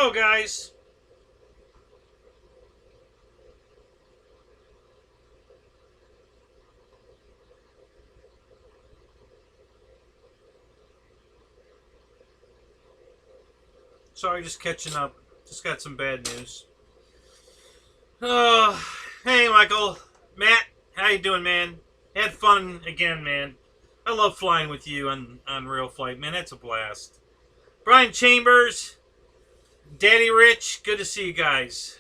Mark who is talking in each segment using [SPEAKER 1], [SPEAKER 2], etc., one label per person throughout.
[SPEAKER 1] Hello, guys. Sorry, just catching up. Just got some bad news. Oh, hey, Michael. Matt, how you doing, man? Had fun again, man. I love flying with you on Real Flight, man. That's a blast. Brian Chambers, Daddy Rich, good to see you guys.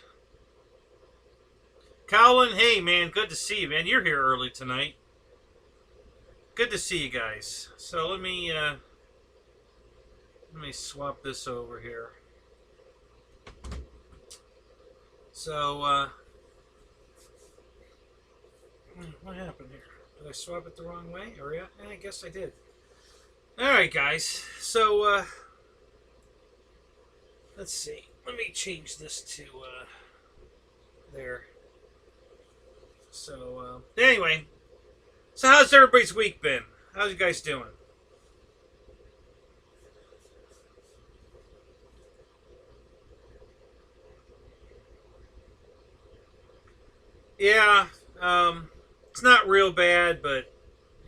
[SPEAKER 1] Colin, hey, man, good to see you, man. You're here early tonight. Good to see you guys. So let me swap this over here. So, what happened here? Did I swap it the wrong way? Or yeah, I guess I did. Alright, guys. So, let's see. Let me change this to, there. So, anyway. So how's everybody's week been? How's you guys doing? Yeah, it's not real bad, but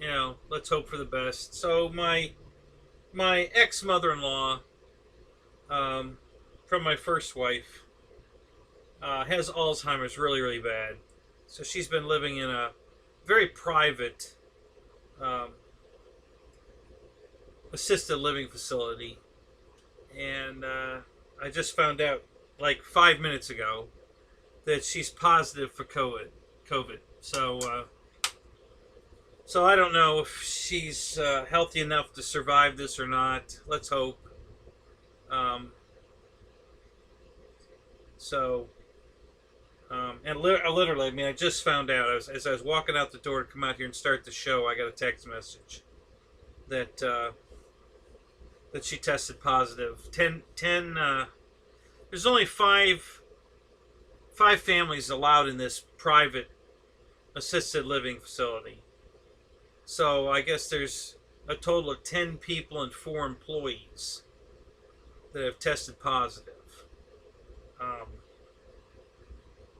[SPEAKER 1] you know, let's hope for the best. So my ex mother-in-law, from my first wife, has Alzheimer's really bad. So she's been living in a very private assisted living facility, and I just found out like 5 minutes ago that she's positive for COVID. So I don't know if she's healthy enough to survive this or not. Let's hope. So, and literally, I mean, I just found out as I was walking out the door to come out here and start the show, I got a text message that that she tested positive. 10 there's only five families allowed in this private assisted living facility. So I guess there's a total of 10 people and 4 employees that have tested positive.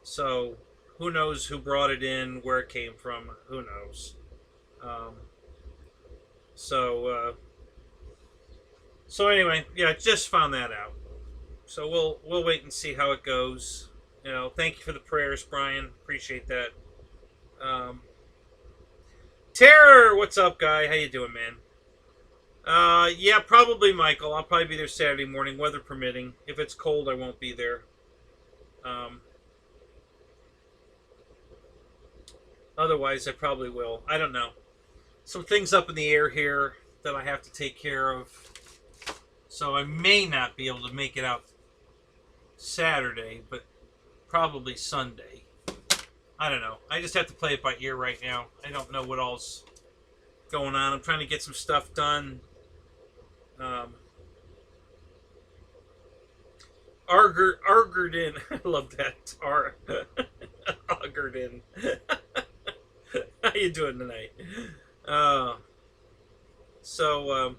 [SPEAKER 1] So who knows who brought it in, where it came from, who knows. So anyway, yeah, just found that out. So we'll wait and see how it goes. You know, thank you for the prayers, Brian. Appreciate that. Terror, what's up, guy? How you doing, man? Yeah, probably Michael. I'll probably be there Saturday morning, weather permitting. If it's cold, I won't be there. Otherwise, I probably will. I don't know. Some things up in the air here that I have to take care of. So I may not be able to make it out Saturday, but probably Sunday. I don't know. I just have to play it by ear right now. I don't know what all's going on. I'm trying to get some stuff done. Argerden. I love that. Argerden. How you doing tonight? So,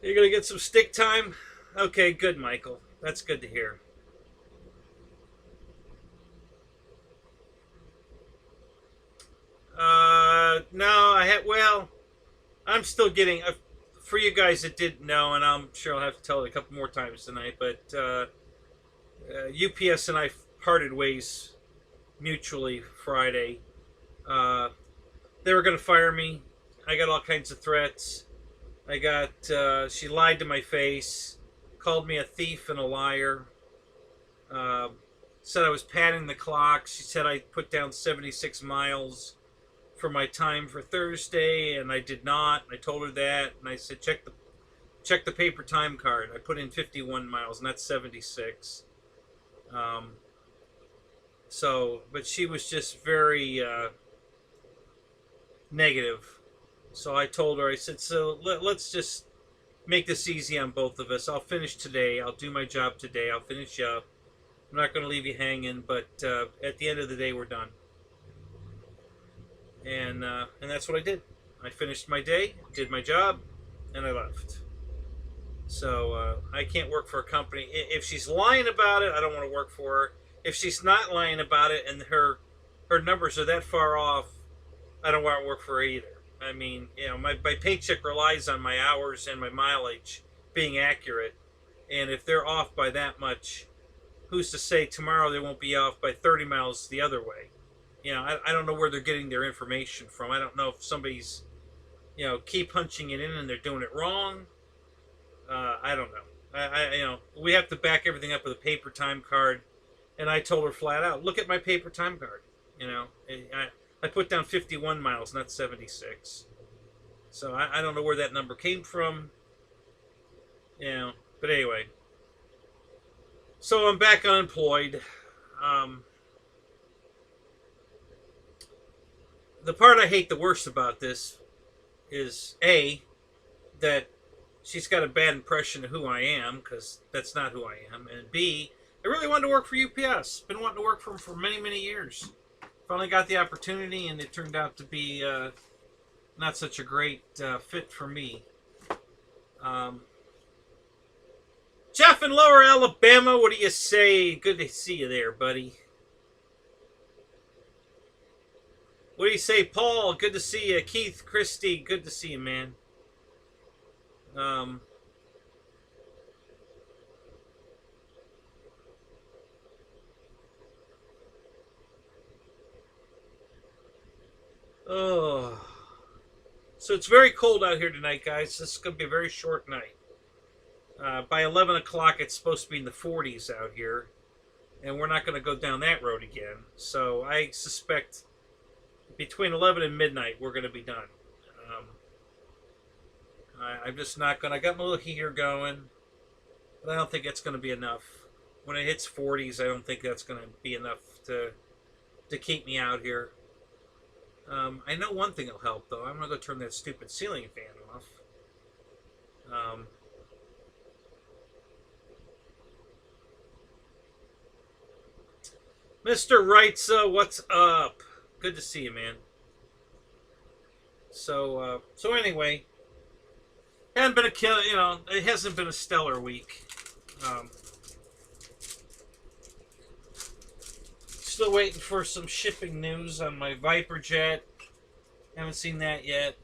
[SPEAKER 1] you're going to get some stick time? Okay, good, Michael. That's good to hear. No, well, I'm still getting, for you guys that didn't know, and I'm sure I'll have to tell it a couple more times tonight, but UPS and I parted ways mutually Friday. They were going to fire me. I got all kinds of threats. She lied to my face, called me a thief and a liar, said I was padding the clock. She said I put down 76 miles for my time for Thursday, and I did not. I told her that, and I said, check the paper time card. I put in 51 miles, and that's 76. But she was just very negative. So I told her, I said, so let's just make this easy on both of us. I'll finish today. I'll do my job today. I'll finish up. I'm not going to leave you hanging, but at the end of the day, we're done. And that's what I did. I finished my day, did my job, and I left. So I can't work for a company. If she's lying about it, I don't want to work for her. If she's not lying about it and her numbers are that far off, I don't want to work for her either. I mean, my paycheck relies on my hours and my mileage being accurate. And if they're off by that much, who's to say tomorrow they won't be off by 30 miles the other way? I don't know where they're getting their information from. I don't know if somebody's, keep punching it in and they're doing it wrong. I don't know. We have to back everything up with a paper time card. And I told her flat out, look at my paper time card. I put down 51 miles, not 76. So I don't know where that number came from. But anyway. So I'm back unemployed. The part I hate the worst about this is A, that she's got a bad impression of who I am, because that's not who I am. And B, I really wanted to work for UPS. Been wanting to work for them for many, many years. Finally got the opportunity, and it turned out to be not such a great fit for me. Jeff in Lower Alabama, what do you say? Good to see you there, buddy. What do you say, Paul? Good to see you. Keith, Christy, good to see you, man. Oh. So it's very cold out here tonight, guys. This is going to be a very short night. By 11 o'clock, it's supposed to be in the 40s out here. And we're not going to go down that road again. So I suspect between 11 and midnight, we're going to be done. I'm just not going to... I got my little heater going. But I don't think it's going to be enough. When it hits 40s, I don't think that's going to be enough to keep me out here. I know one thing will help, though. I'm going to go turn that stupid ceiling fan off. Mr. Wrightsa, what's up? Good to see you, man. So anyway, hasn't been it hasn't been a stellar week. Still waiting for some shipping news on my Viper jet. Haven't seen that yet.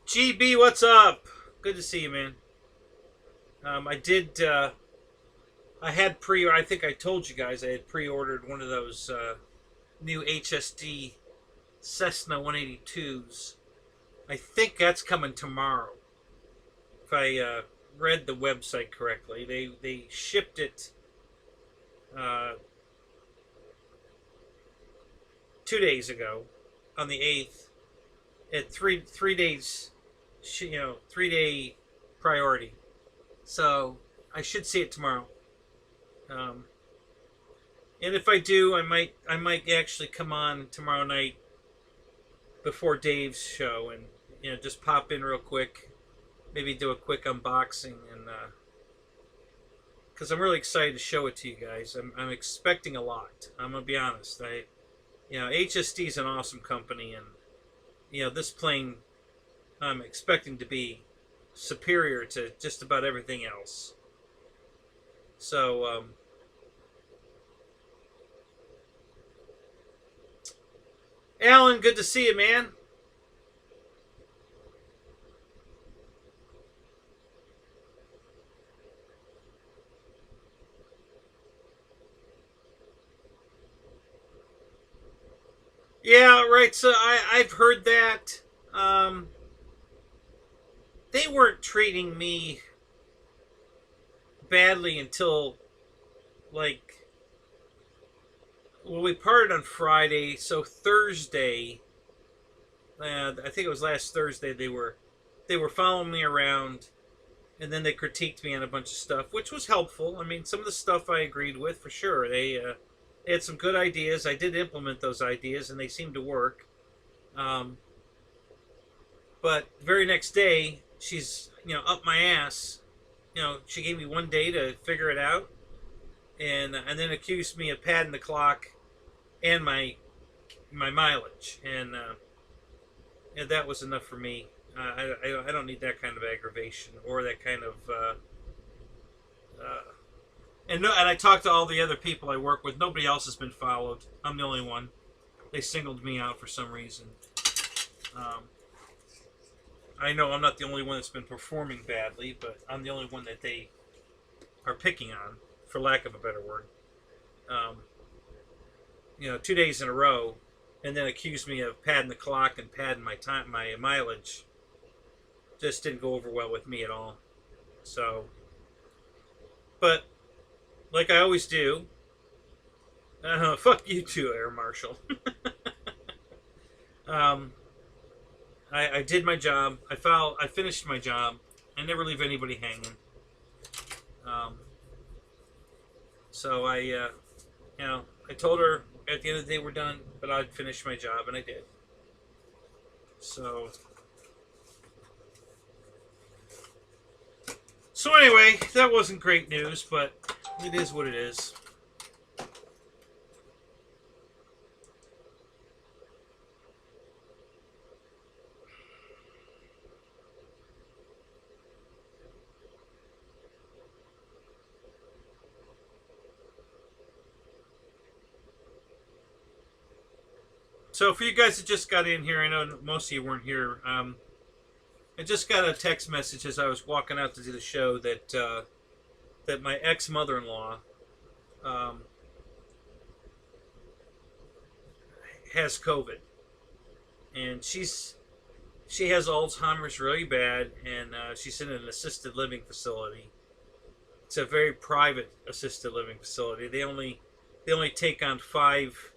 [SPEAKER 1] GB, what's up? Good to see you, man. I had I think I told you guys I had pre-ordered one of those new HSD Cessna 182s. I think that's coming tomorrow. If I read the website correctly. They shipped it 2 days ago on the 8th at three days, 3-day priority. So I should see it tomorrow. And if I do, I might actually come on tomorrow night before Dave's show and just pop in real quick, maybe do a quick unboxing, and because I'm really excited to show it to you guys. I'm expecting a lot. I'm gonna be honest. HSD is an awesome company, and this plane I'm expecting to be superior to just about everything else. So Alan, good to see you, man. Yeah, right. So I've heard that. They weren't treating me badly until, we parted on Friday, so Thursday, I think it was last Thursday, they were following me around, and then they critiqued me on a bunch of stuff, which was helpful. I mean, some of the stuff I agreed with, for sure. They had some good ideas. I did implement those ideas, and they seemed to work. But the very next day, she's, up my ass. She gave me 1 day to figure it out, and then accused me of padding the clock and my my mileage, and that was enough for me. I don't need that kind of aggravation or that kind of. And I talked to all the other people I work with. Nobody else has been followed. I'm the only one. They singled me out for some reason. I know I'm not the only one that's been performing badly, but I'm the only one that they are picking on, for lack of a better word. 2 days in a row, and then accused me of padding the clock and padding my time, my mileage. Just didn't go over well with me at all. So, but like I always do, fuck you too, Air Marshal. I did my job. I finished my job. I never leave anybody hanging. So I told her at the end of the day we're done, but I'd finish my job, and I did. So anyway, that wasn't great news, but it is what it is. So for you guys that just got in here, I know most of you weren't here. I just got a text message as I was walking out to do the show that that my ex-mother-in-law has COVID, and she has Alzheimer's really bad, and she's in an assisted living facility. It's a very private assisted living facility. They only take on 5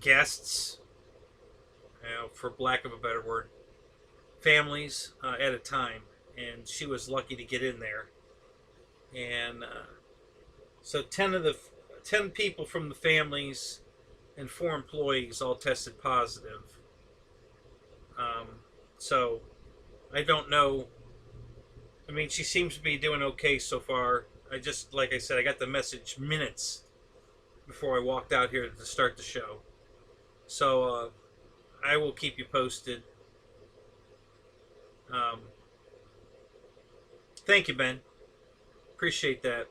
[SPEAKER 1] guests, for lack of a better word, families at a time, and she was lucky to get in there. And so 10 people from the families and 4 employees all tested positive. So I don't know. I mean, she seems to be doing okay so far. Like I said, I got the message minutes before I walked out here to start the show. So I will keep you posted. Thank you, Ben. Appreciate that.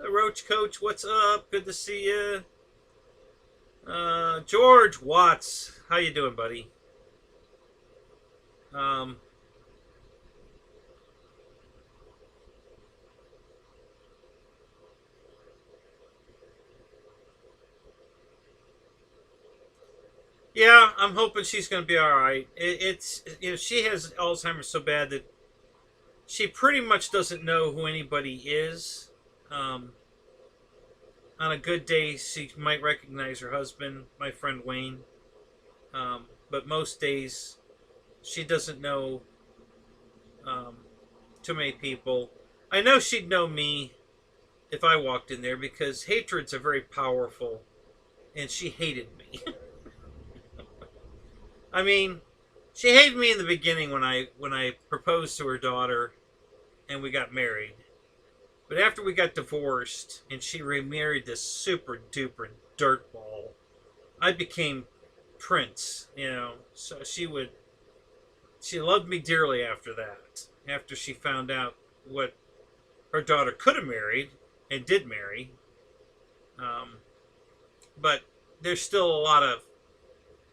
[SPEAKER 1] Roach Coach, what's up? Good to see you. George Watts, how you doing, buddy? Yeah, I'm hoping she's going to be all right. It's she has Alzheimer's so bad that she pretty much doesn't know who anybody is. On a good day, she might recognize her husband, my friend Wayne. But most days, she doesn't know too many people. I know she'd know me if I walked in there, because hatred's a very powerful, and she hated me. I mean, she hated me in the beginning when I proposed to her daughter and we got married. But after we got divorced and she remarried this super duper dirtball, I became Prince, So she loved me dearly after that. After she found out what her daughter could have married and did marry. But there's still a lot of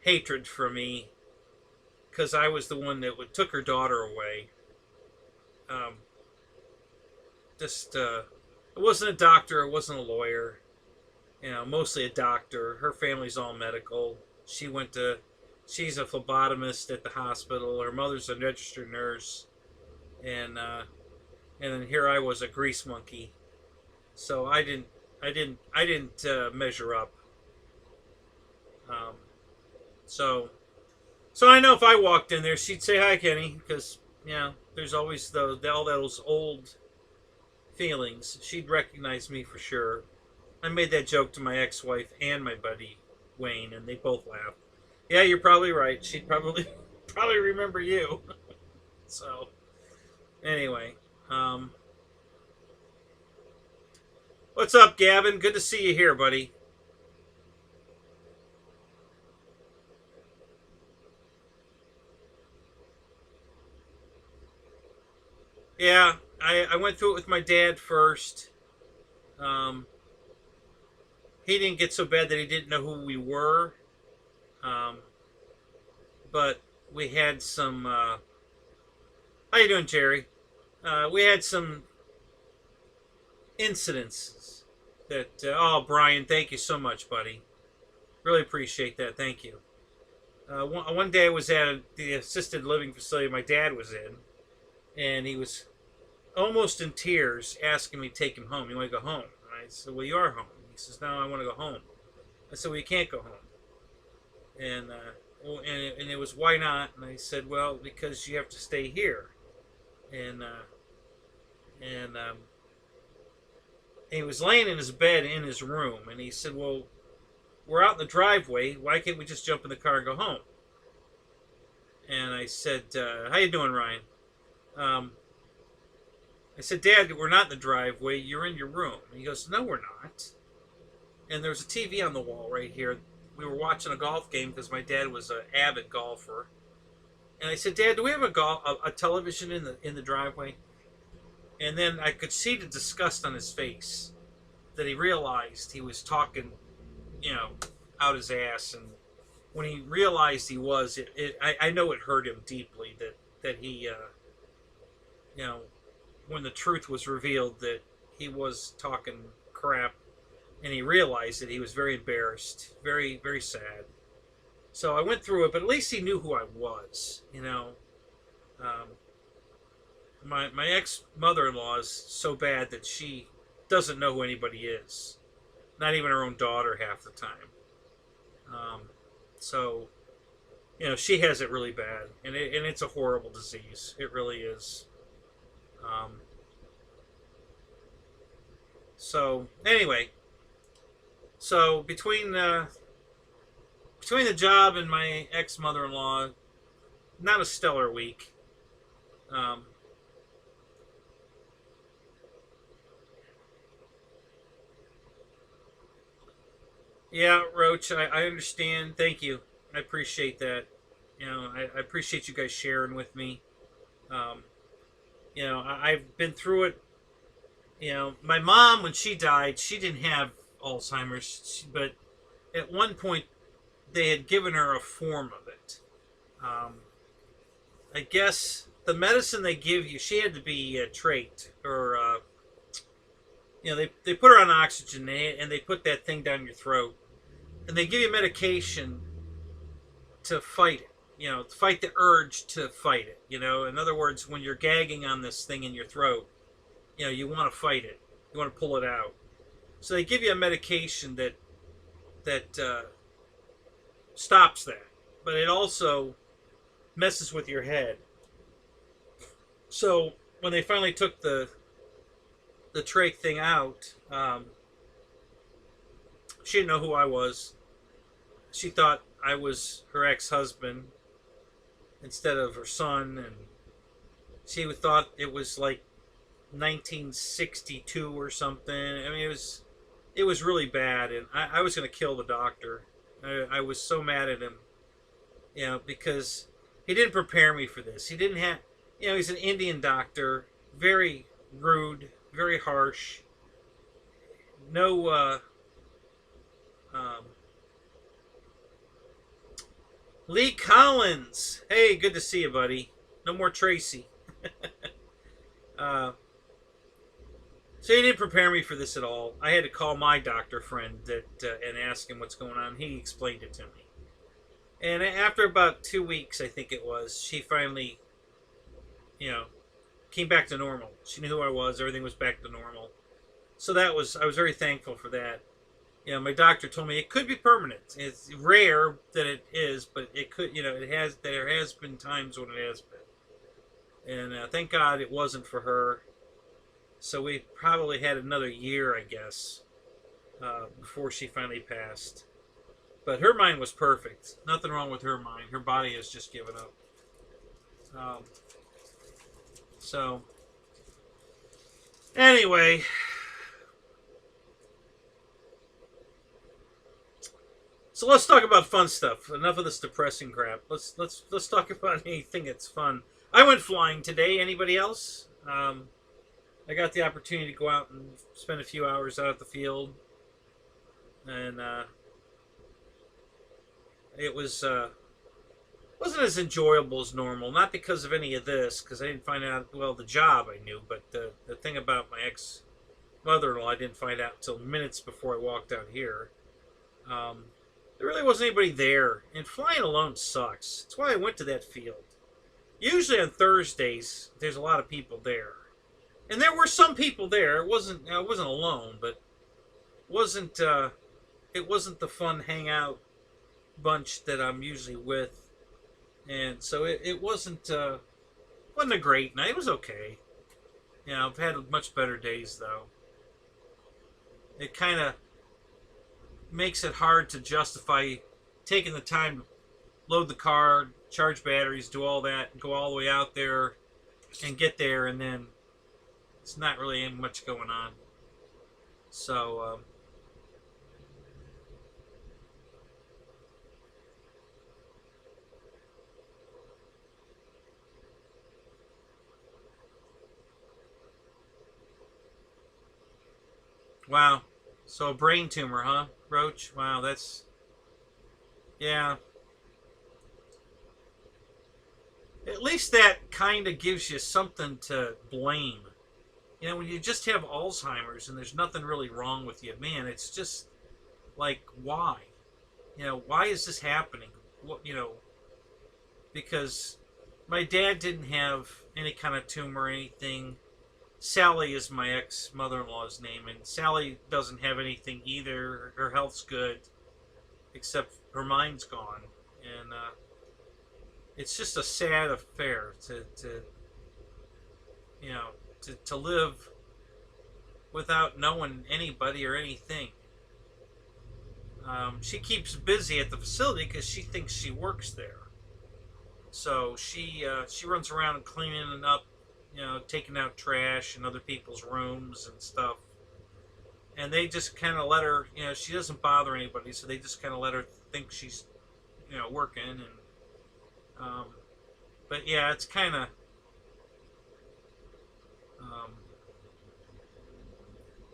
[SPEAKER 1] hatred for me because I was the one that took her daughter away. It wasn't a doctor, it wasn't a lawyer, mostly a doctor. Her family's all medical. She's a phlebotomist at the hospital. Her mother's a registered nurse, and then here I was, a grease monkey. So I didn't measure up. So I know if I walked in there, she'd say hi, Kenny, because there's always all those old feelings. She'd recognize me for sure. I made that joke to my ex-wife and my buddy Wayne, and they both laughed. Yeah, you're probably right. She'd probably probably remember you. So anyway, um, what's up, Gavin? Good to see you here, buddy. Yeah, I went through it with my dad first. Um, he didn't get so bad that he didn't know who we were, um, but we had some. How you doing, Jerry? We had some incidences that. Oh, Brian, thank you so much, buddy. Really appreciate that. Thank you. One day I was at the assisted living facility my dad was in, and he was almost in tears asking me to take him home. You want to go home? And I said, well, you are home. He says, no, I want to go home. I said, well, you can't go home. And, and it was, why not? And I said, well, because you have to stay here. And, and, um, he was laying in his bed in his room, and he said, well, we're out in the driveway. Why can't we just jump in the car and go home? And I said, how you doing, Ryan? I said, Dad, we're not in the driveway. You're in your room. And he goes, no, we're not. And there's a TV on the wall right here. We were watching a golf game because my dad was an avid golfer. And I said, Dad, do we have a television in the driveway? And then I could see the disgust on his face that he realized he was talking, you know, out his ass. And when he realized he was, I know it hurt him deeply that he, you know, when the truth was revealed that he was talking crap, and he realized that he was very embarrassed, very, very sad. So I went through it, but at least he knew who I was, you know. Um, my ex-mother-in-law is so bad that she doesn't know who anybody is. Not even her own daughter half the time. So, you know, she has it really bad. And it's a horrible disease. It really is. So, anyway. So, between the job and my ex-mother-in-law, not a stellar week. Um, yeah, Roach, I understand. Thank you. I appreciate that. You know, I appreciate you guys sharing with me. Um, you know, I've been through it. You know, my mom, when she died, she didn't have Alzheimer's, but at one point they had given her a form of it. Um, I guess the medicine they give you, she had to be trached, or you know, they put her on oxygen, and they put that thing down your throat, and they give you medication to fight it. You know, to fight the urge to fight it. You know, in other words, when you're gagging on this thing in your throat, you know, you want to fight it. You want to pull it out. So they give you a medication that stops that, but it also messes with your head. So when they finally took the trach thing out, she didn't know who I was. She thought I was her ex-husband instead of her son, and she thought it was like 1962 or something. I mean, it was really bad, and I was going to kill the doctor. I was so mad at him, you know, because he didn't prepare me for this. He didn't have, you know, he's an Indian doctor, very rude, very harsh. No, Lee Collins. Hey, good to see you, buddy. No more Tracy. So he didn't prepare me for this at all. I had to call my doctor friend and ask him what's going on. He explained it to me. And after about 2 weeks, I think it was, she finally, you know, came back to normal. She knew who I was. Everything was back to normal. So I was very thankful for that. You know, my doctor told me it could be permanent. It's rare that it is, but it could, you know, there has been times when it has been. And thank God it wasn't for her. So we probably had another year, I guess, before she finally passed. But her mind was perfect. Nothing wrong with her mind. Her body has just given up. So, anyway, so let's talk about fun stuff. Enough of this depressing crap. Let's talk about anything that's fun. I went flying today. Anybody else? I got the opportunity to go out and spend a few hours out at the field, and it was wasn't as enjoyable as normal. Not because of any of this, because I didn't find out. Well, the job I knew, but the thing about my ex-mother-in-law I didn't find out until minutes before I walked out here. There really wasn't anybody there, and flying alone sucks. That's why I went to that field. Usually on Thursdays, there's a lot of people there, and there were some people there. I wasn't alone, but it wasn't the fun hangout bunch that I'm usually with. And so it wasn't a great night. It was okay. You know, I've had much better days, though. It kind of makes it hard to justify taking the time to load the car, charge batteries, do all that, and go all the way out there and get there, and then it's not really much going on. So, wow. So a brain tumor, huh, Roach? Wow, that's... Yeah. At least that kind of gives you something to blame. You know, when you just have Alzheimer's and there's nothing really wrong with you, man, it's just like, why? You know, why is this happening? What, you know, because my dad didn't have any kind of tumor or anything. Sally is my ex-mother-in-law's name, and Sally doesn't have anything either. Her health's good, except her mind's gone. And it's just a sad affair to you know, to live without knowing anybody or anything. She keeps busy at the facility because she thinks she works there. So she runs around cleaning up, you know, taking out trash in other people's rooms and stuff. And they just kind of let her, you know, she doesn't bother anybody, so they just kind of let her think she's, you know, working. And but yeah, it's kind of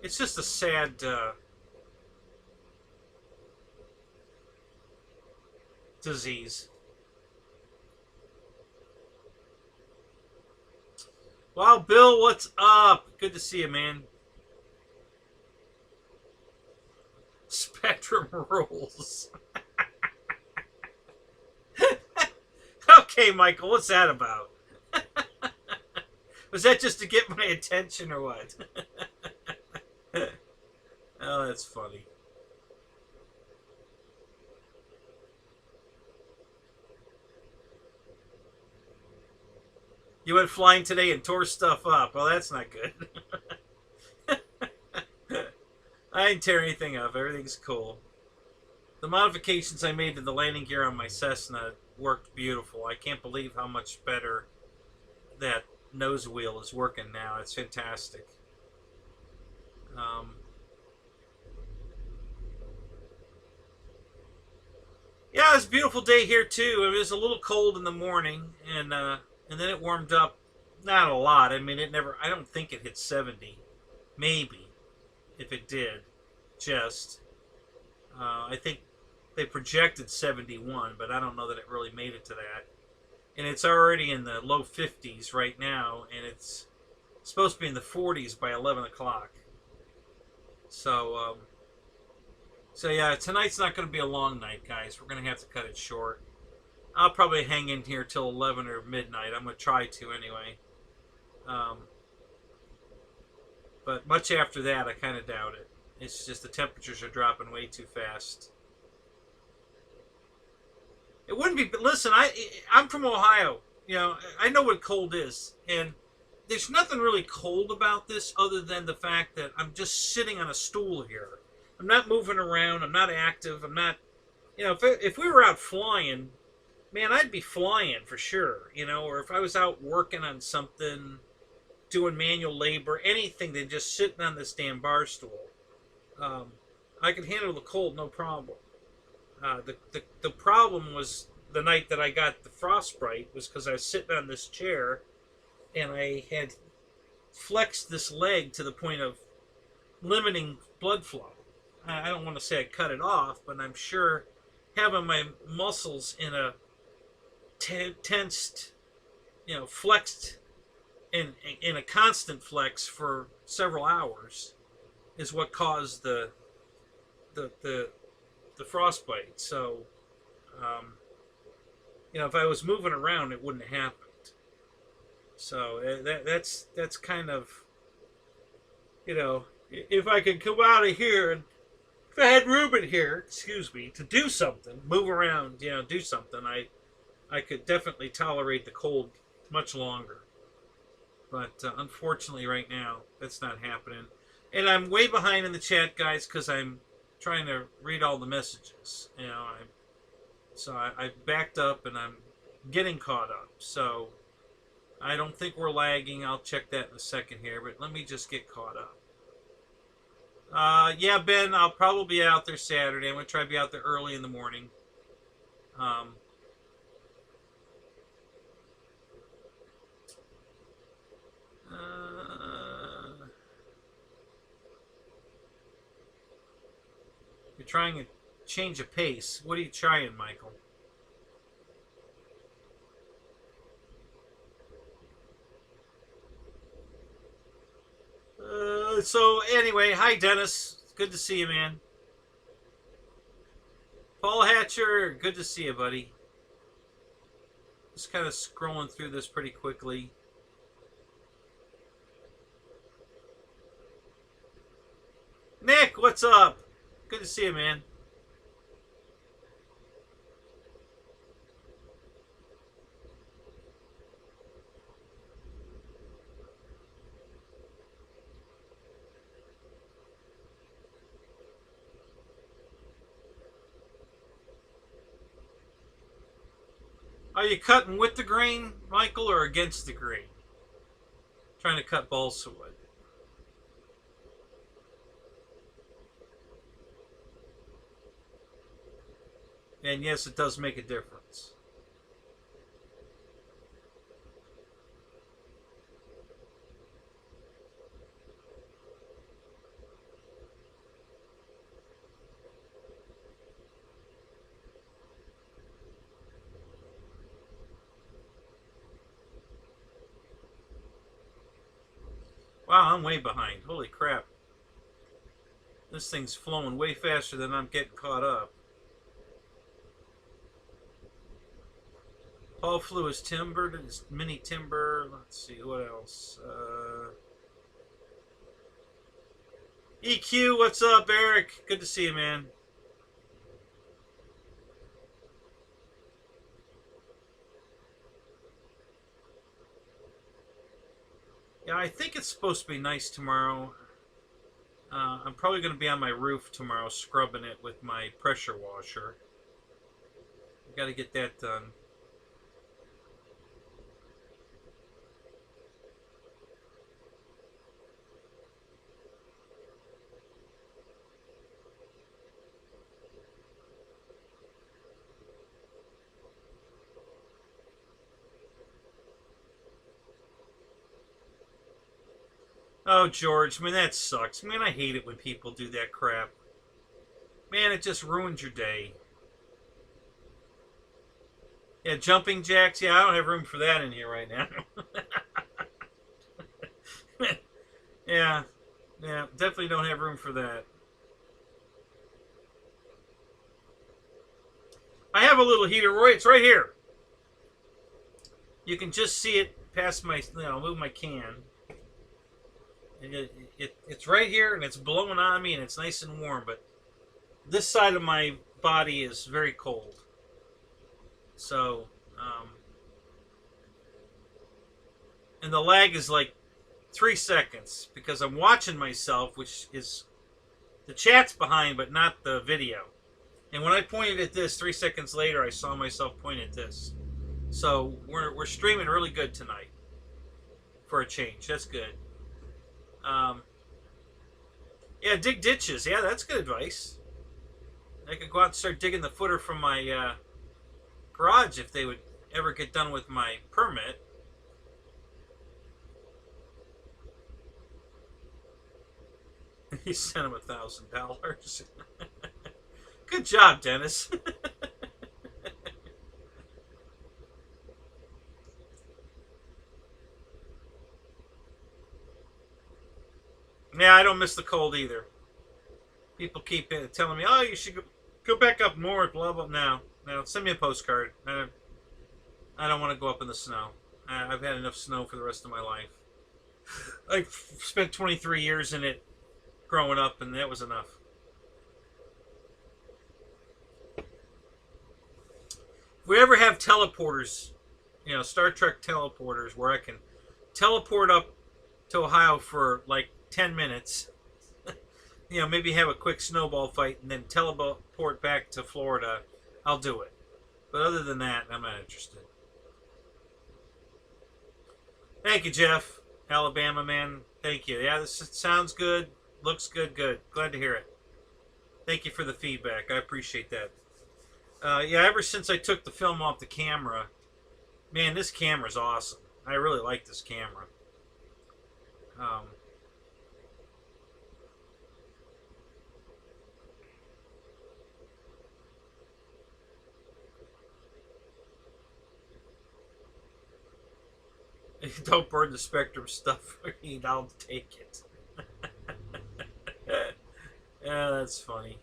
[SPEAKER 1] it's just a sad disease. Wow, Bill, what's up? Good to see you, man. Spectrum rules. Okay, Michael, what's that about? Was that just to get my attention or what? Oh, that's funny. You went flying today and tore stuff up. Well, that's not good. I didn't tear anything up. Everything's cool. The modifications I made to the landing gear on my Cessna worked beautiful. I can't believe how much better that nose wheel is working now. It's fantastic. Yeah, it was a beautiful day here too. It was a little cold in the morning, and then it warmed up. Not a lot. I mean, it never. I don't think it hit 70. Maybe, if it did, just. I think they projected 71, but I don't know that it really made it to that. And it's already in the low 50s right now, and it's supposed to be in the 40s by 11 o'clock. So, so yeah, tonight's not going to be a long night, guys. We're going to have to cut it short. I'll probably hang in here till 11 or midnight. I'm going to try to anyway. But much after that, I kind of doubt it. It's just the temperatures are dropping way too fast. It wouldn't be, but listen, I'm from Ohio. You know, I know what cold is. And there's nothing really cold about this other than the fact that I'm just sitting on a stool here. I'm not moving around. I'm not active. I'm not You know, if we were out flying, man, I'd be flying for sure. You know, or if I was out working on something, doing manual labor, anything than just sitting on this damn bar stool. Um, I could handle the cold, no problem. The problem was the night that I got the frostbite was because I was sitting on this chair and I had flexed this leg to the point of limiting blood flow. I don't want to say I cut it off, but I'm sure having my muscles in a tensed, you know, flexed in a constant flex for several hours is what caused the frostbite. So, you know, if I was moving around, it wouldn't have happened. So that's kind of, you know, if I could come out of here and if I had room in here, excuse me, to do something, move around, you know, do something, I could definitely tolerate the cold much longer. But unfortunately, right now, that's not happening. And I'm way behind in the chat, guys, because I'm trying to read all the messages. You know, I backed up and I'm getting caught up. So I don't think we're lagging. I'll check that in a second here, but let me just get caught up. Yeah, Ben, I'll probably be out there Saturday. I'm going to try to be out there early in the morning. You're trying to change a pace. What are you trying, Michael? So anyway, hi Dennis. Good to see you, man. Paul Hatcher, good to see you, buddy. Just kind of scrolling through this pretty quickly. Nick, what's up? Good to see you, man. Are you cutting with the grain, Michael, or against the grain? Trying to cut balsa wood. And yes, it does make a difference. Wow, I'm way behind. Holy crap. This thing's flowing way faster than I'm getting caught up. Paul flew his timber, his mini timber. Let's see, what else? EQ, what's up, Eric? Good to see you, man. Yeah, I think it's supposed to be nice tomorrow. I'm probably going to be on my roof tomorrow scrubbing it with my pressure washer. I've got to get that done. Oh, George, man, that sucks. Man, I hate it when people do that crap. Man, it just ruins your day. Yeah, jumping jacks. Yeah, I don't have room for that in here right now. Yeah, definitely don't have room for that. I have a little heater, Roy. It's right here. You can just see it past my, you know, move my can. It's right here, and it's blowing on me, and it's nice and warm, but this side of my body is very cold. So, and the lag is like 3 seconds, because I'm watching myself, which is, the chat's behind, but not the video. And when I pointed at this, 3 seconds later, I saw myself point at this. So we're streaming really good tonight for a change. That's good. Yeah, dig ditches. Yeah, that's good advice. I could go out and start digging the footer from my garage if they would ever get done with my permit. He sent him $1,000. Good job, Dennis. Yeah, I don't miss the cold either. People keep telling me, "Oh, you should go back up north." Blah blah. No, send me a postcard. I don't want to go up in the snow. I've had enough snow for the rest of my life. I've spent 23 years in it growing up, and that was enough. If we ever have teleporters, you know, Star Trek teleporters, where I can teleport up to Ohio for like 10 minutes, you know, maybe have a quick snowball fight and then teleport back to Florida, I'll do it. But other than that, I'm not interested. Thank you, Jeff. Alabama man. Thank you. Yeah, this sounds good. Looks good. Good. Glad to hear it. Thank you for the feedback. I appreciate that. Yeah, ever since I took the film off the camera, man, this camera's awesome. I really like this camera. Don't burn the Spectrum stuff. I'll take it. Yeah, that's funny.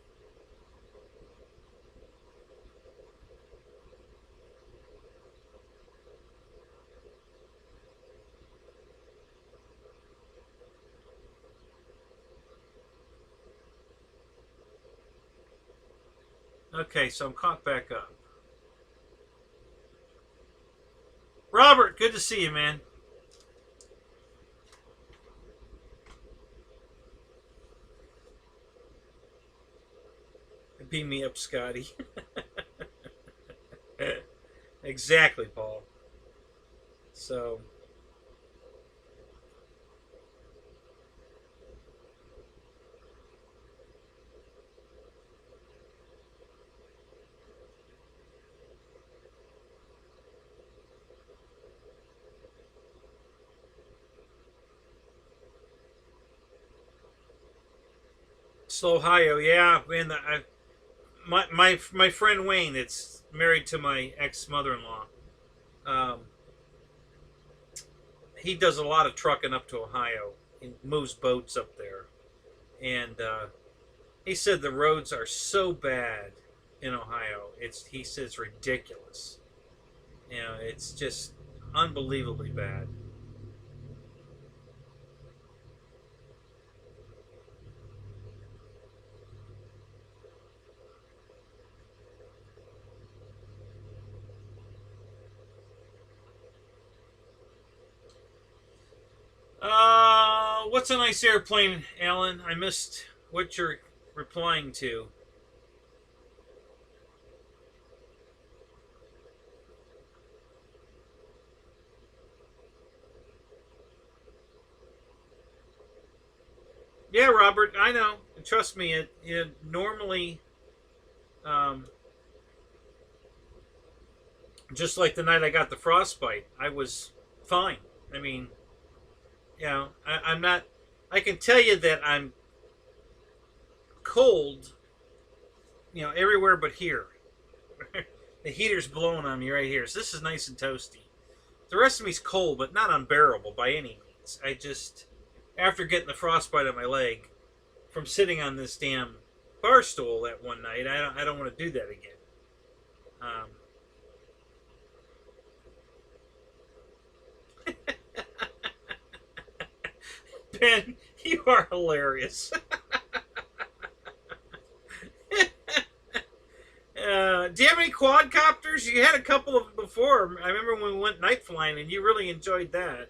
[SPEAKER 1] Okay, so I'm caught back up. Robert, good to see you, man. Beam me up, Scotty. Exactly, Paul. So... Ohio, yeah, man. My friend Wayne, that's married to my ex mother-in-law. He does a lot of trucking up to Ohio. He moves boats up there, and he said the roads are so bad in Ohio. He says it's ridiculous. You know, it's just unbelievably bad. What's a nice airplane, Alan? I missed what you're replying to. Yeah, Robert, I know. Trust me, it normally, just like the night I got the frostbite, I was fine. I mean, you know, I'm not. I can tell you that I'm cold, you know, everywhere but here. The heater's blowing on me right here, so this is nice and toasty. The rest of me's cold, but not unbearable by any means. I just, after getting the frostbite on my leg from sitting on this damn bar stool that one night, I don't want to do that again. Ben, you are hilarious. Do you have any quadcopters? You had a couple of them before. I remember when we went night flying, and you really enjoyed that.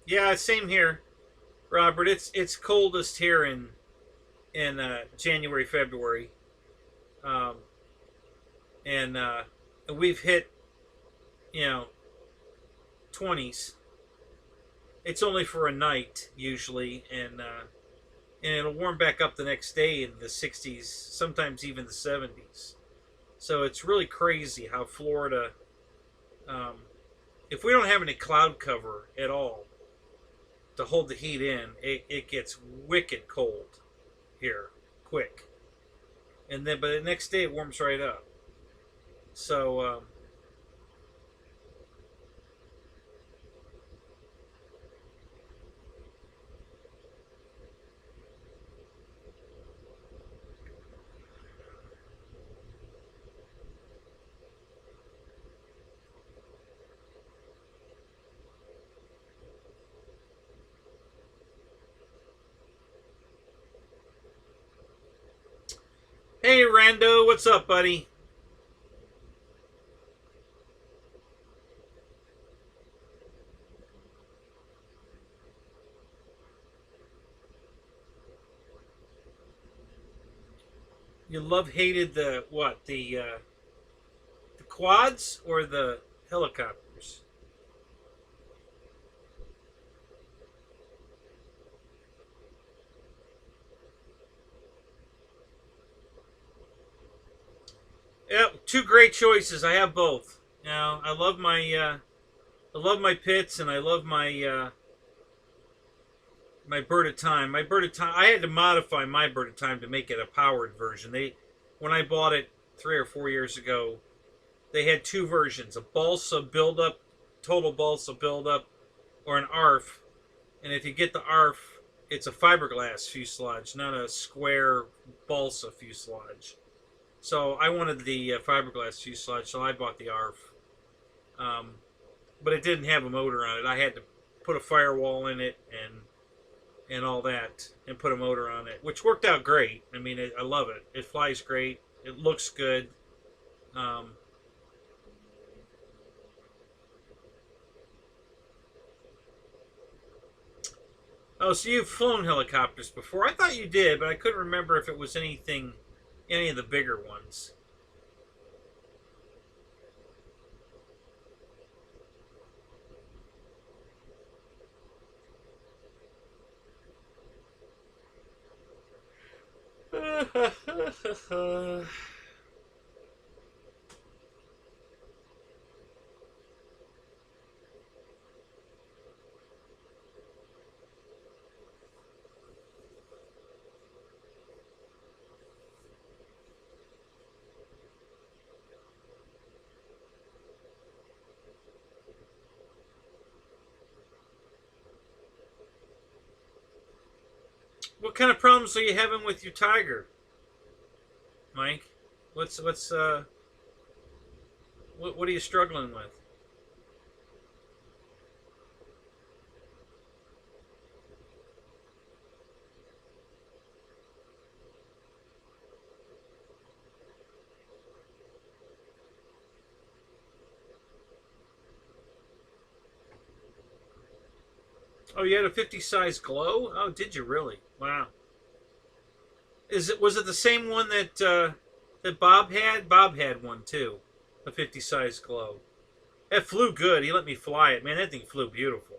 [SPEAKER 1] Yeah, same here, Robert. It's coldest here in January, February, um, and we've hit, you know, 20s. It's only for a night usually, and it'll warm back up the next day in the 60s, sometimes even the 70s. So it's really crazy how Florida, um, if we don't have any cloud cover at all to hold the heat in, it gets wicked cold here, quick. And then, but the next day it warms right up. So, hey Rando, what's up, buddy? You love hated the what? The quads or the helicopters? Yeah, two great choices. I have both. You know, I love my pits, and I love my bird of time. My bird of time. I had to modify my bird of time to make it a powered version. When I bought it 3 or 4 years ago, they had two versions: a balsa buildup, total balsa buildup, or an ARF. And if you get the ARF, it's a fiberglass fuselage, not a square balsa fuselage. So I wanted the fiberglass fuselage, so I bought the ARF. Um, but it didn't have a motor on it. I had to put a firewall in it and all that, and put a motor on it, which worked out great. I mean, I love it. It flies great. It looks good. Um, oh, so you've flown helicopters before? I thought you did, but I couldn't remember if it was any of the bigger ones. What kind of problems are you having with your Tiger, Mike? What are you struggling with? Oh, you had a 50 size glow? Oh, did you really? Wow. Was it the same one that Bob had? Bob had one too, a 50 size glow. It flew good. He let me fly it. Man, that thing flew beautiful.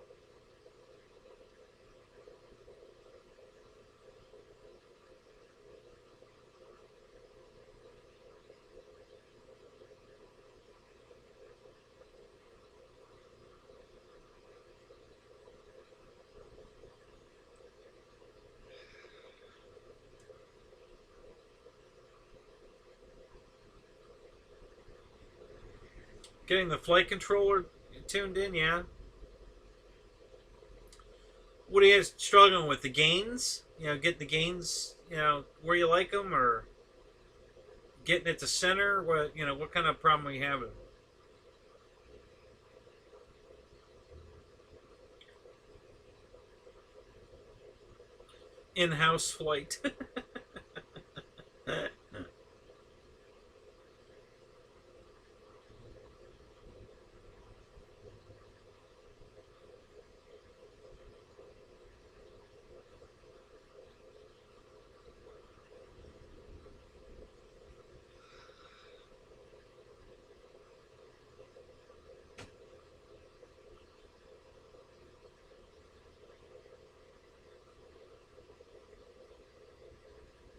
[SPEAKER 1] Getting the flight controller tuned in, yeah. What are you guys struggling with? The gains? You know, getting the gains, you know, where you like them, or getting it to center? What kind of problem are you having? In-house flight.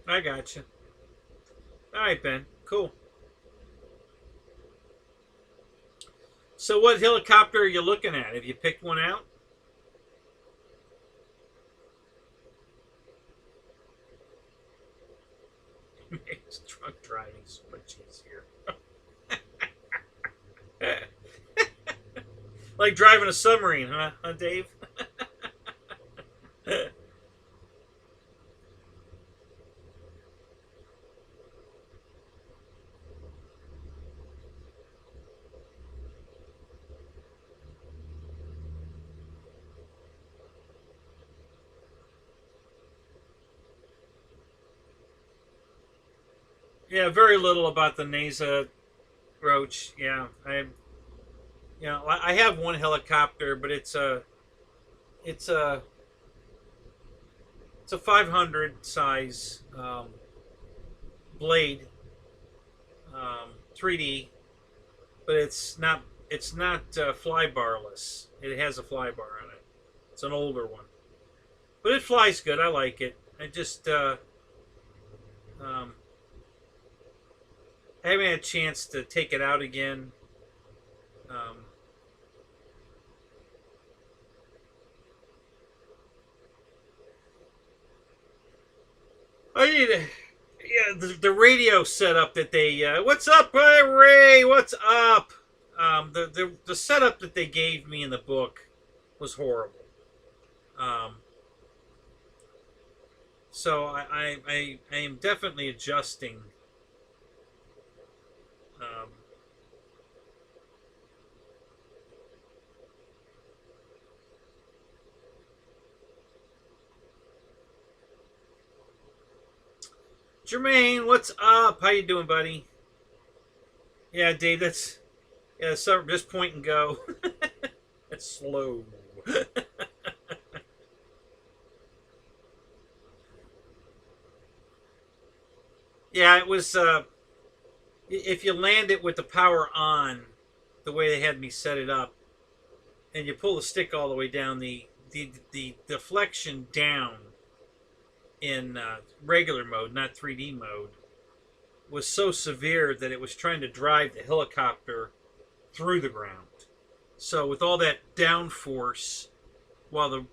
[SPEAKER 1] I got you. All right, Ben. Cool. So, what helicopter are you looking at? Have you picked one out? Makes truck driving so much easier. Like driving a submarine, huh, Dave? Yeah, very little about the NASA Roach. Yeah, I have one helicopter, but it's a it's a 500 size blade, 3D, but it's not fly barless. It has a fly bar on it. It's an older one, but it flies good. I like it. I just um, haven't had a chance to take it out again. Um, I need to, yeah, the radio setup that they what's up, Ray? What's up? The setup that they gave me in the book was horrible. Um, so I am definitely adjusting. Um, Jermaine, what's up? How you doing, buddy? Yeah, Dave, that's yeah. So just point and go. It's slow. Yeah, it was. If you land it with the power on, the way they had me set it up, and you pull the stick all the way down, the deflection down in regular mode, not 3D mode, was so severe that it was trying to drive the helicopter through the ground. So with all that downforce, while the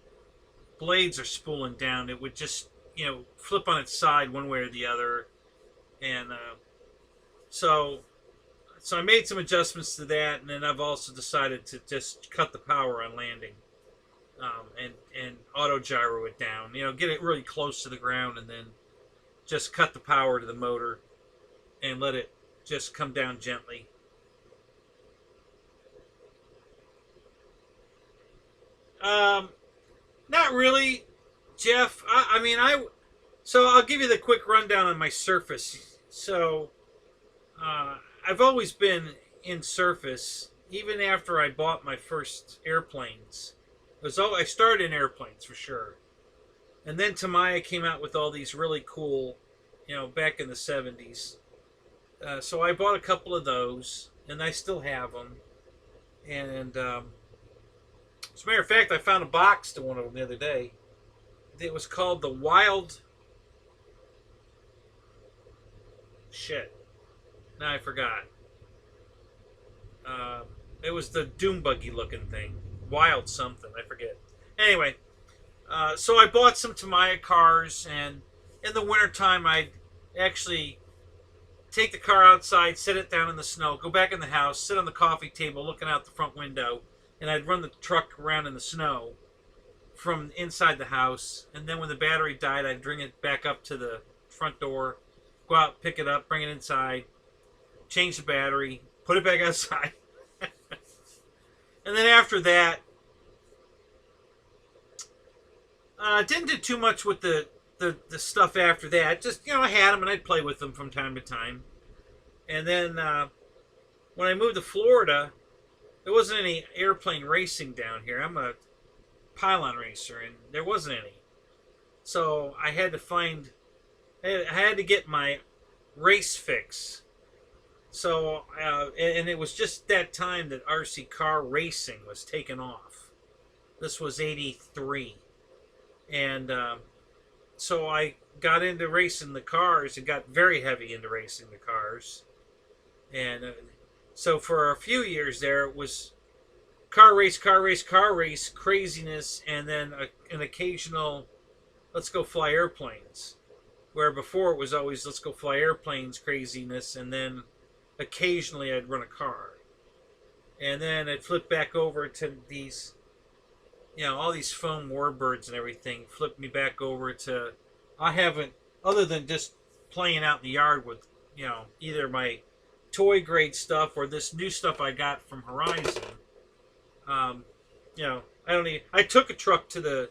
[SPEAKER 1] blades are spooling down, it would just flip on its side one way or the other, and so I made some adjustments to that, and then I've also decided to just cut the power on landing, and auto gyro it down. Get it really close to the ground, and then just cut the power to the motor and let it just come down gently. Not really, Jeff. So I'll give you the quick rundown on my surface. So I've always been in surface, even after I bought my first airplanes. I started in airplanes for sure, and then Tamiya came out with all these really cool, back in the 70s. So I bought a couple of those, and I still have them. And as a matter of fact, I found a box to one of them the other day. It was called the Wild. Shit. Now I forgot. It was the Doom Buggy looking thing. Wild something. I forget. Anyway, so I bought some Tamiya cars, and in the wintertime, I'd actually take the car outside, set it down in the snow, go back in the house, sit on the coffee table looking out the front window, and I'd run the truck around in the snow from inside the house, and then when the battery died, I'd bring it back up to the front door, go out, pick it up, bring it inside, change the battery, put it back outside. And then after that, didn't do too much with the stuff after that. Just, I had them and I'd play with them from time to time. And then when I moved to Florida, there wasn't any airplane racing down here. I'm a pylon racer, and there wasn't any. So I had to get my race fix. So, and it was just that time that RC car racing was taken off. This was '83. And so I got into racing the cars and got very heavy into racing the cars. And so for a few years there, it was car race, car race, car race, craziness, and then an occasional let's go fly airplanes. Where before it was always let's go fly airplanes, craziness, and then occasionally I'd run a car. And then it flipped back over to these, all these foam warbirds and everything flipped me back over to, I haven't, other than just playing out in the yard with, either my toy grade stuff or this new stuff I got from Horizon. I took a truck to the,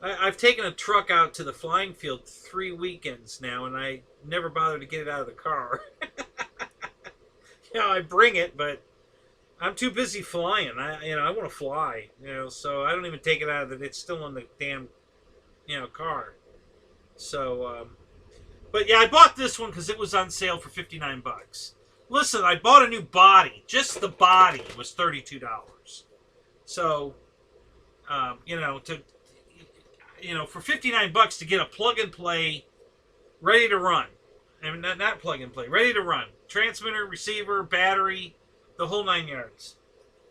[SPEAKER 1] I've taken a truck out to the flying field 3 weekends now, and I never bothered to get it out of the car. I bring it, but I'm too busy flying. I want to fly, so I don't even take it out of it. It's still in the damn, car. So, but yeah, I bought this one because it was on sale for $59. Listen, I bought a new body. Just the body was $32. So, for $59 to get a plug and play, ready to run. I mean, not plug and play, ready to run. Transmitter, receiver, battery, the whole 9 yards.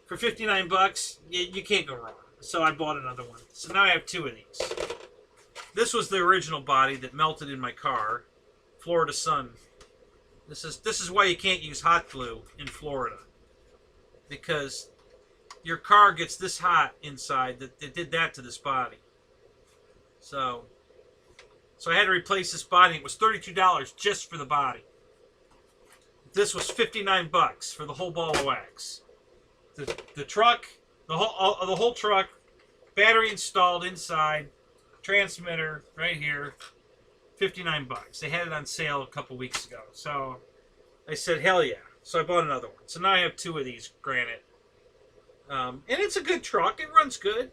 [SPEAKER 1] For $59, you can't go wrong. So I bought another one. So now I have 2 of these. This was the original body that melted in my car. Florida sun. This is why you can't use hot glue in Florida. Because your car gets this hot inside that it did that to this body. So I had to replace this body. It was $32 just for the body. This was $59 for the whole ball of wax. The truck, the whole truck, battery installed inside, transmitter right here, $59. They had it on sale a couple weeks ago. So I said, hell yeah. So I bought another one. So now I have 2 of these Granite. And it's a good truck. It runs good.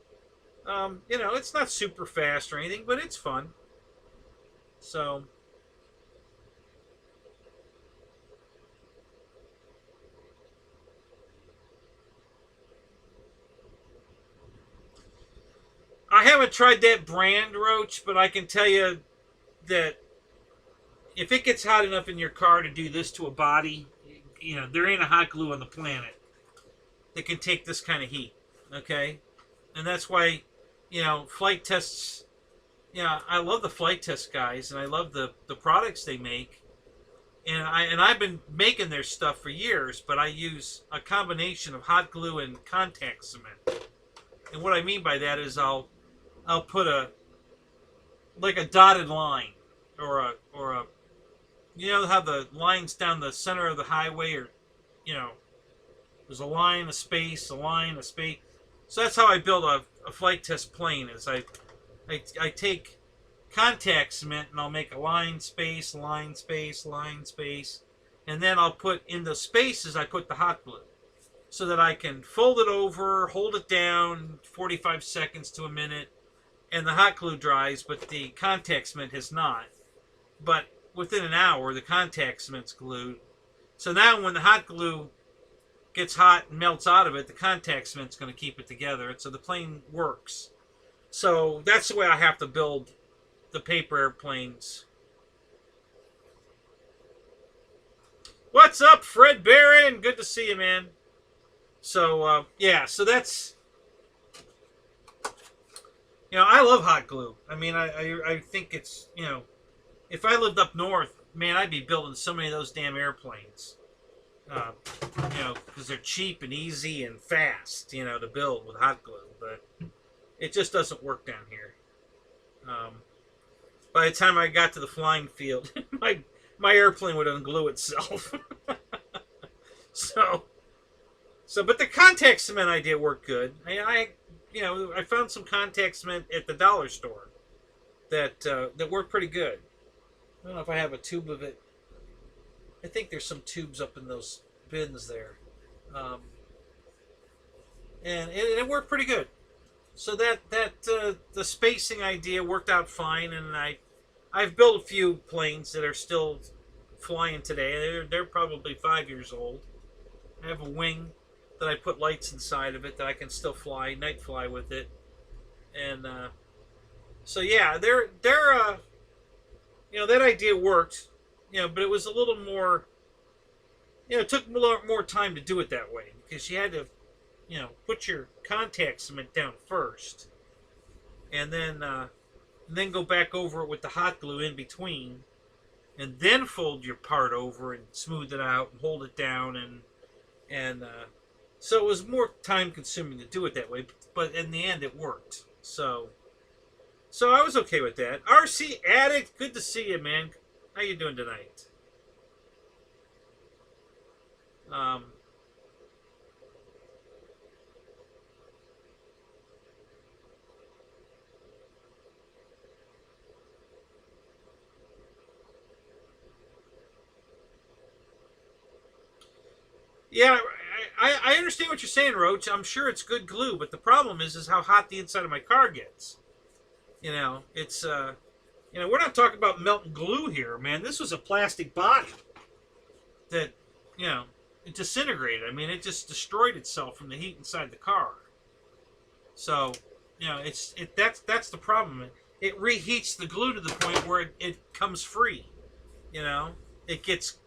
[SPEAKER 1] It's not super fast or anything, but it's fun. So I haven't tried that brand, Roach, but I can tell you that if it gets hot enough in your car to do this to a body, there ain't a hot glue on the planet that can take this kind of heat, okay? And that's why, Flite tests, I love the Flite test guys, and I love the products they make. And I've been making their stuff for years, but I use a combination of hot glue and contact cement. And what I mean by that is I'll put a dotted line or a how the lines down the center of the highway are, there's a line, a space, a line, a space. So that's how I build a flight test plane. Is I take contact cement and I'll make a line, space, line, space, line, space, and then I'll put in the spaces I put the hot glue, so that I can fold it over, hold it down 45 seconds to a minute, and the hot glue dries, but the contact cement has not. But within an hour, the contact cement's glued. So now when the hot glue gets hot and melts out of it, the contact cement's going to keep it together, and so the plane works. So that's the way I have to build the paper airplanes. What's up, Fred Barron? Good to see you, man. So, yeah, so that's, I love hot glue. I mean, I think it's, if I lived up north, man, I'd be building so many of those damn airplanes. Because they're cheap and easy and fast, to build with hot glue. But it just doesn't work down here. By the time I got to the flying field, my airplane would unglue itself. But the contact cement idea worked good. I found some contact cement at the dollar store that worked pretty good. I don't know if I have a tube of it. I think there's some tubes up in those bins there, and it worked pretty good. So that the spacing idea worked out fine, and I've built a few planes that are still flying today. They're probably 5 years old. I have a wing that I put lights inside of it that I can still fly, night fly with it, and So yeah, that idea worked, but it was a little more, it took a little more time to do it that way because you had to, put your contact cement down first, and then go back over it with the hot glue in between, and then fold your part over and smooth it out and hold it down, and so it was more time consuming to do it that way, but in the end it worked. So I was okay with that. RC Addict, good to see you, man. How you doing tonight? Um, yeah, I understand what you're saying, Roach. I'm sure it's good glue, but the problem is how hot the inside of my car gets. It's we're not talking about melting glue here, man. This was a plastic body that, it disintegrated. I mean, it just destroyed itself from the heat inside the car. So, that's the problem. It reheats the glue to the point where it comes free. It gets,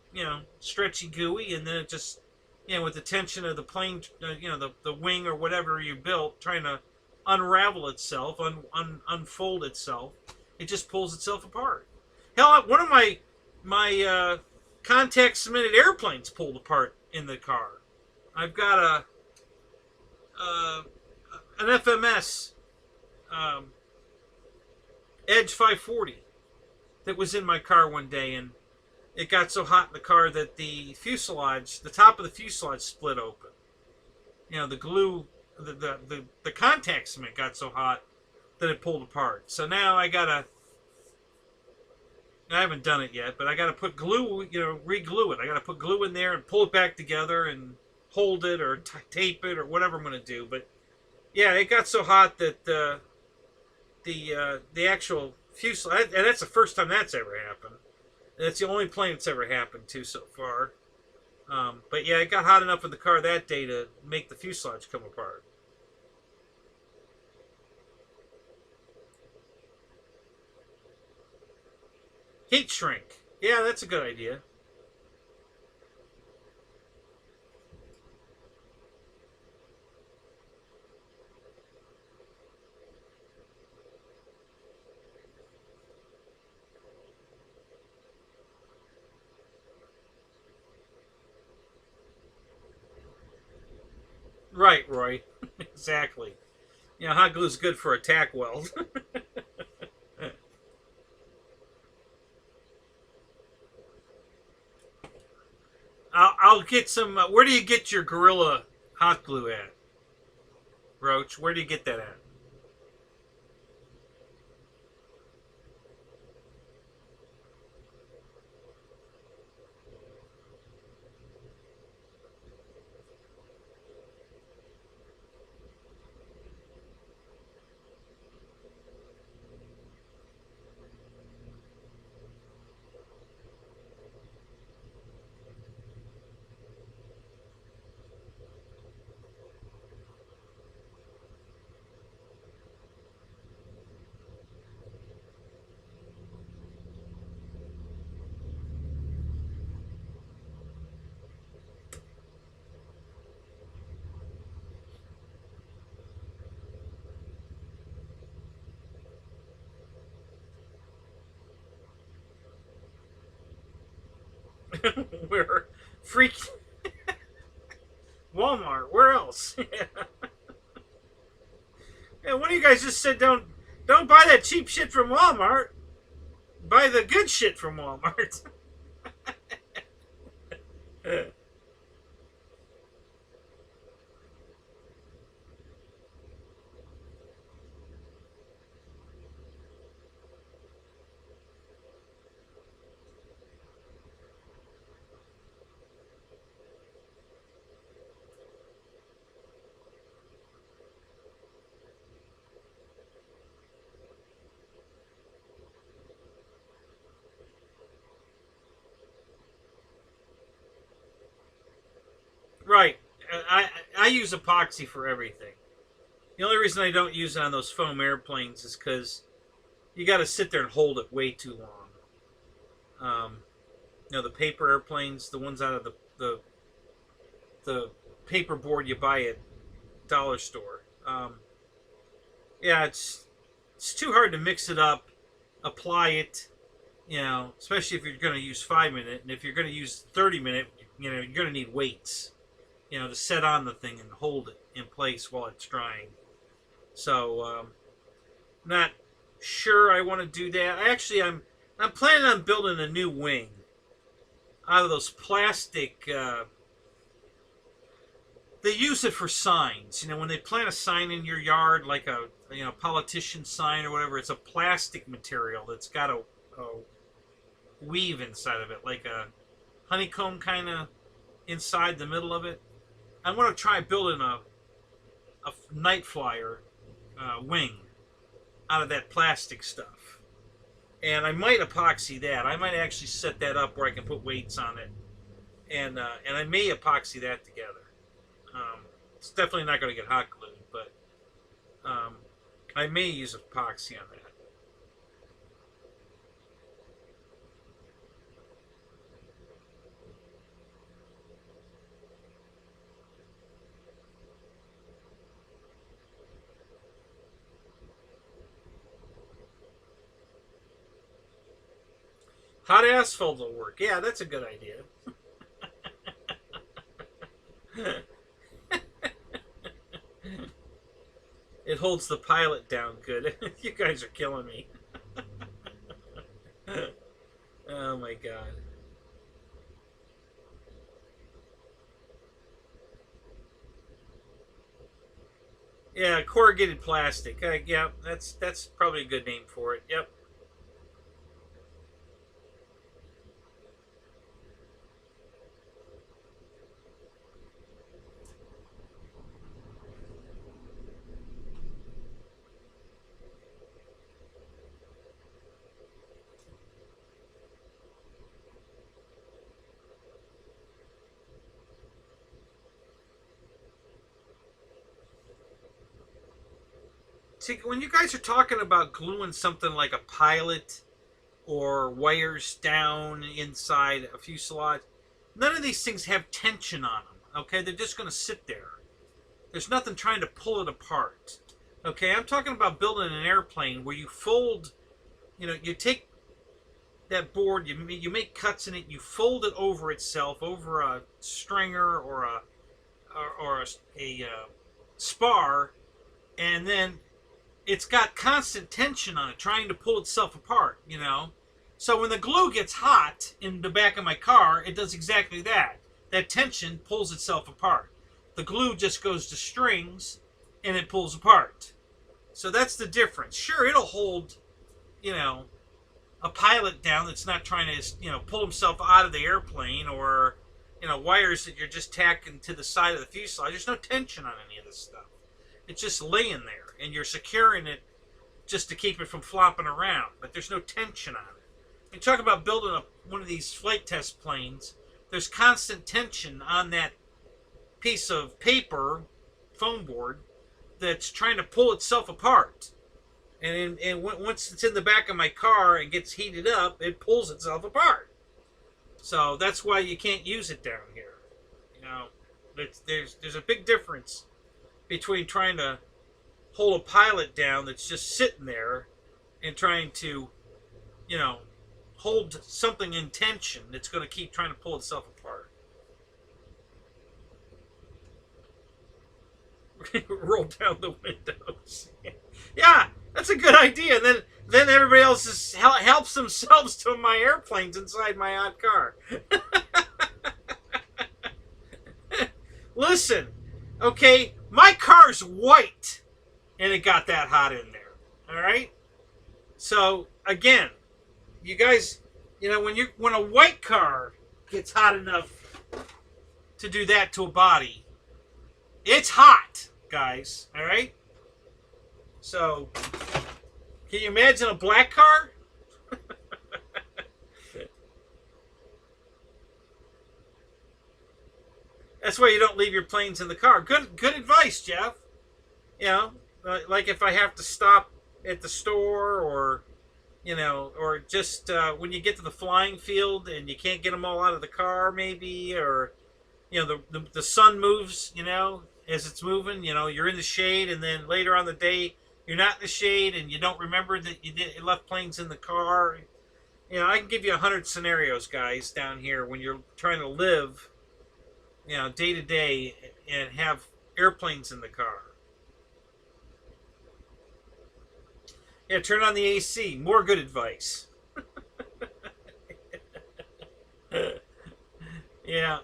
[SPEAKER 1] stretchy, gooey, and then it just, with the tension of the plane, the wing or whatever you built, trying to unravel itself, unfold itself, it just pulls itself apart. Hell, one of my contact cemented airplanes pulled apart in the car. I've got an FMS Edge 540 that was in my car one day, and it got so hot in the car that the top of the fuselage split open. The glue, the contact cement got so hot that it pulled apart. So now I haven't done it yet, but I gotta put glue, re-glue it. I gotta put glue in there and pull it back together and hold it or tape it or whatever I'm gonna do. But yeah, it got so hot that the actual fuselage, and that's the first time that's ever happened. And it's the only plane it's ever happened to so far. But yeah, it got hot enough in the car that day to make the fuselage come apart. Heat shrink. Yeah, that's a good idea. Right, Roy. Exactly. Hot glue is good for a tack weld. I'll get some. Where do you get your Gorilla hot glue at, Roach? Where do you get that at? Where? Freak. Walmart. Where else? Yeah, one of you guys just said don't buy that cheap shit from Walmart. Buy the good shit from Walmart. Right. I use epoxy for everything. The only reason I don't use it on those foam airplanes is because you got to sit there and hold it way too long. The paper airplanes, the ones out of the paper board you buy at dollar store. Yeah, it's too hard to mix it up, apply it, especially if you're going to use 5-minute, and if you're going to use 30-minute, you're going to need weights, to set on the thing and hold it in place while it's drying. So, not sure I want to do that. I'm planning on building a new wing out of those plastic. They use it for signs. When they plant a sign in your yard, like a politician sign or whatever, it's a plastic material that's got a weave inside of it, like a honeycomb kind of inside the middle of it. I'm going to try building a night flyer wing out of that plastic stuff. And I might epoxy that. I might actually set that up where I can put weights on it. And I may epoxy that together. It's definitely not going to get hot glued, but I may use epoxy on that. Hot asphalt will work. Yeah, that's a good idea. It holds the pilot down good. You guys are killing me. Oh my god. Yeah, corrugated plastic. Yeah, that's probably a good name for it. Yep. See, when you guys are talking about gluing something like a pilot or wires down inside a fuselage, none of these things have tension on them, okay? They're just going to sit there. There's nothing trying to pull it apart, okay? I'm talking about building an airplane where you fold, you take that board, you make cuts in it, you fold it over itself, over a stringer or a spar, and then it's got constant tension on it, trying to pull itself apart, So when the glue gets hot in the back of my car, it does exactly that. That tension pulls itself apart. The glue just goes to strings, and it pulls apart. So that's the difference. Sure, it'll hold, a pilot down that's not trying to, pull himself out of the airplane, or, wires that you're just tacking to the side of the fuselage. There's no tension on any of this stuff. It's just laying there, and you're securing it just to keep it from flopping around, but there's no tension on it. You talk about building one of these flight test planes, there's constant tension on that piece of paper, foam board, that's trying to pull itself apart. And once it's in the back of my car and gets heated up, it pulls itself apart. So that's why you can't use it down here. There's a big difference between trying to hold a pilot down that's just sitting there and trying to, hold something in tension that's going to keep trying to pull itself apart. Roll down the windows. Yeah, that's a good idea. Then everybody else helps themselves to my airplanes inside my hot car. Listen, okay, my car's white, and it got that hot in there. All right. So again, you guys, when a white car gets hot enough to do that to a body, it's hot, guys. All right. So, can you imagine a black car? That's why you don't leave your planes in the car. Good advice, Jeff. Like if I have to stop at the store or you know, or just when you get to the flying field and you can't get them all out of the car, maybe, or you know, the sun moves, you know, as it's moving, you know, you're in the shade, and then later on the day you're not in the shade, and you don't remember that you left planes in the car. You know, I can give you 100 scenarios, guys, down here when you're trying to live, you know, day to day and have airplanes in the car. Yeah, turn on the AC. More good advice. Yeah.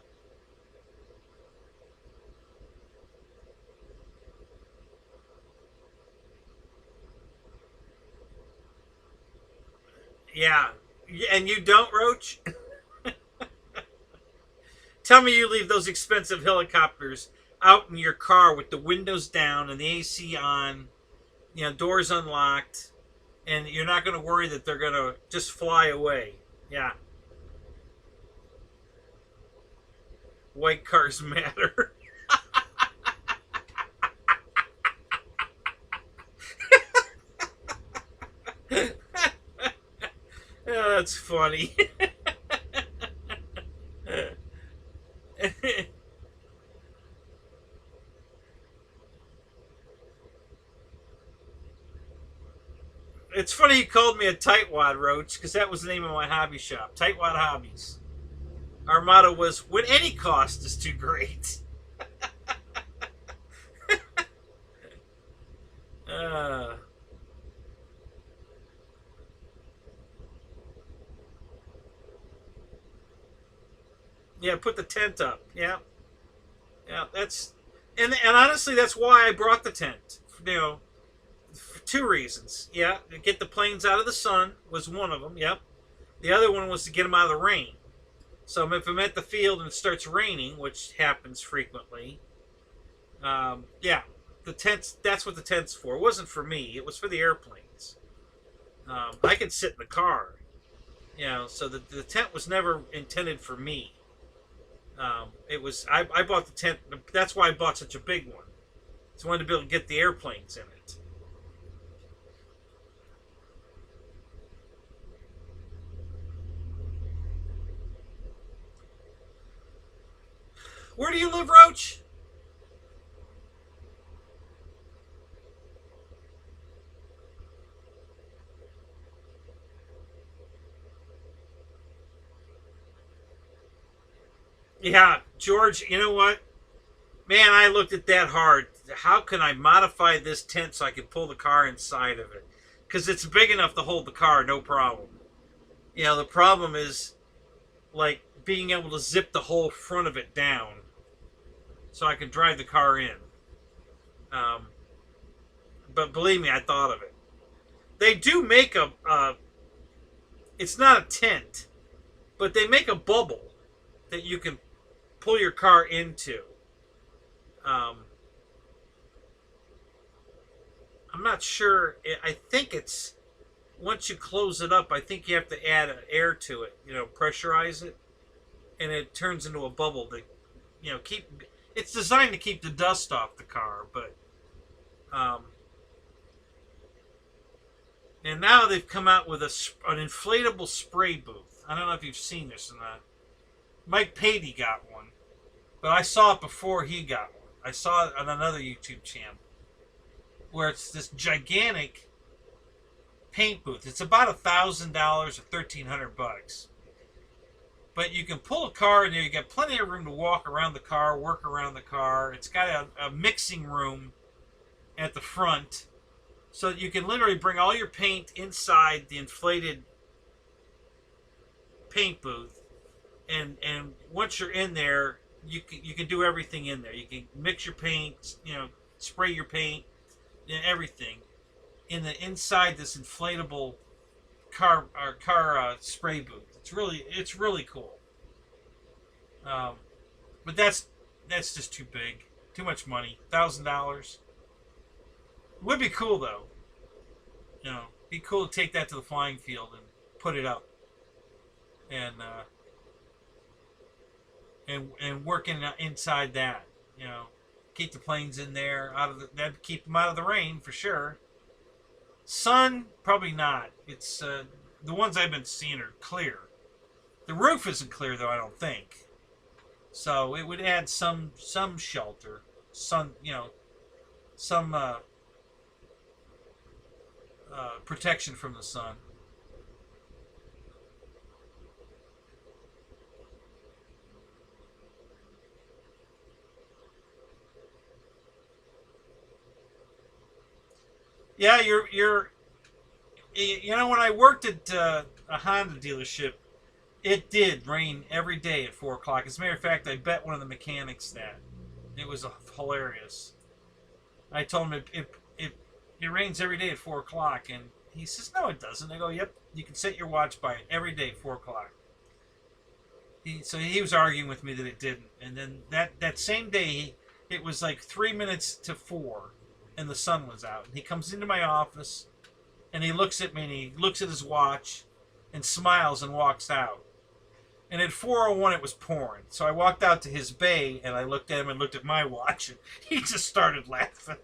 [SPEAKER 1] Yeah. And you don't, Roach? Tell me you leave those expensive helicopters out in your car with the windows down and the AC on, you know, doors unlocked, and you're not going to worry that they're going to just fly away. Yeah. White cars matter. Oh, that's funny. It's funny you called me a tightwad, Roach, because that was the name of my hobby shop, Tightwad Hobbies. Our motto was, when any cost is too great. uh, yeah, put the tent up. Yeah, yeah, that's, and honestly, that's why I brought the tent. You know, for two reasons. Yeah, to get the planes out of the sun was one of them. Yep. The other one was to get them out of the rain. So if I'm at the field and it starts raining, which happens frequently, yeah, the tents. That's what the tent's for. It wasn't for me. It was for the airplanes. I could sit in the car, you know. So the tent was never intended for me. It was I bought the tent. That's why I bought such a big one. So I wanted to be able to get the airplanes in it. Where do you live, Roach? Yeah, George, you know what? Man, I looked at that hard. How can I modify this tent so I can pull the car inside of it? Because it's big enough to hold the car, no problem. You know, the problem is, like, being able to zip the whole front of it down so I can drive the car in. Um, but believe me, I thought of it. They do make it's not a tent, but they make a bubble that you can pull your car into. Um, I'm not sure. I think it's once you close it up. I think you have to add air to it. You know, pressurize it, and it turns into a bubble that, you know, keep. It's designed to keep the dust off the car, but and now they've come out with an inflatable spray booth. I don't know if you've seen this or not. Mike Patey got one, but I saw it before he got one. I saw it on another YouTube channel where it's this gigantic paint booth. It's about $1,000 or $1,300, but you can pull a car in there. You got plenty of room to walk around the car, work around the car. It's got a mixing room at the front, so that you can literally bring all your paint inside the inflated paint booth, and once you're in there, you can do everything in there. You can mix your paint, you know, spray your paint, and everything in the inside this inflatable car spray booth. It's really cool. But that's just too big, too much money. $1,000 would be cool though. You know, be cool to take that to the flying field and put it up, and work inside that. You know, keep the planes in there that'd keep them out of the rain for sure. Sun, probably not. It's the ones I've been seeing are clear. The roof isn't clear though, I don't think. So it would add some shelter, sun, some protection from the sun. Yeah, when I worked at a Honda dealership, it did rain every day at 4 o'clock. As a matter of fact, I bet one of the mechanics that. It was hilarious. I told him it rains every day at 4 o'clock, and he says, "No, it doesn't." I go, "Yep, you can set your watch by it every day, 4 o'clock." So he was arguing with me that it didn't, and then that same day, it was like 3 minutes to 4, and the sun was out. And he comes into my office, and he looks at me, and he looks at his watch, and smiles and walks out. And at 4:01 it was pouring. So I walked out to his bay, and I looked at him and looked at my watch, and he just started laughing.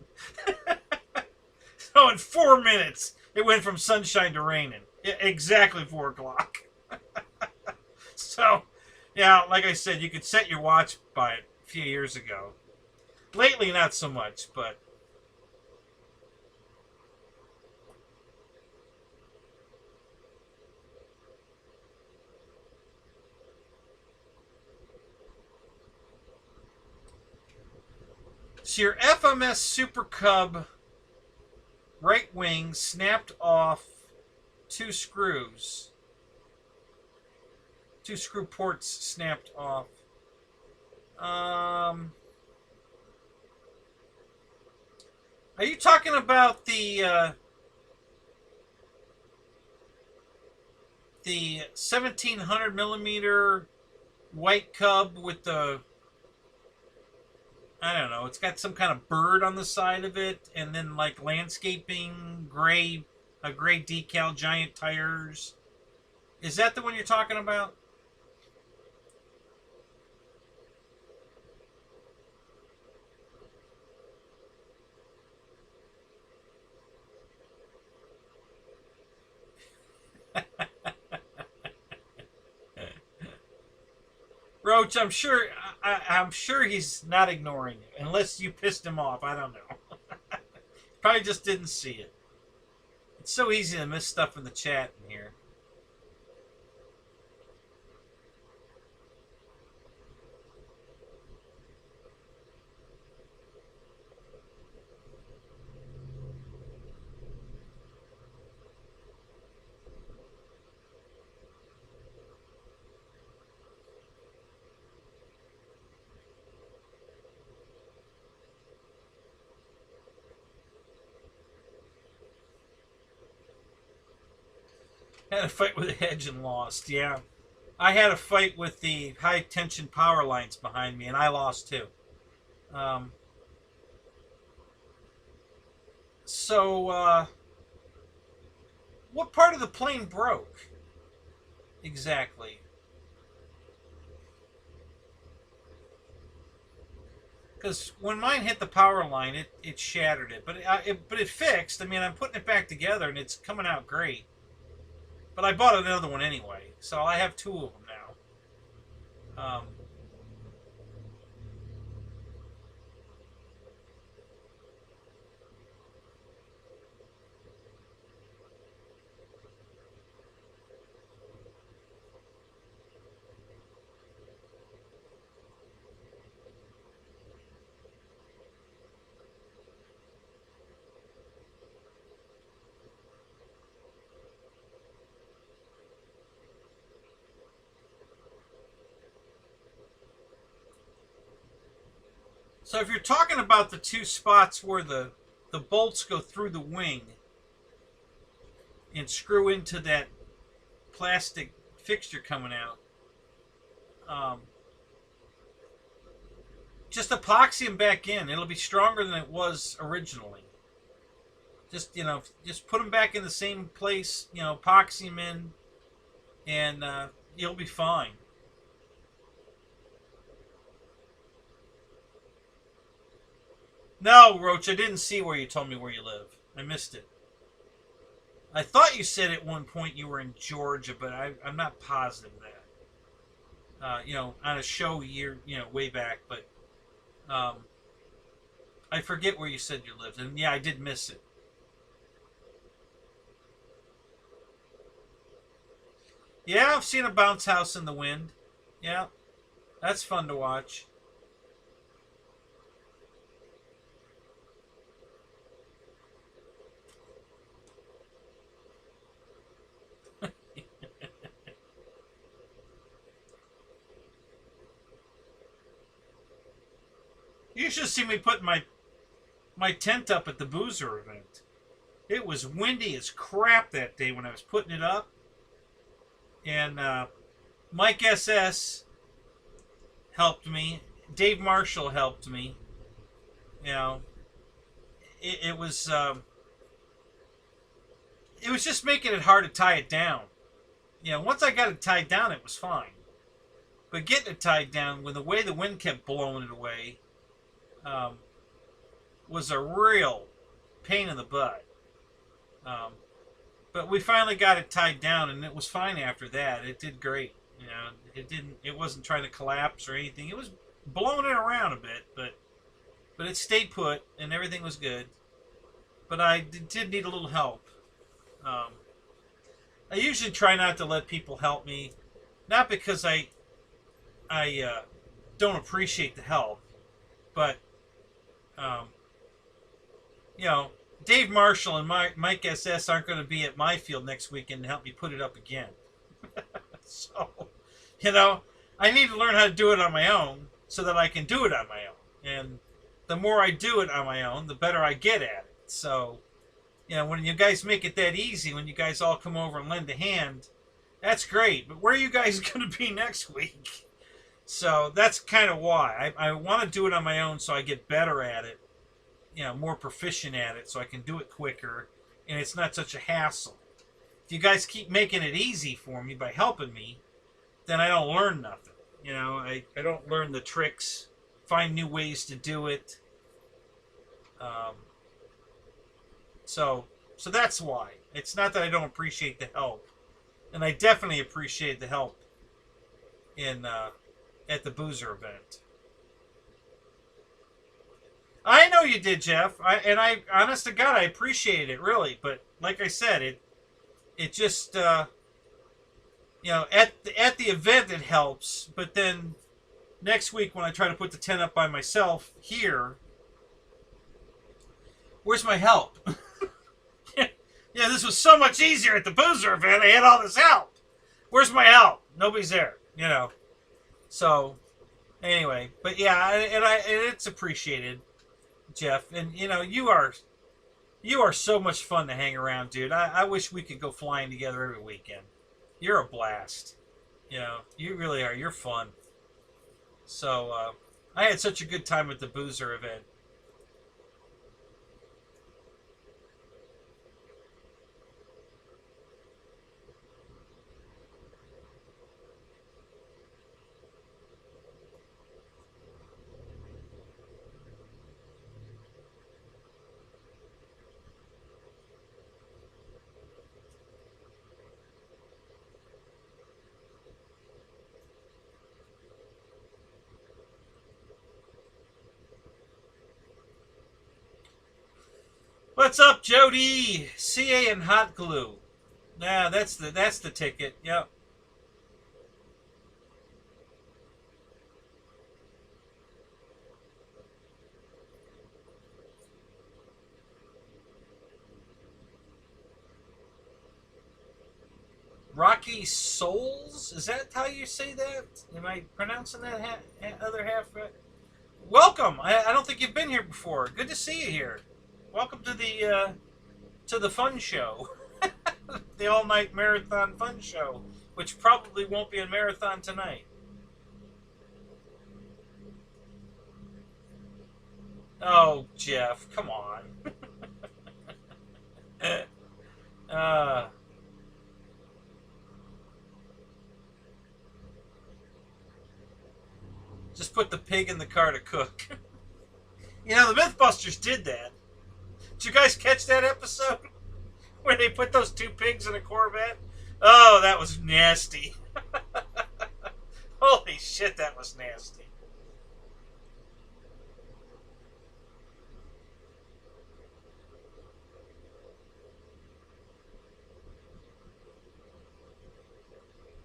[SPEAKER 1] So in 4 minutes, it went from sunshine to raining. Exactly 4 o'clock. So, yeah, like I said, you could set your watch by it a few years ago. Lately, not so much, but... So your FMS Super Cub right wing snapped off 2 screws. 2 screw ports snapped off. Are you talking about the 1700 millimeter white Cub with the, I don't know, it's got some kind of bird on the side of it, and then like landscaping, a gray decal, giant tires? Is that the one you're talking about? Roach, I'm sure he's not ignoring you, unless you pissed him off. I don't know. Probably just didn't see it. It's so easy to miss stuff in the chat in here. Had a fight with a hedge and lost. Yeah. I had a fight with the high tension power lines behind me, and I lost too. Um, so, what part of the plane broke? Exactly. Because when mine hit the power line, it shattered it. But it fixed. I mean, I'm putting it back together, and it's coming out great. But I bought another one anyway, so I have 2 of them now. So if you're talking about the 2 spots where the bolts go through the wing and screw into that plastic fixture coming out, just epoxy them back in. It'll be stronger than it was originally. Just put them back in the same place. Epoxy them in, and you'll be fine. No, Roach, I didn't see where you told me where you live. I missed it. I thought you said at one point you were in Georgia, but I'm not positive of that. You know, on a show way back, but I forget where you said you lived, and yeah, I did miss it. Yeah, I've seen a bounce house in the wind. Yeah, that's fun to watch. You should see me put my tent up at the Boozer event. It was windy as crap that day when I was putting it up. And Mike SS helped me. Dave Marshall helped me. You know, it was just making it hard to tie it down. You know, once I got it tied down, it was fine. But getting it tied down, with the way the wind kept blowing it away, was a real pain in the butt. But we finally got it tied down, and it was fine after that. It did great. You know, it wasn't trying to collapse or anything. It was blowing it around a bit, but it stayed put, and everything was good. But I did need a little help. I usually try not to let people help me, not because I don't appreciate the help, but you know, Dave Marshall and Mike SS aren't going to be at my field next weekend to help me put it up again. So, you know, I need to learn how to do it on my own so that I can do it on my own. And the more I do it on my own, the better I get at it. So, you know, when you guys make it that easy, when you guys all come over and lend a hand, that's great. But where are you guys going to be next week? So that's kind of why. I want to do it on my own so I get better at it. You know, more proficient at it so I can do it quicker and it's not such a hassle. If you guys keep making it easy for me by helping me, then I don't learn nothing. You know, I don't learn the tricks, find new ways to do it. So that's why. It's not that I don't appreciate the help. And I definitely appreciate the help in at the Boozer event. I know you did, Jeff. I honest to God, I appreciate it, really. But like I said, it just, you know, at the event it helps. But then next week when I try to put the tent up by myself here, where's my help? Yeah, this was so much easier at the Boozer event. I had all this help. Where's my help? Nobody's there, you know. So, anyway, but yeah, and it's appreciated, Jeff. And you know, you are so much fun to hang around, dude. I wish we could go flying together every weekend. You're a blast. You know, you really are. You're fun. So, I had such a good time at the Boozer event. What's up, Jody? CA and hot glue. Nah, that's the ticket. Yep. Rocky Souls? Is that how you say that? Am I pronouncing that other half right? Welcome. I don't think you've been here before. Good to see you here. Welcome to the fun show. The all-night marathon fun show, which probably won't be a marathon tonight. Oh, Jeff, come on. Just put the pig in the car to cook. You know, the Mythbusters did that. Did you guys catch that episode? Where they put those two pigs in a Corvette. Oh, that was nasty. Holy shit, that was nasty.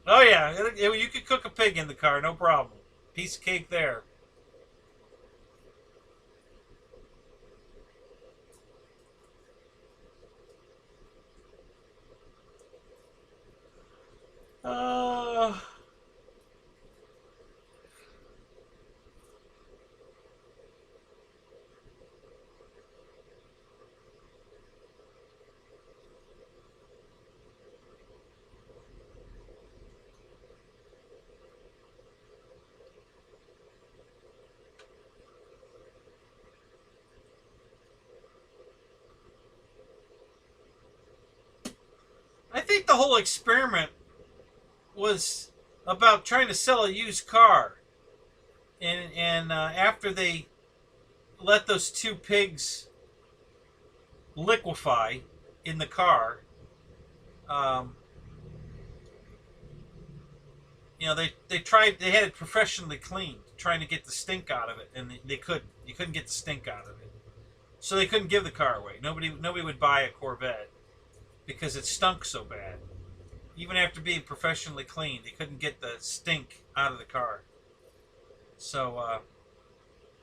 [SPEAKER 1] Oh yeah, you could cook a pig in the car, no problem. Piece of cake there. Uh, I think the whole experiment was about trying to sell a used car, and after they let those two pigs liquefy in the car, um, they had it professionally cleaned, trying to get the stink out of it, and they couldn't. You couldn't get the stink out of it, so they couldn't give the car away. Nobody would buy a Corvette because it stunk so bad. Even after being professionally cleaned, they couldn't get the stink out of the car. So,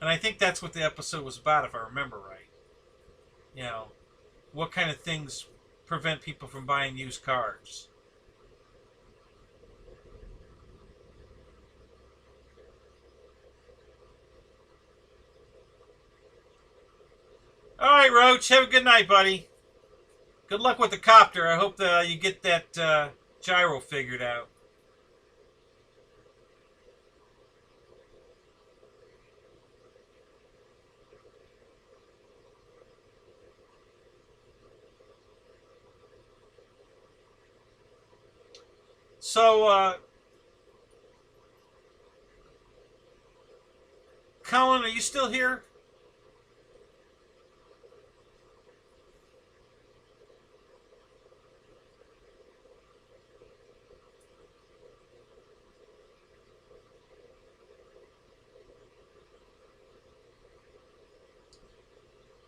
[SPEAKER 1] and I think that's what the episode was about, if I remember right. You know, what kind of things prevent people from buying used cars? All right, Roach, have a good night, buddy. Good luck with the copter. I hope that you get that gyro figured out. So, Colin, are you still here?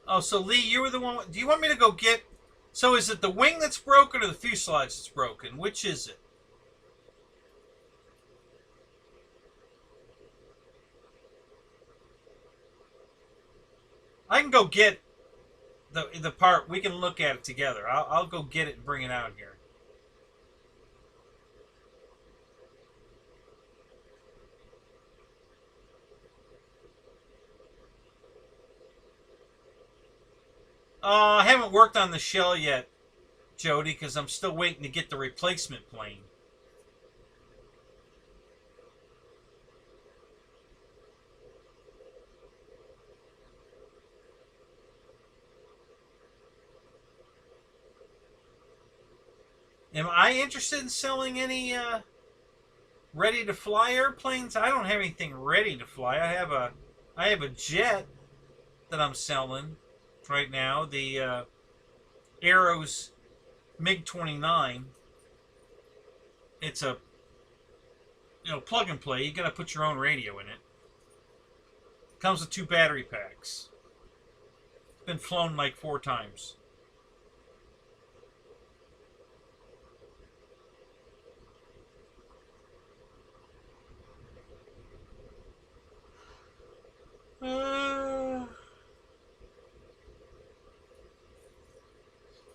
[SPEAKER 1] Oh, so Lee, you were the one. Do you want me to go get? So is it the wing that's broken or the fuselage that's broken? Which is it? I can go get the part. We can look at it together. I'll go get it and bring it out here. I haven't worked on the shell yet, Jody, because I'm still waiting to get the replacement plane. Am I interested in selling any ready-to-fly airplanes? I don't have anything ready to fly. I have a jet that I'm selling right now. The Arrows MiG-29. It's a plug and play. You got to put your own radio in it. Comes with 2 battery packs. Been flown like 4 times.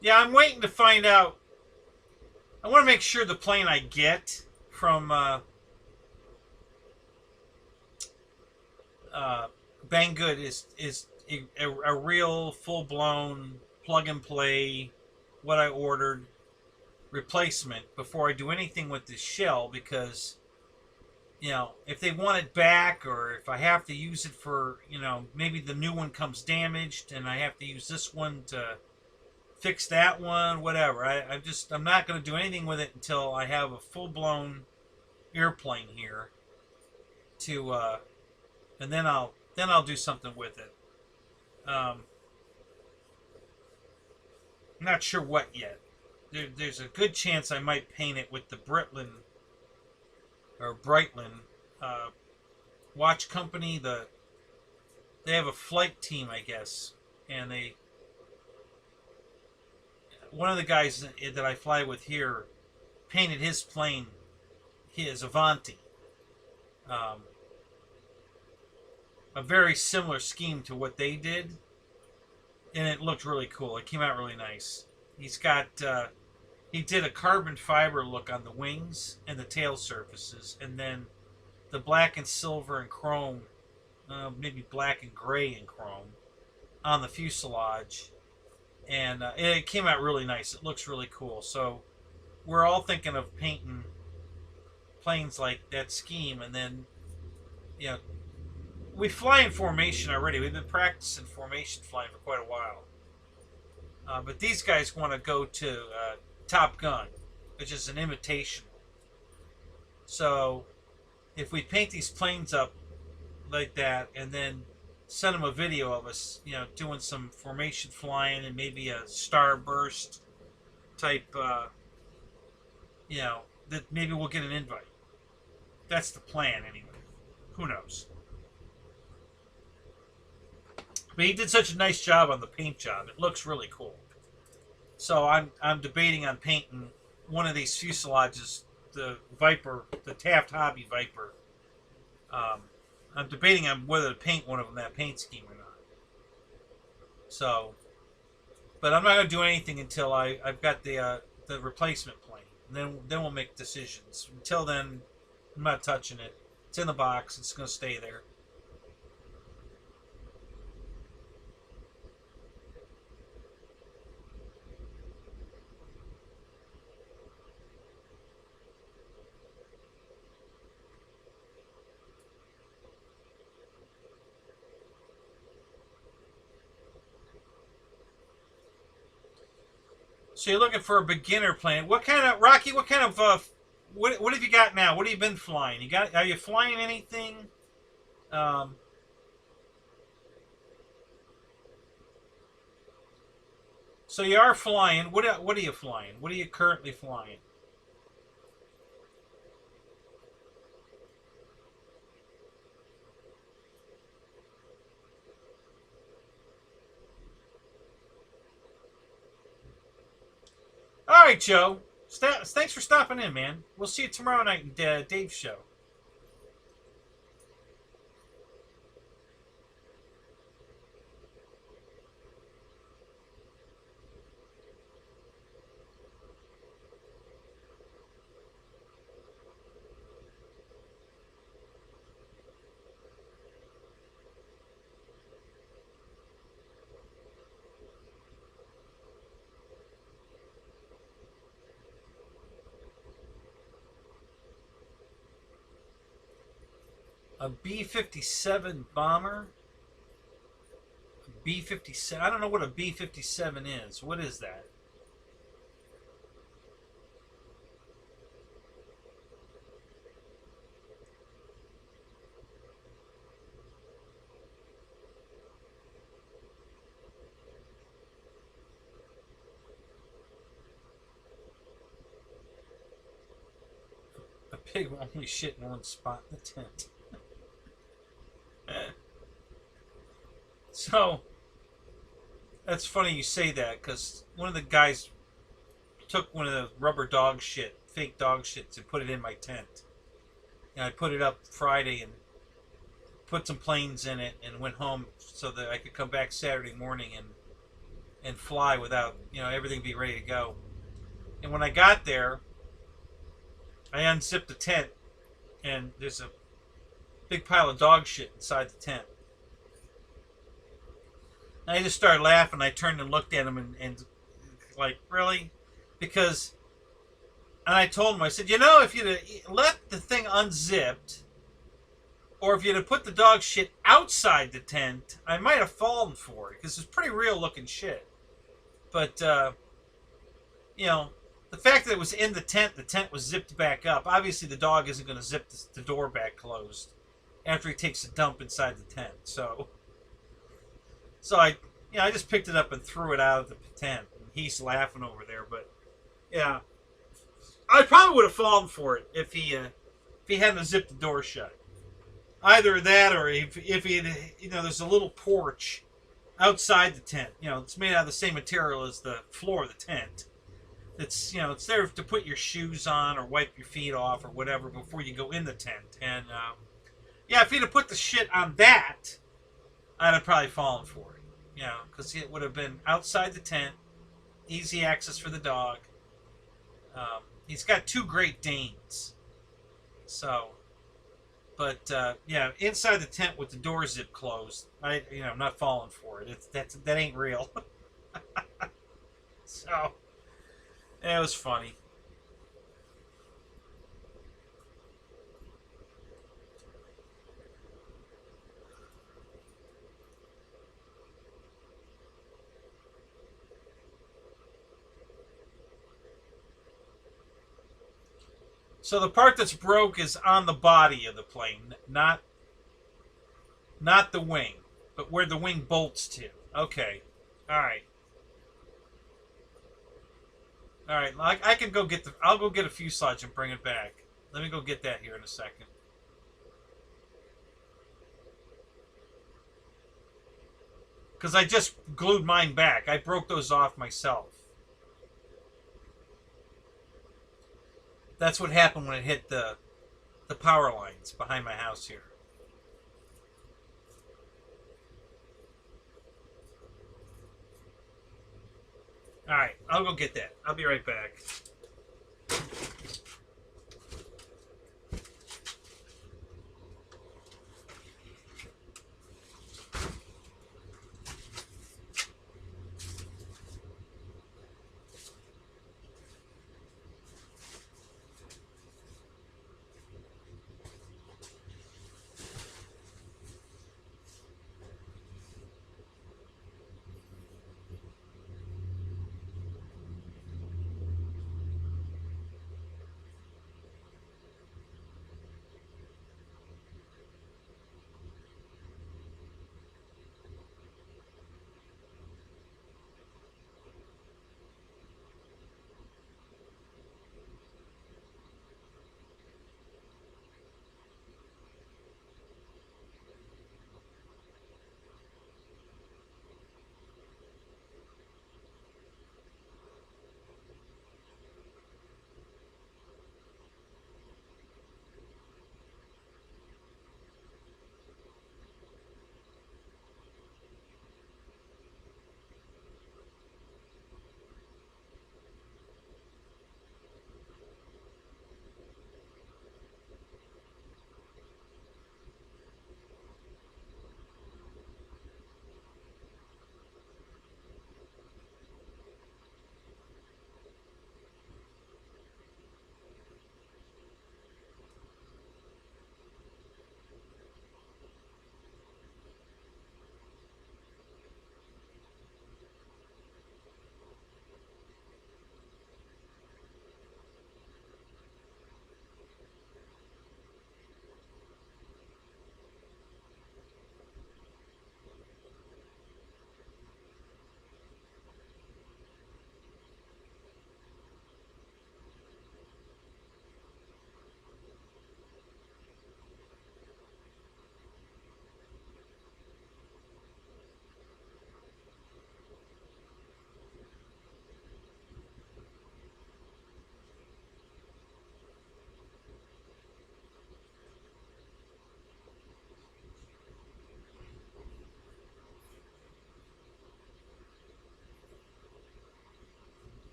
[SPEAKER 1] Yeah, I'm waiting to find out. I want to make sure the plane I get from Banggood is a real full-blown plug and play, what I ordered, replacement before I do anything with this shell, because if they want it back, or if I have to use it for, maybe the new one comes damaged and I have to use this one to fix that one, whatever. I'm not going to do anything with it until I have a full-blown airplane here and then I'll do something with it. I'm not sure what yet. There's a good chance I might paint it with the Brightland watch company. They have a flight team, I guess, and one of the guys that I fly with here painted his plane, his Avanti, a very similar scheme to what they did, and it looked really cool. It came out really nice. He's got he did a carbon fiber look on the wings and the tail surfaces, and then the black and silver and chrome, maybe black and gray and chrome on the fuselage, and it came out really nice. It looks really cool. So we're all thinking of painting planes like that scheme, and then, you know, we fly in formation already. We've been practicing formation flying for quite a while, but these guys want to go to Top Gun, which is an imitation. So if we paint these planes up like that and then send them a video of us, you know, doing some formation flying and maybe a starburst type, you know, that maybe we'll get an invite. That's the plan anyway. Who knows? But he did such a nice job on the paint job. It looks really cool. So I'm debating on painting one of these fuselages, the Viper, the Taft Hobby Viper. I'm debating on whether to paint one of them that paint scheme or not. So, but I'm not going to do anything until I've got the replacement plane. And then we'll make decisions. Until then, I'm not touching it. It's in the box. It's going to stay there. So you're looking for a beginner plane. What kind of, Rocky? What kind of what have you got now? What have you been flying? Are you flying anything? So you are flying. What are you flying? What are you currently flying? All right, Joe. Thanks for stopping in, man. We'll see you tomorrow night in Dave's show. A B-57 bomber? A B-57? I don't know what a B-57 is. What is that? A pig will only shit in one spot in the tent. So, that's funny you say that, because one of the guys took one of the rubber dog shit, fake dog shits, and put it in my tent. And I put it up Friday and put some planes in it and went home so that I could come back Saturday morning and fly without, you know, everything be ready to go. And when I got there, I unzipped the tent, and there's a big pile of dog shit inside the tent. And I just started laughing. I turned and looked at him and like, really? Because, and I told him, I said, you know, if you'd have left the thing unzipped, or if you'd have put the dog shit outside the tent, I might have fallen for it, because it's pretty real looking shit. But, you know, the fact that it was in the tent was zipped back up. Obviously, the dog isn't going to zip the door back closed after he takes a dump inside the tent. So I just picked it up and threw it out of the tent. he's laughing over there. But yeah, I probably would have fallen for it if he hadn't zipped the door shut. Either that, or if he had, there's a little porch outside the tent. It's made out of the same material as the floor of the tent. It's it's there to put your shoes on or wipe your feet off or whatever before you go in the tent. And yeah, if he'd have put the shit on that, I'd have probably fallen for it. Because it would have been outside the tent, easy access for the dog. He's got 2 Great Danes, so. But yeah, inside the tent with the door zip closed, I'm not falling for it. That ain't real. So it was funny. So the part that's broke is on the body of the plane, not the wing, but where the wing bolts to. Okay. All right. All right. I can go get I'll go get a fuselage and bring it back. Let me go get that here in a second. Because I just glued mine back. I broke those off myself. That's what happened when it hit the power lines behind my house here. Alright, I'll go get that. I'll be right back.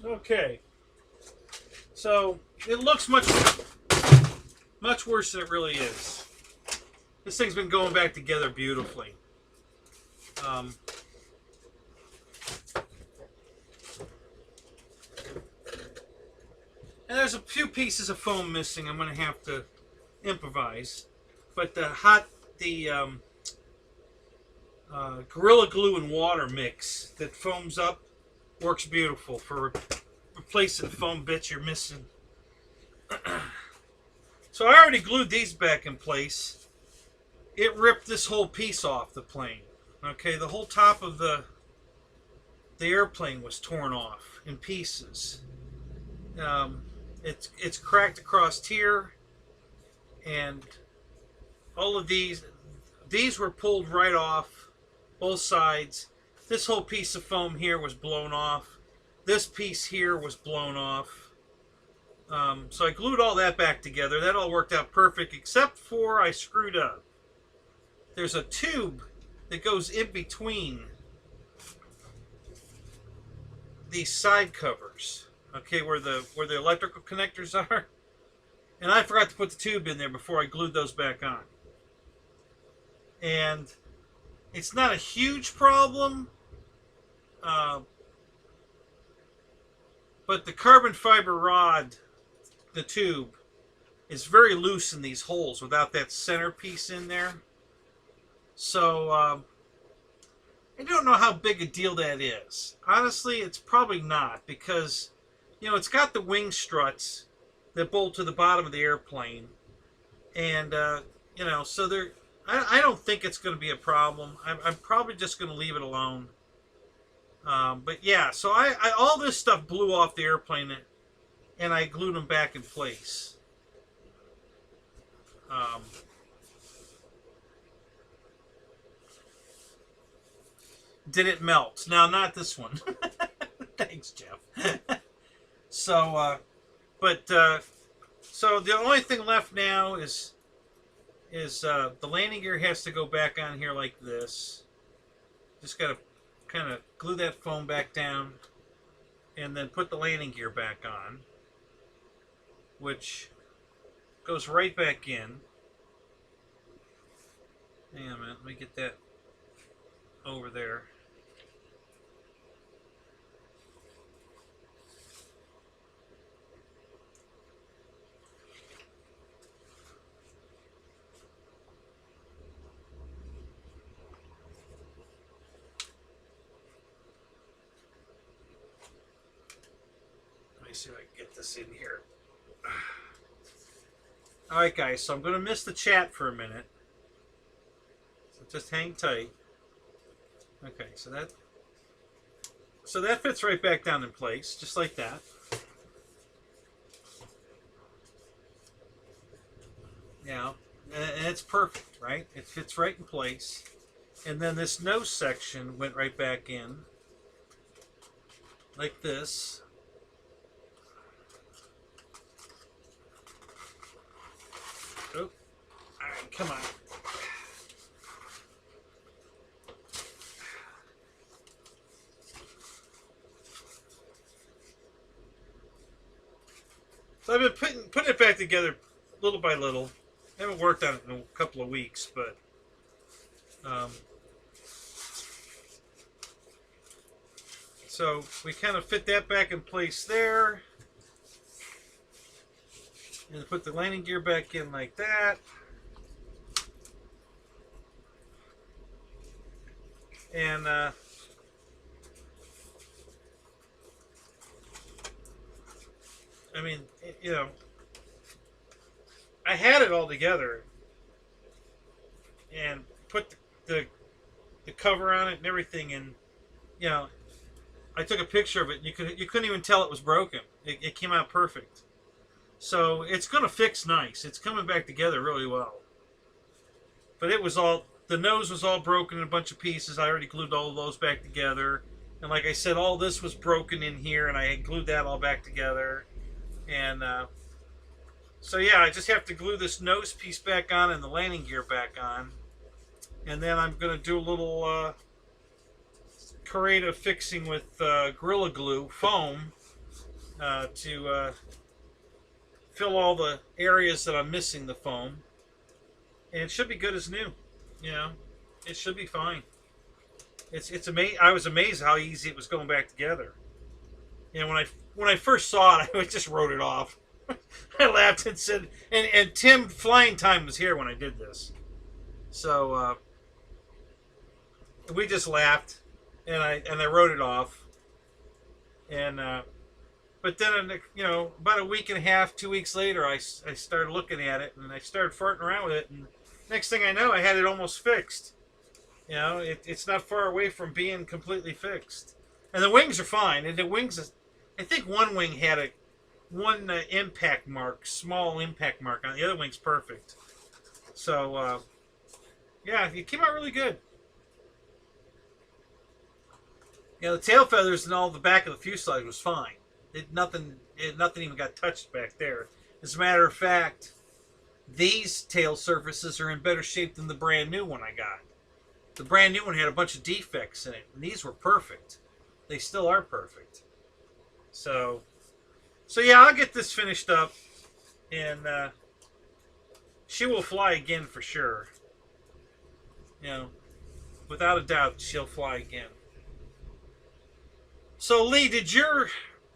[SPEAKER 1] Okay. So it looks much worse than it really is. This thing's been going back together beautifully. And there's a few pieces of foam missing. I'm going to have to improvise. But the Gorilla Glue and water mix that foams up. Works beautiful for replacing the foam bits you're missing. So I already glued these back in place. It ripped this whole piece off the plane. Okay, the whole top of the airplane was torn off in pieces. It's cracked across here, and all of these were pulled right off, both sides. This whole piece of foam here was blown off. This piece here was blown off. So I glued all that back together. That all worked out perfect, except for I screwed up. There's a tube that goes in between these side covers, okay, where the electrical connectors are, and I forgot to put the tube in there before I glued those back on. And it's not a huge problem, but the carbon fiber rod, the tube, is very loose in these holes without that center piece in there. So I don't know how big a deal that is. Honestly, it's probably not, because, you know, it's got the wing struts that bolt to the bottom of the airplane, and you know, so they're. I don't think it's going to be a problem. I'm probably just going to leave it alone. But yeah, so I all this stuff blew off the airplane, and I glued them back in place. Did it melt? Now, not this one. Thanks, Jeff. So, so the only thing left now is the landing gear has to go back on here like this. Just got to kind of glue that foam back down, and then put the landing gear back on, which goes right back in. Hang on a minute, let me get that over there. Let me see if I can get this in here. Alright guys, so I'm going to miss the chat for a minute. So just hang tight. Okay, so that fits right back down in place, just like that. Yeah, and it's perfect, right? It fits right in place. And then this nose section went right back in, like this. Oh, all right, come on. So I've been putting it back together little by little. I haven't worked on it in a couple of weeks, but so we kind of fit that back in place there, and put the landing gear back in like that. And I mean, you know, I had it all together and put the cover on it and everything, and you know, I took a picture of it. And you couldn't even tell it was broken. It came out perfect. So it's gonna fix nice. It's coming back together really well. But it was all, the nose was all broken in a bunch of pieces. I already glued all of those back together, and like I said, all this was broken in here, and I had glued that all back together. And so yeah, I just have to glue this nose piece back on and the landing gear back on, and then I'm going to do a little creative fixing with Gorilla Glue foam to fill all the areas that I'm missing the foam, and it should be good as new. You know, it should be fine. It's amazing. I was amazed how easy it was going back together. You know, when I first saw it, I just wrote it off. I laughed and said, and Tim Flying Time was here when I did this. So, we just laughed, and I wrote it off. And but then, you know, about a week and a half, 2 weeks later, I started looking at it, and I started farting around with it, and next thing I know, I had it almost fixed. You know, it's not far away from being completely fixed, and the wings are fine. And the wings, I think one wing had one impact mark, small impact mark on it. The other wing's perfect. So yeah, it came out really good. Yeah, the tail feathers and all the back of the fuselage was fine. Nothing even got touched back there. As a matter of fact, these tail surfaces are in better shape than the brand new one I got. The brand new one had a bunch of defects in it, and these were perfect. They still are perfect. So yeah, I'll get this finished up, and she will fly again for sure. You know, without a doubt, she'll fly again. So Lee, did your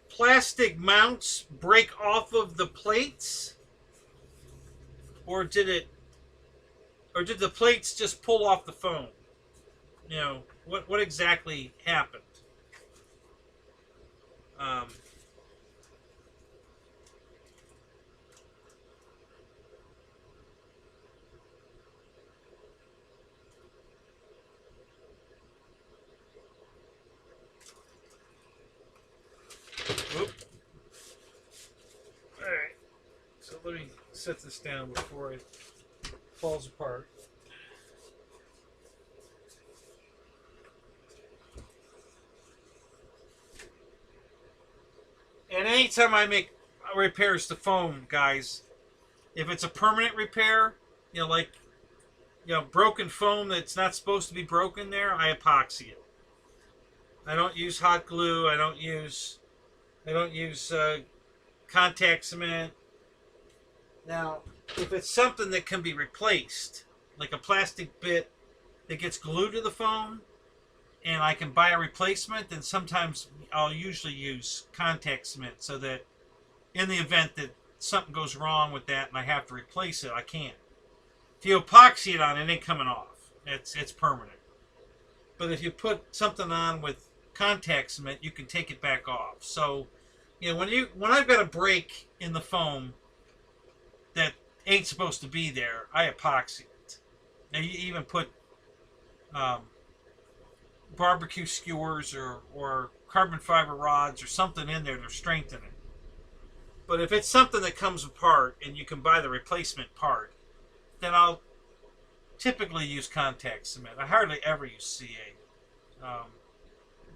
[SPEAKER 1] plastic mounts break off of the plates, or did the plates just pull off the foam? You know, what exactly happened? Whoop. All right. So let me set this down before it falls apart. And anytime I make repairs to foam, guys, if it's a permanent repair, you know, like, you know, broken foam that's not supposed to be broken there, I epoxy it. I don't use hot glue. I don't use contact cement. Now, if it's something that can be replaced, like a plastic bit that gets glued to the foam, and I can buy a replacement, then sometimes I'll usually use contact cement, so that in the event that something goes wrong with that and I have to replace it, I can. If you epoxy it on, it ain't coming off. It's permanent. But if you put something on with contact cement, you can take it back off. So, you know, when I've got a break in the foam that ain't supposed to be there, I epoxy it. Now, you even put barbecue skewers or carbon fiber rods or something in there to strengthen it. But if it's something that comes apart and you can buy the replacement part, then I'll typically use contact cement. I hardly ever use CA.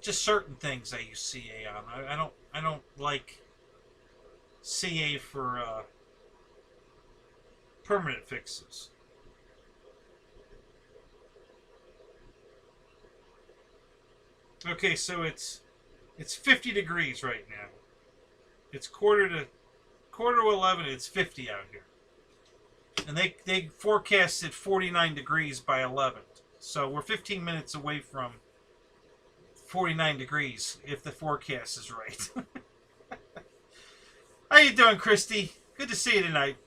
[SPEAKER 1] Just certain things I use CA on. I don't like CA for permanent fixes. Okay, so it's 50 degrees right now. It's quarter to 11. It's 50 out here, and they forecasted 49 degrees by 11. So we're 15 minutes away from 49 degrees if the forecast is right. How you doing, Christy? Good to see you tonight.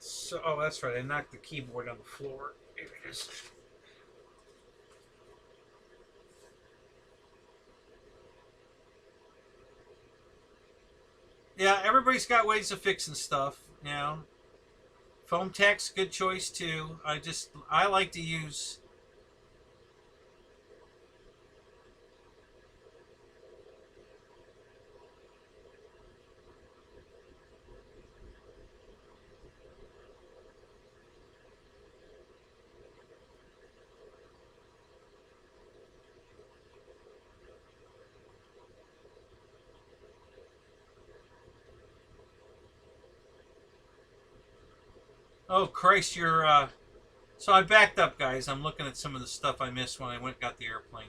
[SPEAKER 1] So, oh, that's right. I knocked the keyboard on the floor. Here it is. Yeah, everybody's got ways of fixing stuff, you know. Foam Tech's a good choice too. I like to use. Oh Christ, you're. So I backed up, guys. I'm looking at some of the stuff I missed when I went and got the airplane.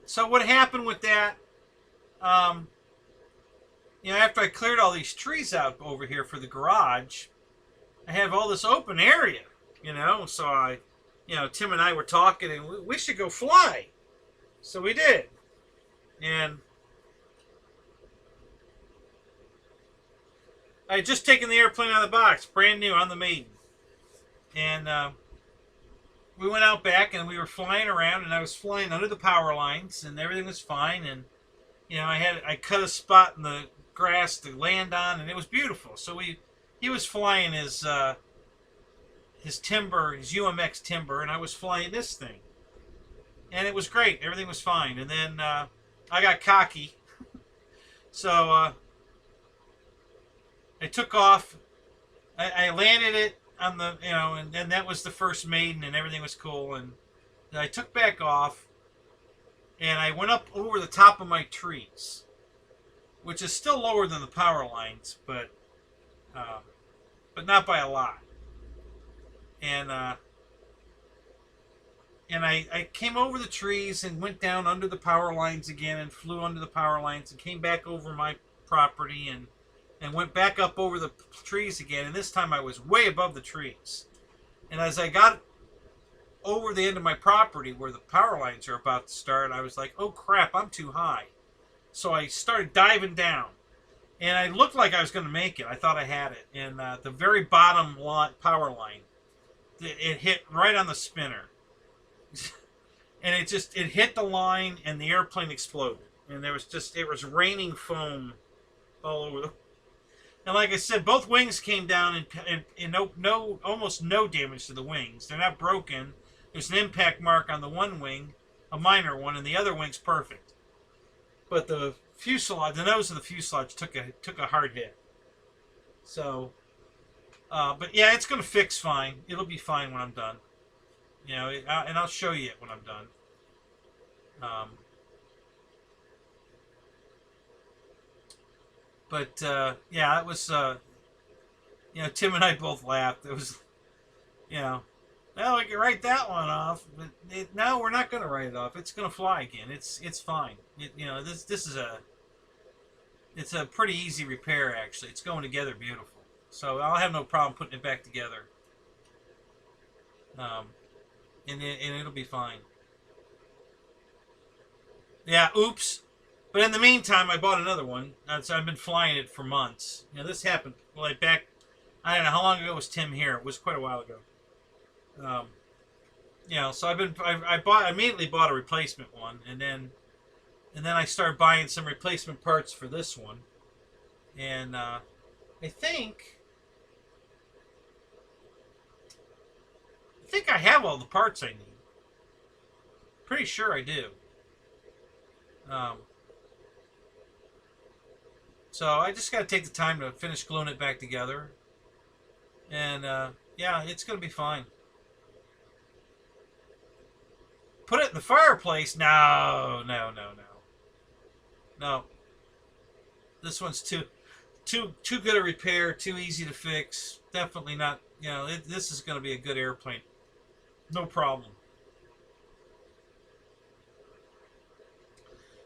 [SPEAKER 1] So what happened with that you know, after I cleared all these trees out over here for the garage, I have all this open area, you know. So you know, Tim and I were talking, and we should go fly. So we did, and I had just taken the airplane out of the box, brand new on the Maiden, and we went out back and we were flying around, and I was flying under the power lines, and everything was fine, and you know, I cut a spot in the grass to land on, and it was beautiful. So he was flying his timber, his UMX timber, and I was flying this thing, and it was great. Everything was fine, and then I got cocky, so I took off. I landed it on the, you know, and then that was the first Maiden, and everything was cool, and then I took back off, and I went up over the top of my trees, which is still lower than the power lines, but not by a lot. And I came over the trees and went down under the power lines again, and flew under the power lines, and came back over my property, and went back up over the trees again, and this time I was way above the trees. And as I got over the end of my property where the power lines are about to start, I was like, oh crap, I'm too high. So I started diving down, and I looked like I was going to make it. I thought I had it. And the very bottom power line, it hit right on the spinner. And it hit the line, and the airplane exploded. And it was raining foam all over. And like I said, both wings came down, and almost no damage to the wings. They're not broken. There's an impact mark on the one wing, a minor one, and the other wing's perfect. But the fuselage, the nose of the fuselage took a hard hit. So, but yeah, it's gonna fix fine. It'll be fine when I'm done. You know, and I'll show you it when I'm done. But yeah, it was. You know, Tim and I both laughed. It was, you know, well, we can write that one off, but no, we're not going to write it off. It's going to fly again. It's fine. You know, this is it's a pretty easy repair, actually. It's going together beautiful, so I'll have no problem putting it back together. And it'll be fine. Yeah, oops. But in the meantime, I bought another one. So I've been flying it for months. You know, this happened like back, I don't know how long ago was Tim here. It was quite a while ago. You know, so I immediately bought a replacement one, and then I started buying some replacement parts for this one, and I think I have all the parts I need. Pretty sure I do. So I just got to take the time to finish gluing it back together, and yeah, it's gonna be fine. Put it in the fireplace? No. This one's too good a repair, too easy to fix. Definitely not. You know, this is going to be a good airplane. No problem.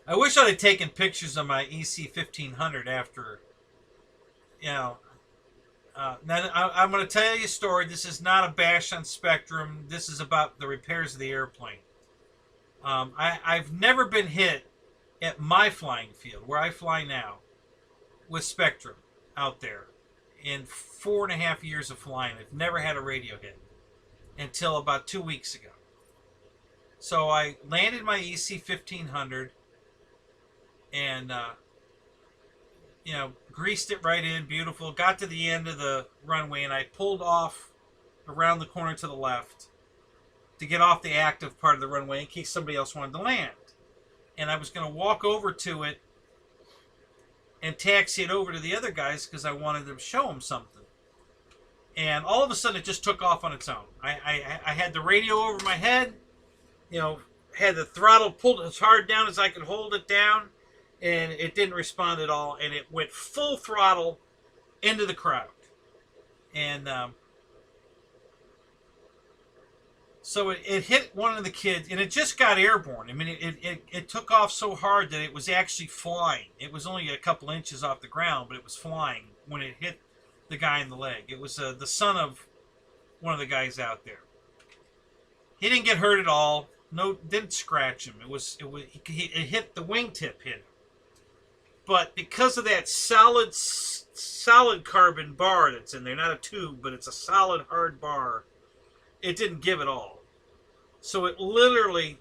[SPEAKER 1] I wish I had taken pictures of my EC 1500 after. You know. Now I'm going to tell you a story. This is not a bash on Spectrum. This is about the repairs of the airplane. I've never been hit at my flying field, where I fly now, with Spectrum out there. In 4.5 years of flying, I've never had a radio hit until about 2 weeks ago. So I landed my EC 1500 and, you know, greased it right in, beautiful. Got to the end of the runway, and I pulled off around the corner to the left to get off the active part of the runway in case somebody else wanted to land. And I was going to walk over to it and taxi it over to the other guys because I wanted to show them something. And all of a sudden it just took off on its own. I had the radio over my head, you know, had the throttle pulled as hard down as I could hold it down, and it didn't respond at all, and it went full throttle into the crowd. And So it hit one of the kids, and it just got airborne. I mean, it took off so hard that it was actually flying. It was only a couple inches off the ground, but it was flying when it hit the guy in the leg. It was the son of one of the guys out there. He didn't get hurt at all. No, didn't scratch him. It hit the wingtip, hit him. But because of that solid carbon bar that's in there, not a tube, but it's a solid hard bar, it didn't give at all. So it literally,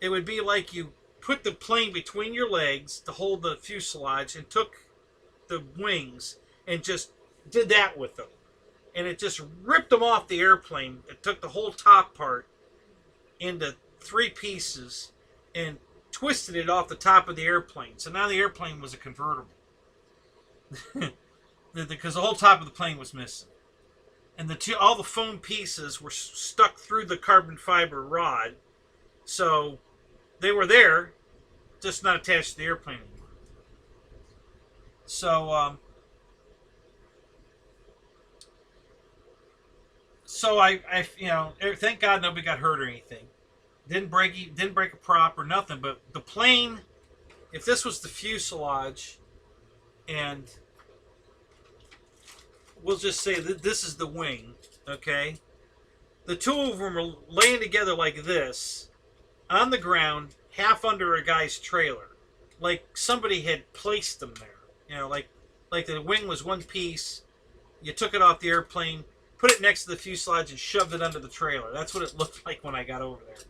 [SPEAKER 1] it would be like you put the plane between your legs to hold the fuselage and took the wings and just did that with them. And it just ripped them off the airplane. It took the whole top part into 3 pieces and twisted it off the top of the airplane. So now the airplane was a convertible. Because the whole top of the plane was missing. And all the foam pieces were stuck through the carbon fiber rod. So they were there, just not attached to the airplane anymore. So I you know, thank God nobody got hurt or anything. Didn't break a prop or nothing. But the plane, if this was the fuselage, and we'll just say that this is the wing, okay? The two of them are laying together like this, on the ground, half under a guy's trailer, like somebody had placed them there. You know, like the wing was one piece. You took it off the airplane, put it next to the fuselage, and shoved it under the trailer. That's what it looked like when I got over there.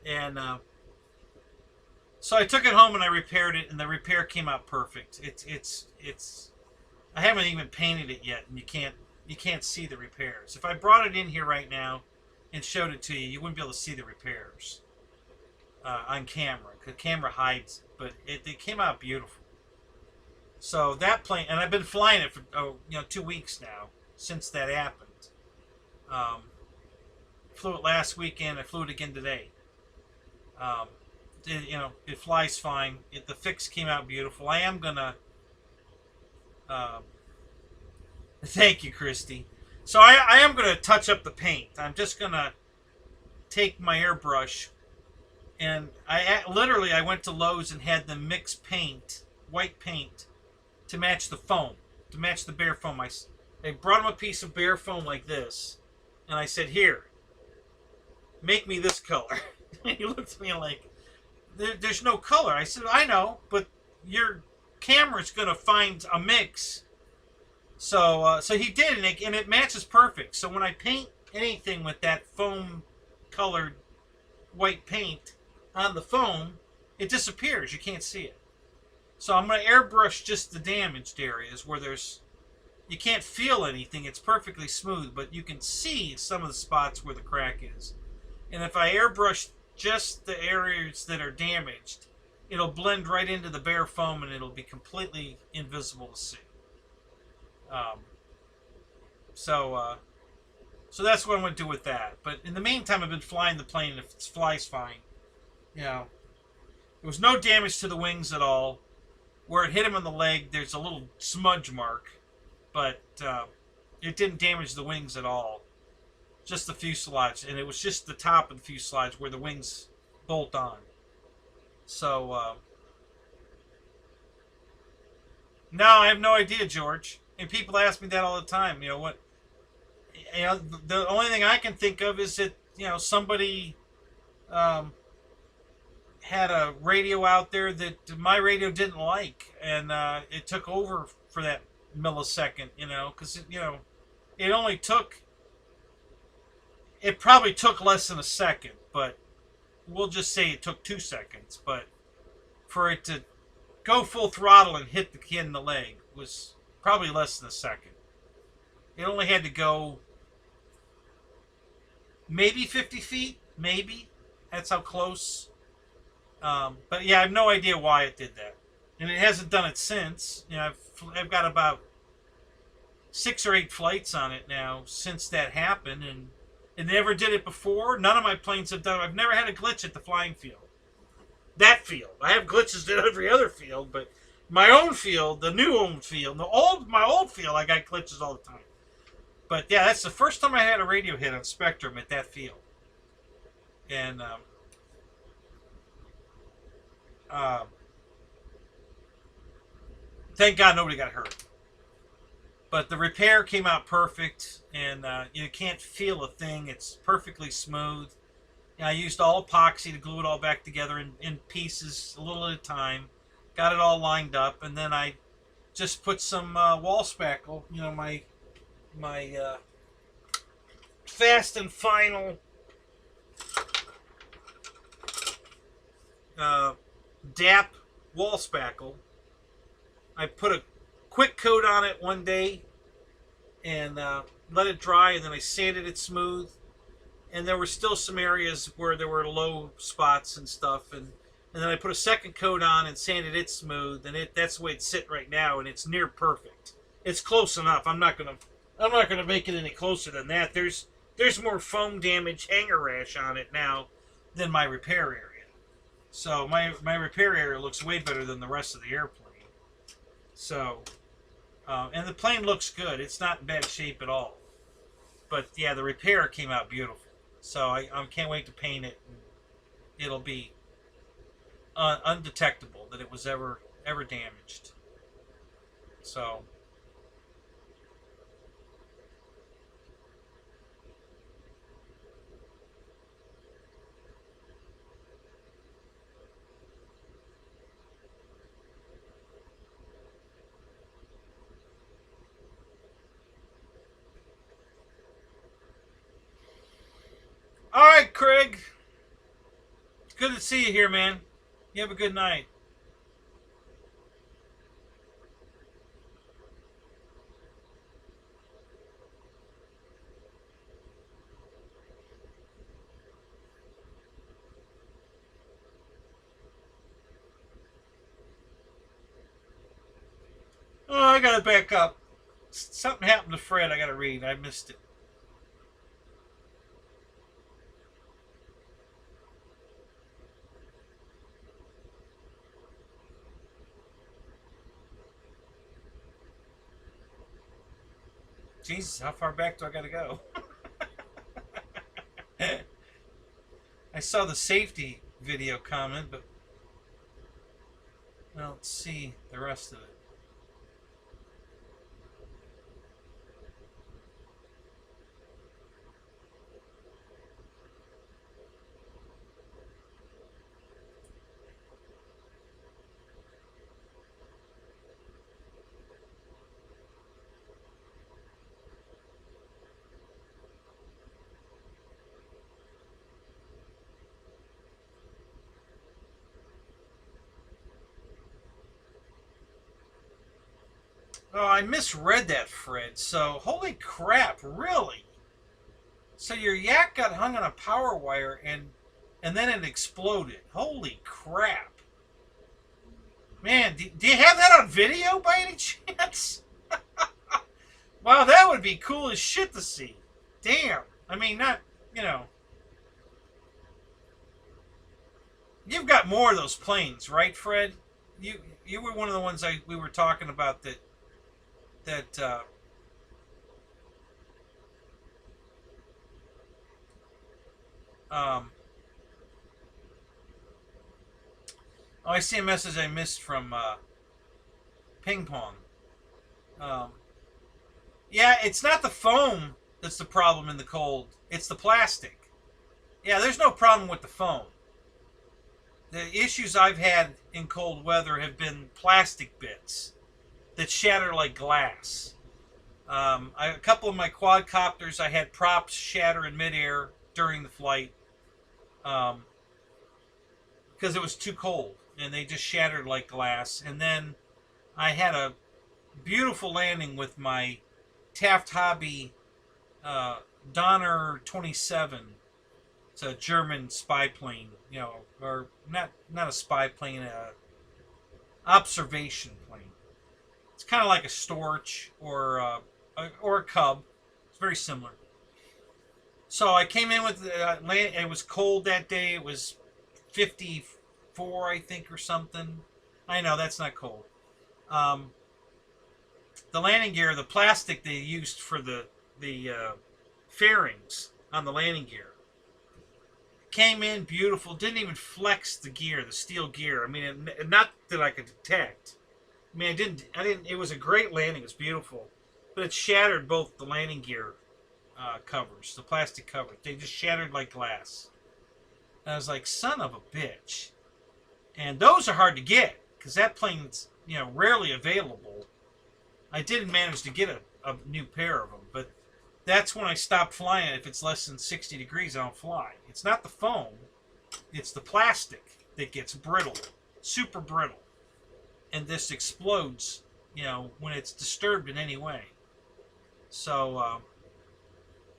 [SPEAKER 1] And so I took it home and I repaired it, and the repair came out perfect. It's I haven't even painted it yet, and you can't see the repairs. If I brought it in here right now and showed it to you, you wouldn't be able to see the repairs on camera. The camera hides it, but it came out beautiful. So that plane, and I've been flying it for 2 weeks now since that happened. Flew it last weekend. I flew it again today. It flies fine. The fix came out beautiful. I am gonna. Thank you, Christy. So I am gonna touch up the paint. I'm just gonna take my airbrush, and I went to Lowe's and had them mix paint, white paint, to match the foam, to match the bare foam. I brought him a piece of bare foam like this, and I said, "Here, make me this color." And he looked at me like, there's no color. I said, I know, but your camera's going to find a mix. So he did, and it matches perfect. So when I paint anything with that foam colored white paint on the foam, it disappears. You can't see it. So I'm going to airbrush just the damaged areas where you can't feel anything. It's perfectly smooth, but you can see some of the spots where the crack is. And if I airbrush just the areas that are damaged, it'll blend right into the bare foam, and it'll be completely invisible to see. So that's what I'm going to do with that. But in the meantime, I've been flying the plane, and if it flies fine, there was no damage to the wings at all. Where it hit him on the leg, there's a little smudge mark, but it didn't damage the wings at all. Just the fuselage, and it was just the top of the fuselage where the wings bolt on. So, no, I have no idea, George. And people ask me that all the time. You know what? The only thing I can think of is that somebody had a radio out there that my radio didn't like, and it took over for that millisecond. Because it only took. It probably took less than a second, but we'll just say it took 2 seconds. But for it to go full throttle and hit the kid in the leg was probably less than a second. It only had to go maybe 50 feet, maybe. That's how close. But yeah, I have no idea why it did that. And it hasn't done it since. I've got about 6 or 8 flights on it now since that happened, and it never did it before. None of my planes have done it. I've never had a glitch at the flying field. That field. I have glitches at every other field, but my own field, the new own field, my old field, I got glitches all the time. But yeah, that's the first time I had a radio hit on Spectrum at that field. And uh, thank God nobody got hurt. But the repair came out perfect, and you can't feel a thing. It's perfectly smooth. And I used all epoxy to glue it all back together in pieces, a little at a time. Got it all lined up, and then I just put some wall spackle. You know, my fast and final DAP wall spackle. I put a quick coat on it one day and let it dry, and then I sanded it smooth. And there were still some areas where there were low spots and stuff, and then I put a second coat on and sanded it smooth, and that's the way it's sitting right now, and it's near perfect. It's close enough. I'm not gonna make it any closer than that. There's more foam damage, hanger rash on it now than my repair area. So my repair area looks way better than the rest of the airplane. So, and the plane looks good. It's not in bad shape at all. But yeah, the repair came out beautiful. So I can't wait to paint it. And it'll be undetectable that it was ever damaged. So. All right, Craig. It's good to see you here, man. You have a good night. Oh, I gotta back up. Something happened to Fred. I gotta read. I missed it. Jesus, how far back do I gotta go? I saw the safety video comment, but well, let's see the rest of it. Oh, I misread that, Fred. So, holy crap, really? So your yak got hung on a power wire and then it exploded. Holy crap. Man, do you have that on video by any chance? Wow, that would be cool as shit to see. Damn. I mean, not, you know. You've got more of those planes, right, Fred? You were one of the ones we were talking about that oh, I see a message I missed from Ping Pong. Yeah, it's not the foam that's the problem in the cold. It's the plastic. Yeah, there's no problem with the foam. The issues I've had in cold weather have been plastic bits that shatter like glass. A couple of my quadcopters, I had props shatter in midair during the flight because it was too cold, and they just shattered like glass. And then I had a beautiful landing with my Taft Hobby Donner 27. It's a German spy plane, you know, or not a spy plane, a observation plane. It's kind of like a Storch or a Cub. It's very similar. So I came in with it was cold that day. It was 54, I think, or something. I know that's not cold. The landing gear, the plastic they used for the fairings on the landing gear,
[SPEAKER 2] Came in beautiful. Didn't even flex the gear, the steel gear. I mean, not that I could detect. I mean, I didn't. It was a great landing. It was beautiful, but it shattered both the landing gear covers, the plastic covers. They just shattered like glass. And I was like, son of a bitch. And those are hard to get because that plane's, you know, rarely available. I did manage to get a new pair of them, but that's when I stopped flying. If it's less than 60 degrees, I don't fly. It's not the foam. It's the plastic that gets brittle, super brittle. And this explodes, you know, when it's disturbed in any way. So,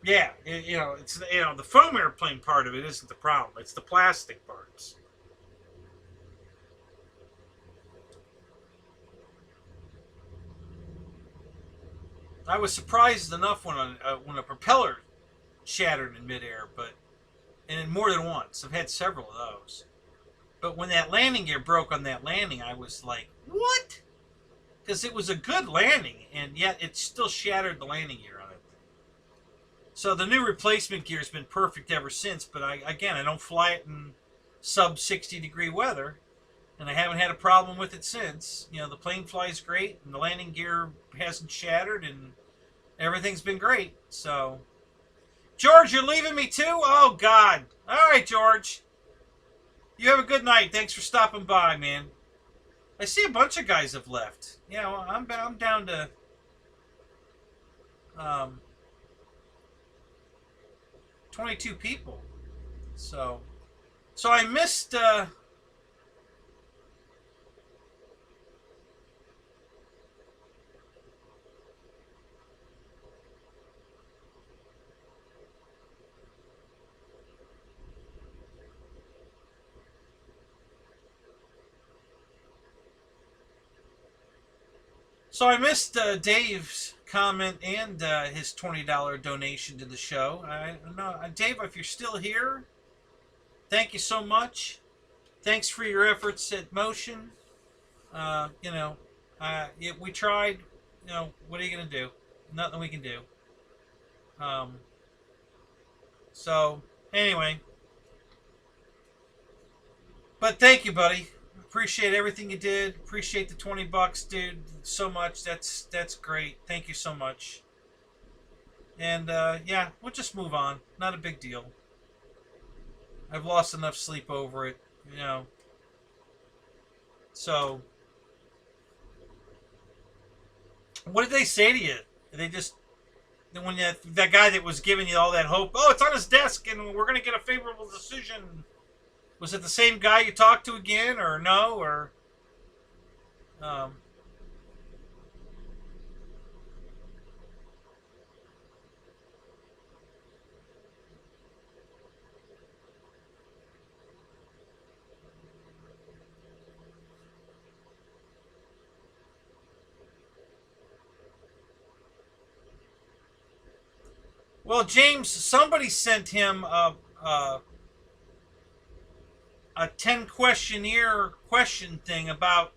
[SPEAKER 2] yeah, you know, it's, you know, the foam airplane part of it isn't the problem. It's the plastic parts. I was surprised enough when a propeller shattered in midair, and more than once. I've had several of those. But when that landing gear broke on that landing, I was like, what? Because it was a good landing, and yet it still shattered the landing gear on it. So the new replacement gear has been perfect ever since, but I don't fly it in sub 60 degree weather, and I haven't had a problem with it since. You know, the plane flies great, and the landing gear hasn't shattered, and everything's been great. So, George, you're leaving me too? Oh, God. All right, George. You have a good night. Thanks for stopping by, man. I see a bunch of guys have left. You know, I'm down to 22 people. So I missed Dave's comment and his $20 donation to the show. I know, Dave, if you're still here, thank you so much. Thanks for your efforts at Motion. You know, we tried. You know, what are you gonna do? Nothing we can do. So anyway, but thank you, buddy. Appreciate everything you did. Appreciate the $20, dude, so much. That's great. Thank you so much. And yeah, we'll just move on. Not a big deal. I've lost enough sleep over it, you know. So, what did they say to you? They just, when that guy that was giving you all that hope, oh, it's on his desk and we're gonna get a favorable decision. Was it the same guy you talked to again, or no, or Well, James, somebody sent him a 10 questionnaire question thing about,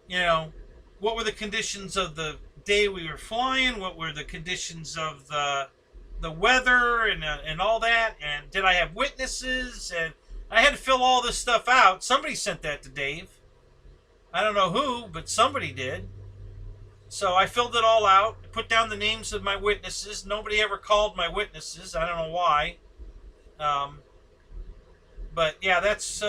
[SPEAKER 2] you know, what were the conditions of the day we were flying, what were the conditions of the weather and all that, and did I have witnesses, and I had to fill all this stuff out. Somebody sent that to Dave. I don't know who, but somebody did. So I filled it all out, put down the names of my witnesses. Nobody ever called my witnesses. I don't know why. But yeah, that's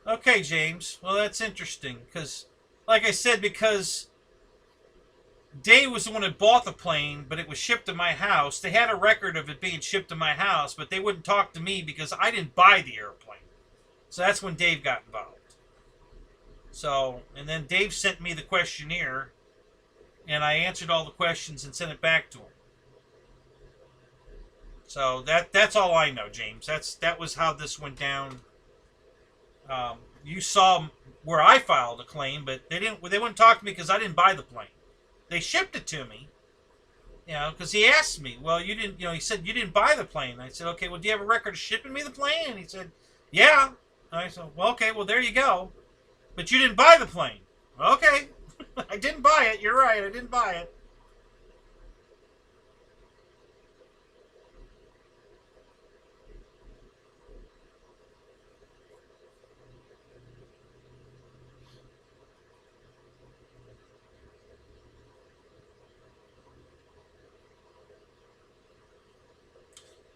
[SPEAKER 2] okay, James. Well, that's interesting because, like I said, because Dave was the one that bought the plane, but it was shipped to my house. They had a record of it being shipped to my house, but they wouldn't talk to me because I didn't buy the airplane. So that's when Dave got involved. So, and then Dave sent me the questionnaire, and I answered all the questions and sent it back to him. So that's all I know, James. That was how this went down. You saw where I filed a claim, but they wouldn't talk to me because I didn't buy the plane. They shipped it to me, because he asked me, well, you didn't, he said you didn't buy the plane. I said, okay, well, do you have a record of shipping me the plane? And he said, yeah. And I said, well, okay, well, there you go. But you didn't buy the plane. Okay, I didn't buy it. You're right, I didn't buy it.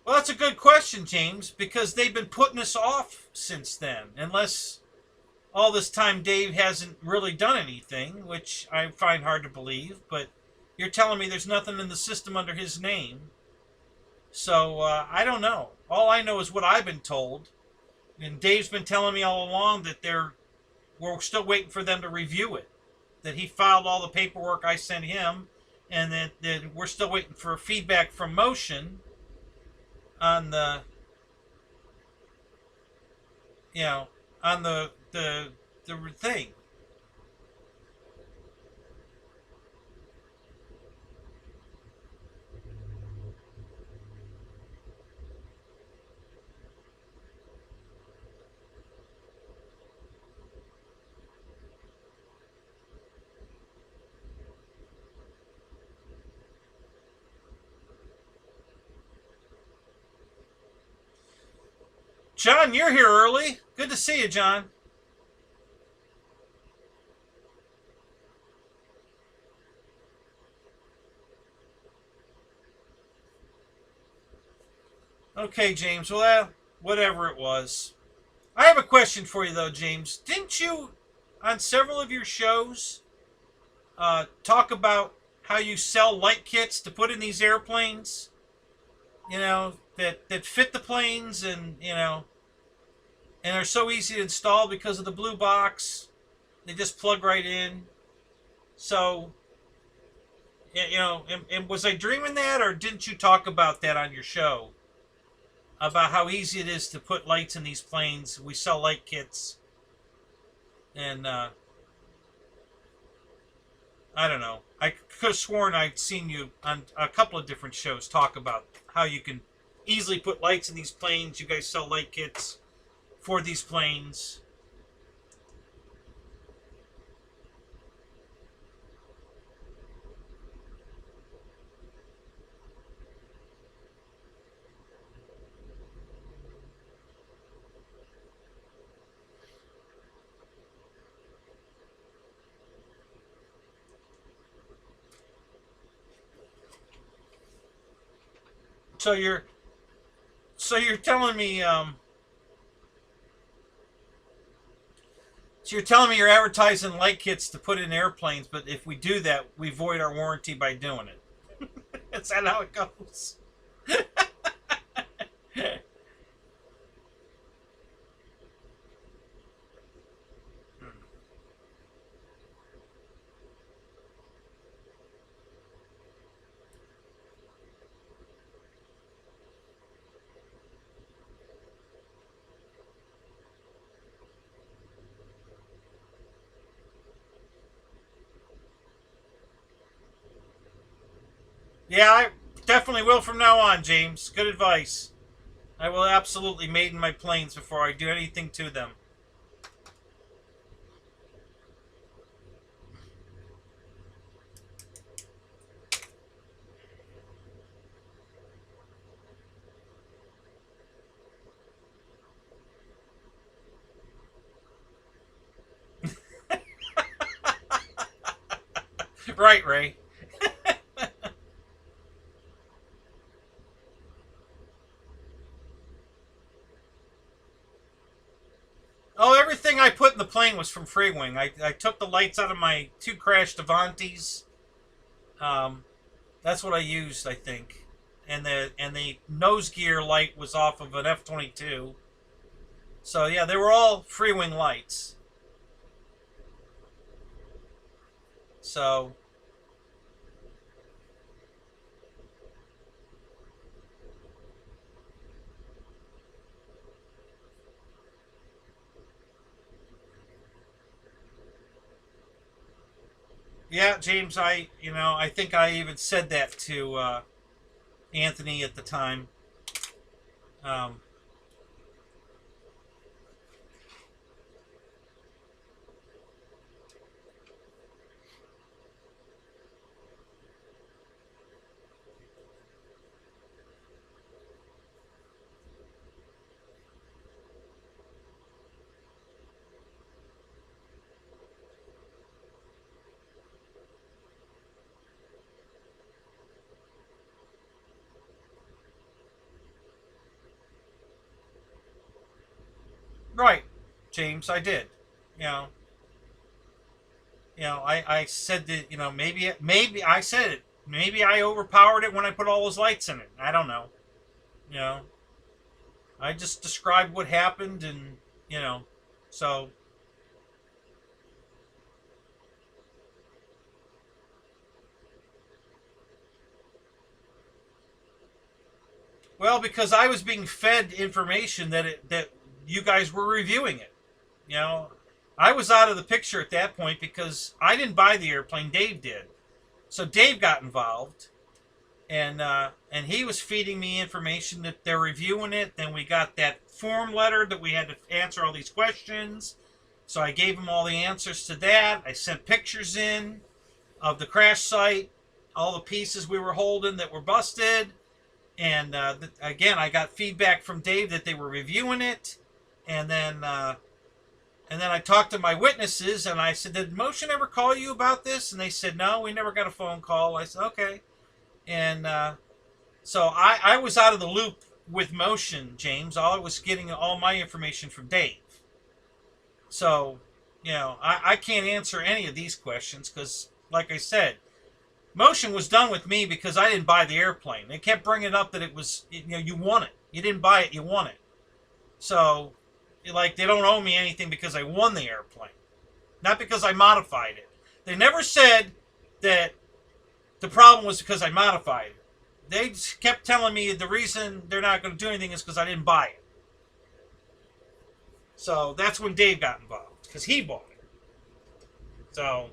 [SPEAKER 2] Well, that's a good question, James, because they've been putting us off since then. Unless all this time Dave hasn't really done anything, which I find hard to believe, but you're telling me there's nothing in the system under his name. So, I don't know. All I know is what I've been told. And Dave's been telling me all along that we're still waiting for them to review it. That he filed all the paperwork I sent him, and that we're still waiting for feedback from Motion on the, on the thing. John, you're here early. Good to see you, John. Okay, James. Well, whatever it was. I have a question for you, though, James. Didn't you, on several of your shows, talk about how you sell light kits to put in these airplanes? That fit the planes and are so easy to install because of the blue box. They just plug right in. So, and was I dreaming that, or didn't you talk about that on your show? About how easy it is to put lights in these planes. We sell light kits. And, I don't know. I could have sworn I'd seen you on a couple of different shows talk about how you can easily put lights in these planes. You guys sell light kits for these planes. So you're telling me so you're telling me you're advertising light kits to put in airplanes, but if we do that, we void our warranty by doing it. Is that how it goes? Yeah, I definitely will from now on, James. Good advice. I will absolutely maiden my planes before I do anything to them. Right, Ray. Oh, everything I put in the plane was from Freewing. I took the lights out of my two crashed Avantis. That's what I used, I think. And the nose gear light was off of an F-22. So yeah, they were all Freewing lights. So Yeah, James, I think I even said that to Anthony at the time. Um, right, James, I did. You know, I said that, maybe I said it. Maybe I overpowered it when I put all those lights in it. I don't know. You know, I just described what happened, and you know, so well, because I was being fed information that you guys were reviewing it. You know, I was out of the picture at that point because I didn't buy the airplane. Dave did. So Dave got involved, and he was feeding me information that they're reviewing it. Then we got that form letter that we had to answer all these questions. So I gave him all the answers to that. I sent pictures in of the crash site, all the pieces we were holding that were busted. And again, I got feedback from Dave that they were reviewing it. And then I talked to my witnesses, and I said, "Did Motion ever call you about this?" And they said, "No, we never got a phone call." I said, "Okay." And so I was out of the loop with Motion, James. I was getting all my information from Dave. So, I can't answer any of these questions because, like I said, Motion was done with me because I didn't buy the airplane. They kept bringing up that it was, you won it. You didn't buy it, you won it. So, like, they don't owe me anything because I won the airplane, not because I modified it. They never said that the problem was because I modified it. They just kept telling me the reason they're not going to do anything is because I didn't buy it. So that's when Dave got involved because he bought it. So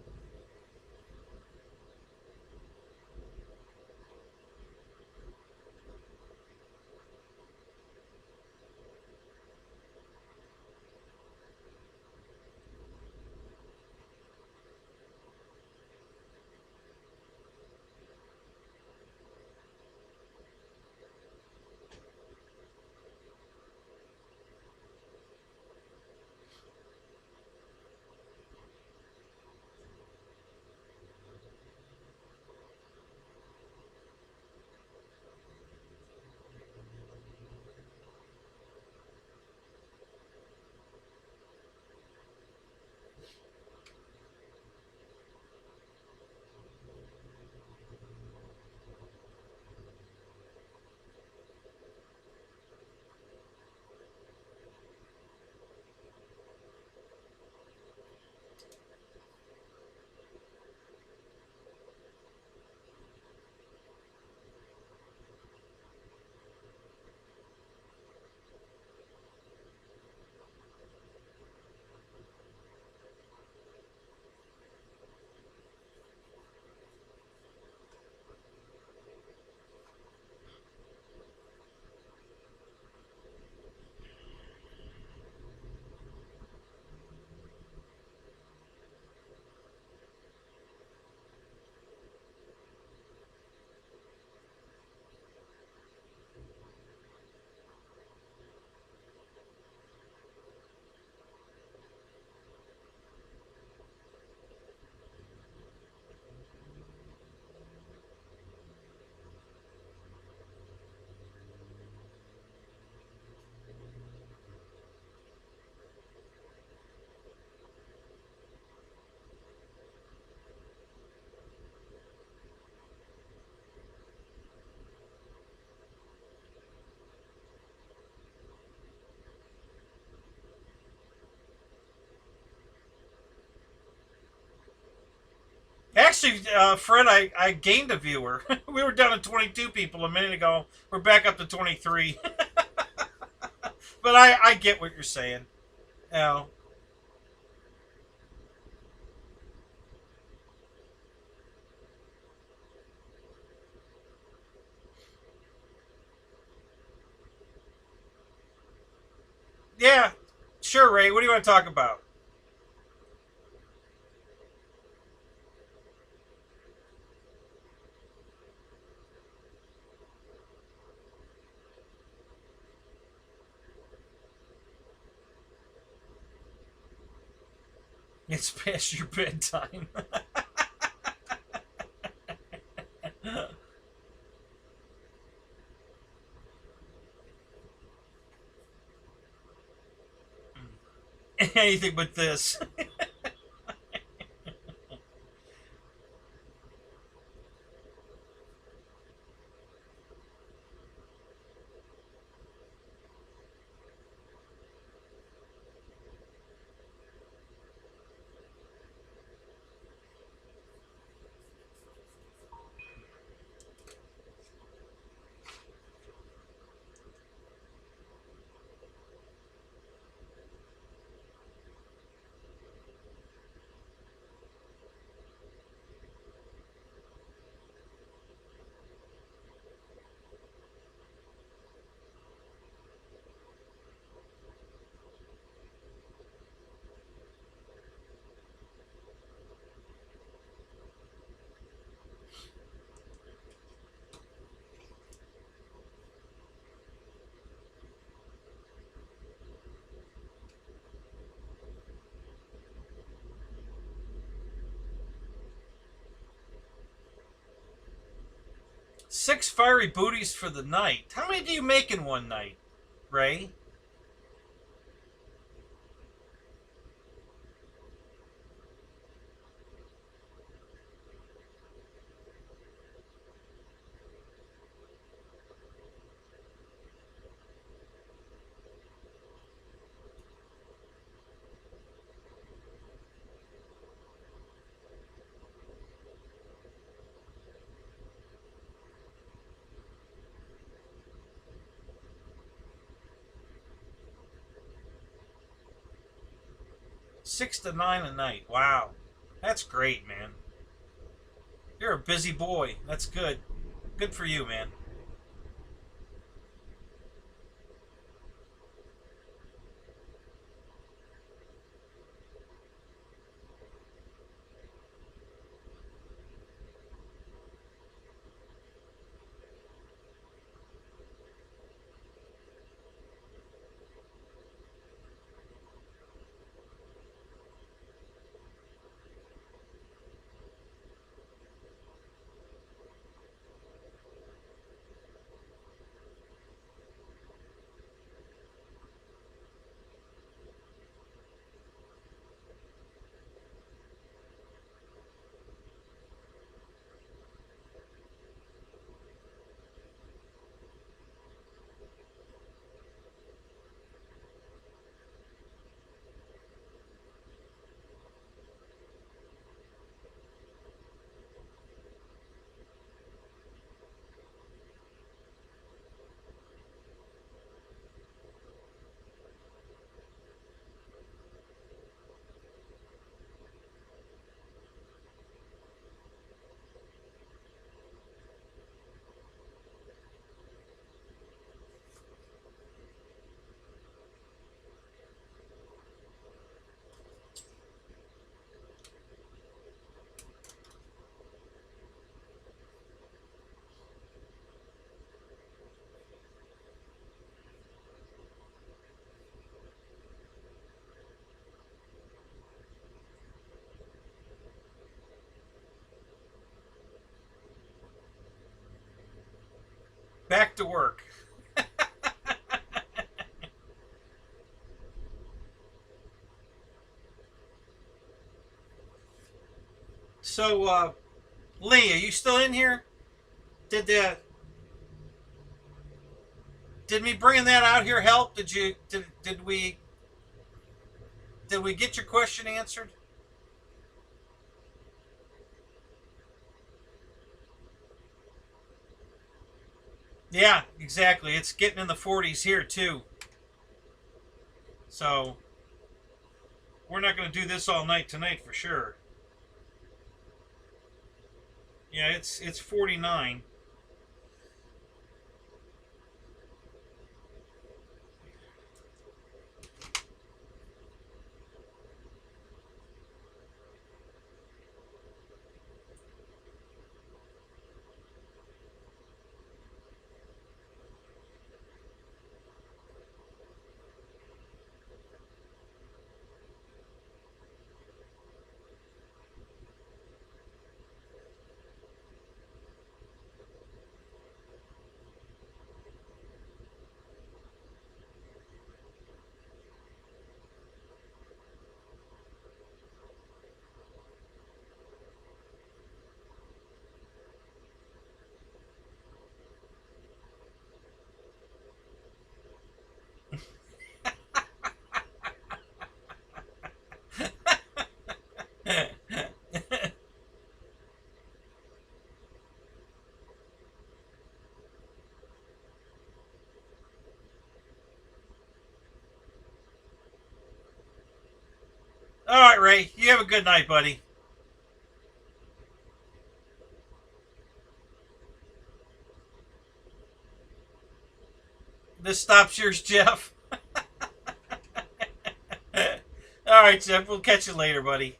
[SPEAKER 2] actually, Fred, I gained a viewer. We were down to 22 people a minute ago. We're back up to 23. But I get what you're saying. You know, Yeah, sure, Ray. What do you want to talk about? It's past your bedtime. Anything but this. 6 fiery booties for the night. How many do you make in one night, Ray? Six to nine a night. Wow. That's great, man. You're a busy boy. That's good. Good for you, man. Back to work. So, Lee, are you still in here? Did the did me bringing that out here help? Did we get your question answered? Yeah, exactly. It's getting in the 40s here too. So we're not going to do this all night tonight for sure. Yeah, it's 49. All right, Ray. You have a good night, buddy. This stops yours, Jeff. All right, Jeff. We'll catch you later, buddy.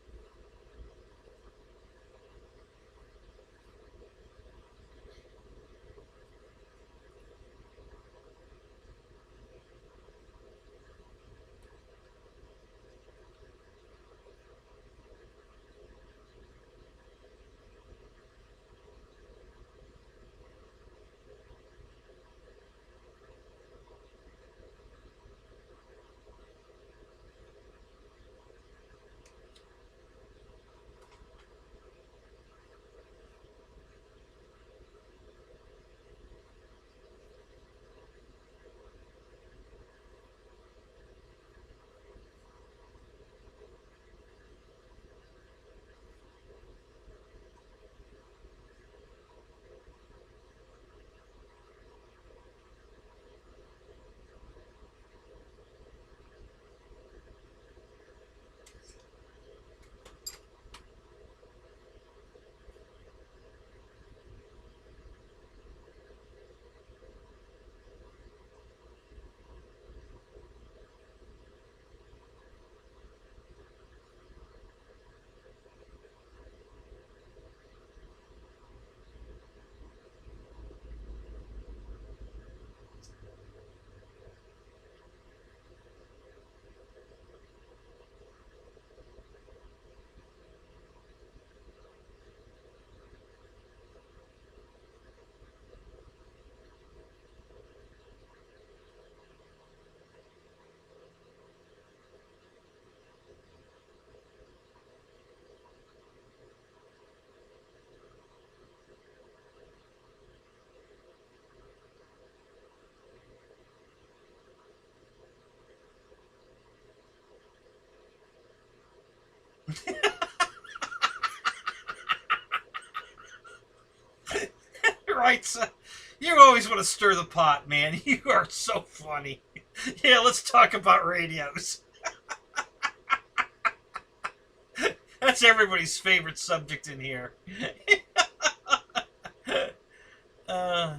[SPEAKER 2] Right, so you always want to stir the pot, man. You are so funny. Yeah, let's talk about radios. That's everybody's favorite subject in here. uh,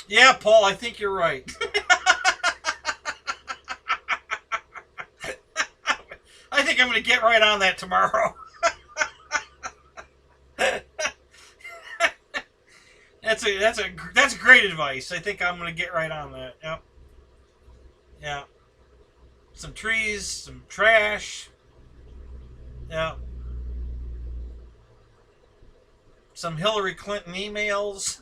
[SPEAKER 2] yeah, Paul, I think you're right. I think I'm going to get right on that tomorrow. That's great advice. I think I'm going to get right on that. Yep. Yeah. Some trees, some trash. Yeah. Some Hillary Clinton emails.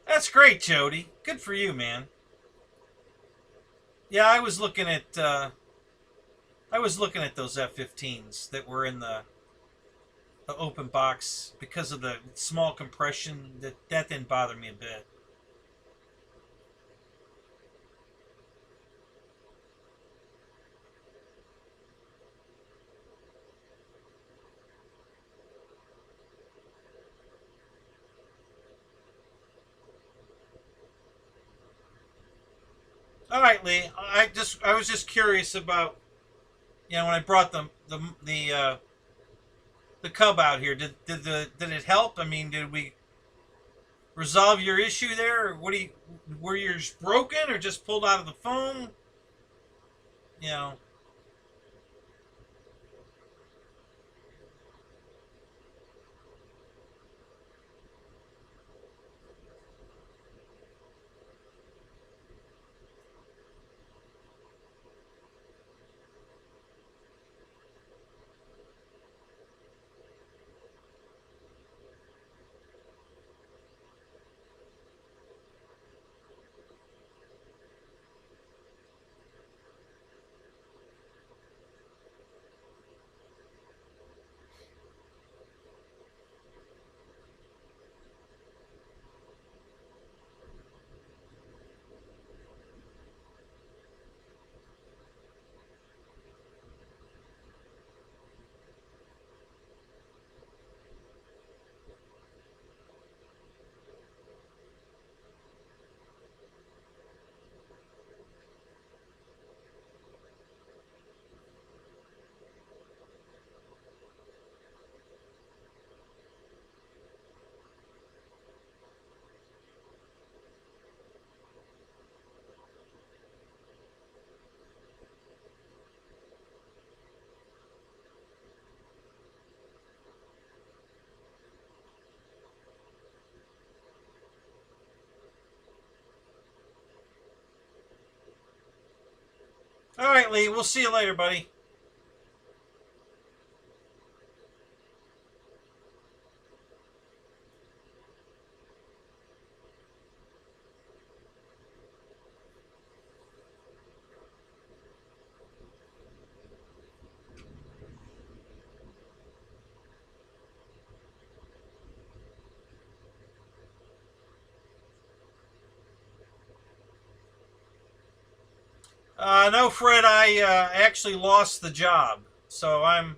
[SPEAKER 2] That's great, Jody. Good for you, man. Yeah, I was looking at those F-15s that were in the open box because of the small compression. That didn't bother me a bit. All right, Lee. I was just curious about, you know, when I brought the cub out here. Did it help? I mean, did we resolve your issue there? Or were yours broken or just pulled out of the foam? You know. All right, Lee. We'll see you later, buddy. No, Fred. I actually lost the job, so I'm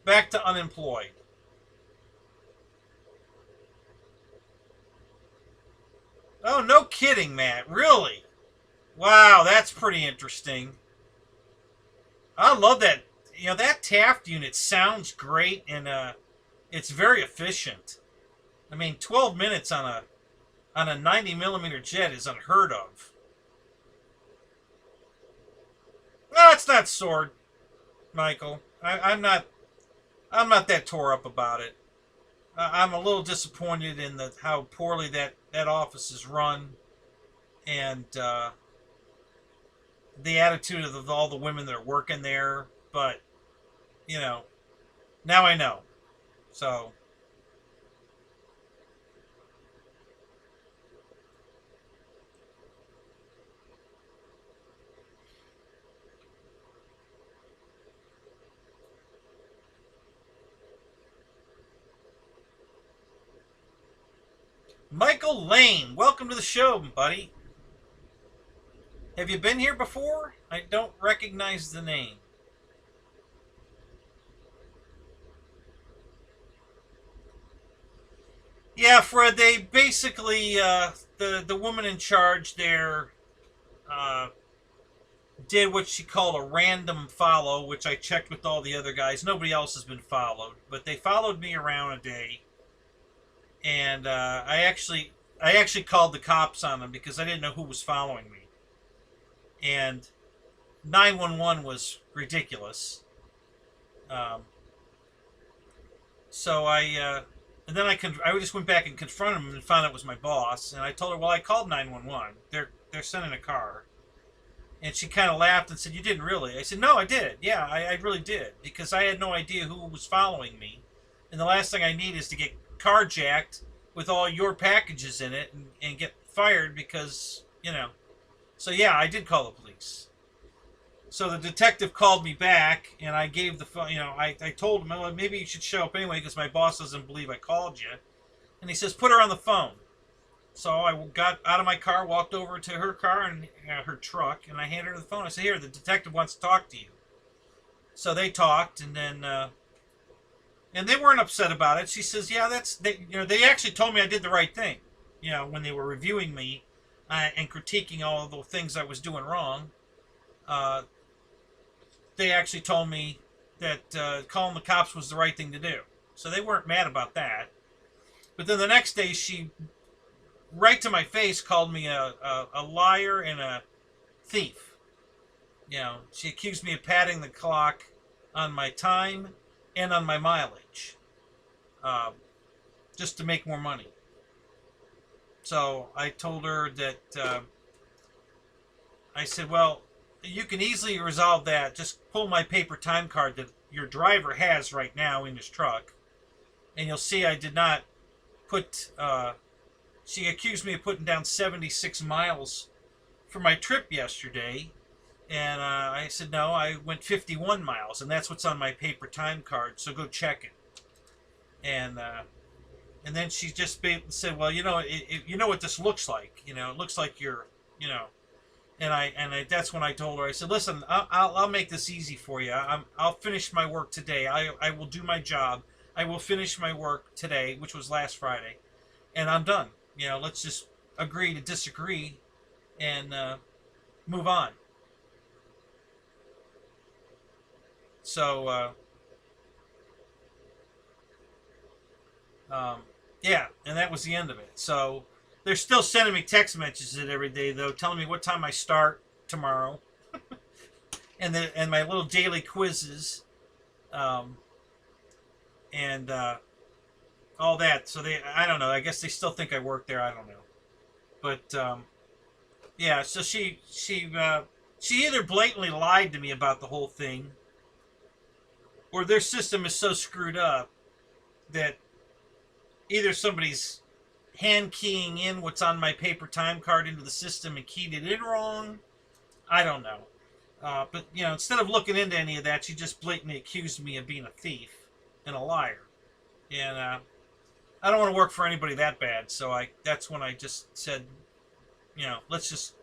[SPEAKER 2] back to unemployed. Oh, no kidding, Matt. Really? Wow, that's pretty interesting. I love that. You know, that Taft unit sounds great, and it's very efficient. I mean, 12 minutes on a 90 millimeter jet is unheard of. No, it's not sword, Michael. I'm not that tore up about it. I'm a little disappointed in how poorly that office is run, and the attitude of all the women that are working there. But you know, now I know. So Michael Lane, welcome to the show, buddy. Have you been here before? I don't recognize the name. Yeah, Fred. They basically the woman in charge there uh, did what she called a random follow, which I checked with all the other guys. Nobody else has been followed, but they followed me around a day, and I actually called the cops on them because I didn't know who was following me, and 911 was ridiculous. Um, so and then I just went back and confronted him and found out it was my boss, and I told her, well, I called 911. They're sending a car. And she kind of laughed and said, you didn't really? I said, no, I did. Yeah, I really did. Because I had no idea who was following me. And the last thing I need is to get carjacked with all your packages in it and get fired because, you know. So, yeah, I did call the police. So the detective called me back, and I gave the phone. You know, I told him, well, maybe you should show up anyway because my boss doesn't believe I called you. And he says, put her on the phone. So I got out of my car, walked over to her car and her truck, and I handed her the phone. I said, here, the detective wants to talk to you. So they talked, and then and they weren't upset about it. She says, yeah, they actually told me I did the right thing. You know, when they were reviewing me and critiquing all of the things I was doing wrong, they actually told me that calling the cops was the right thing to do. So they weren't mad about that. But then the next day, she, right to my face, called me a liar and a thief. You know, she accused me of padding the clock on my time and on my mileage, just to make more money. So I told her that, I said, well, you can easily resolve that. Just pull my paper time card that your driver has right now in his truck, and you'll see I did not put, she accused me of putting down 76 miles for my trip yesterday. And I said, no, I went 51 miles, and that's what's on my paper time card, so go check it. And then she just said, well, you know, you know what this looks like. You know, it looks like you're, you know. And that's when I told her, I said, listen, I'll make this easy for you. I'll finish my work today. I will do my job. I will finish my work today, which was last Friday, and I'm done. You know, let's just agree to disagree and move on. So, yeah, and that was the end of it. So they're still sending me text messages every day, though, telling me what time I start tomorrow, and my little daily quizzes, and all that. So I don't know. I guess they still think I work there. I don't know, but yeah. So she either blatantly lied to me about the whole thing, or their system is so screwed up that either somebody's hand keying in what's on my paper time card into the system and keyed it in wrong. I don't know. But, you know, instead of looking into any of that, she just blatantly accused me of being a thief and a liar. And I don't want to work for anybody that bad, so that's when I just said, you know, let's just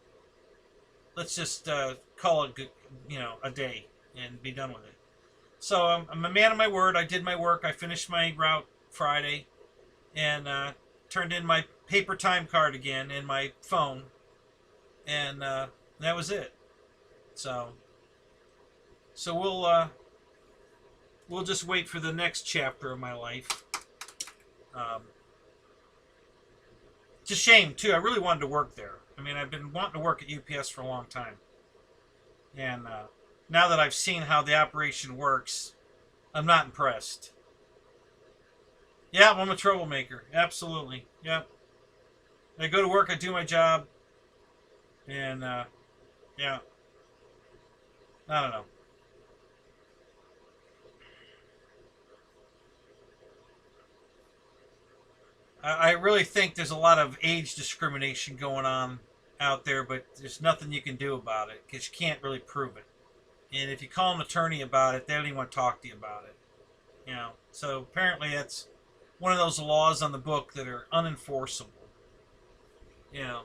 [SPEAKER 2] call it good, you know, a day and be done with it. So I'm a man of my word. I did my work. I finished my route Friday, and turned in my paper time card again and my phone, and that was it. So we'll just wait for the next chapter of my life. It's a shame too. I really wanted to work there. I mean, I've been wanting to work at UPS for a long time, and now that I've seen how the operation works, I'm not impressed. Yeah, I'm a troublemaker. Absolutely. Yep. I go to work, I do my job, and yeah. I don't know. I really think there's a lot of age discrimination going on out there, but there's nothing you can do about it because you can't really prove it. And if you call an attorney about it, they don't even want to talk to you about it. You know, so apparently that's one of those laws on the book that are unenforceable. You know,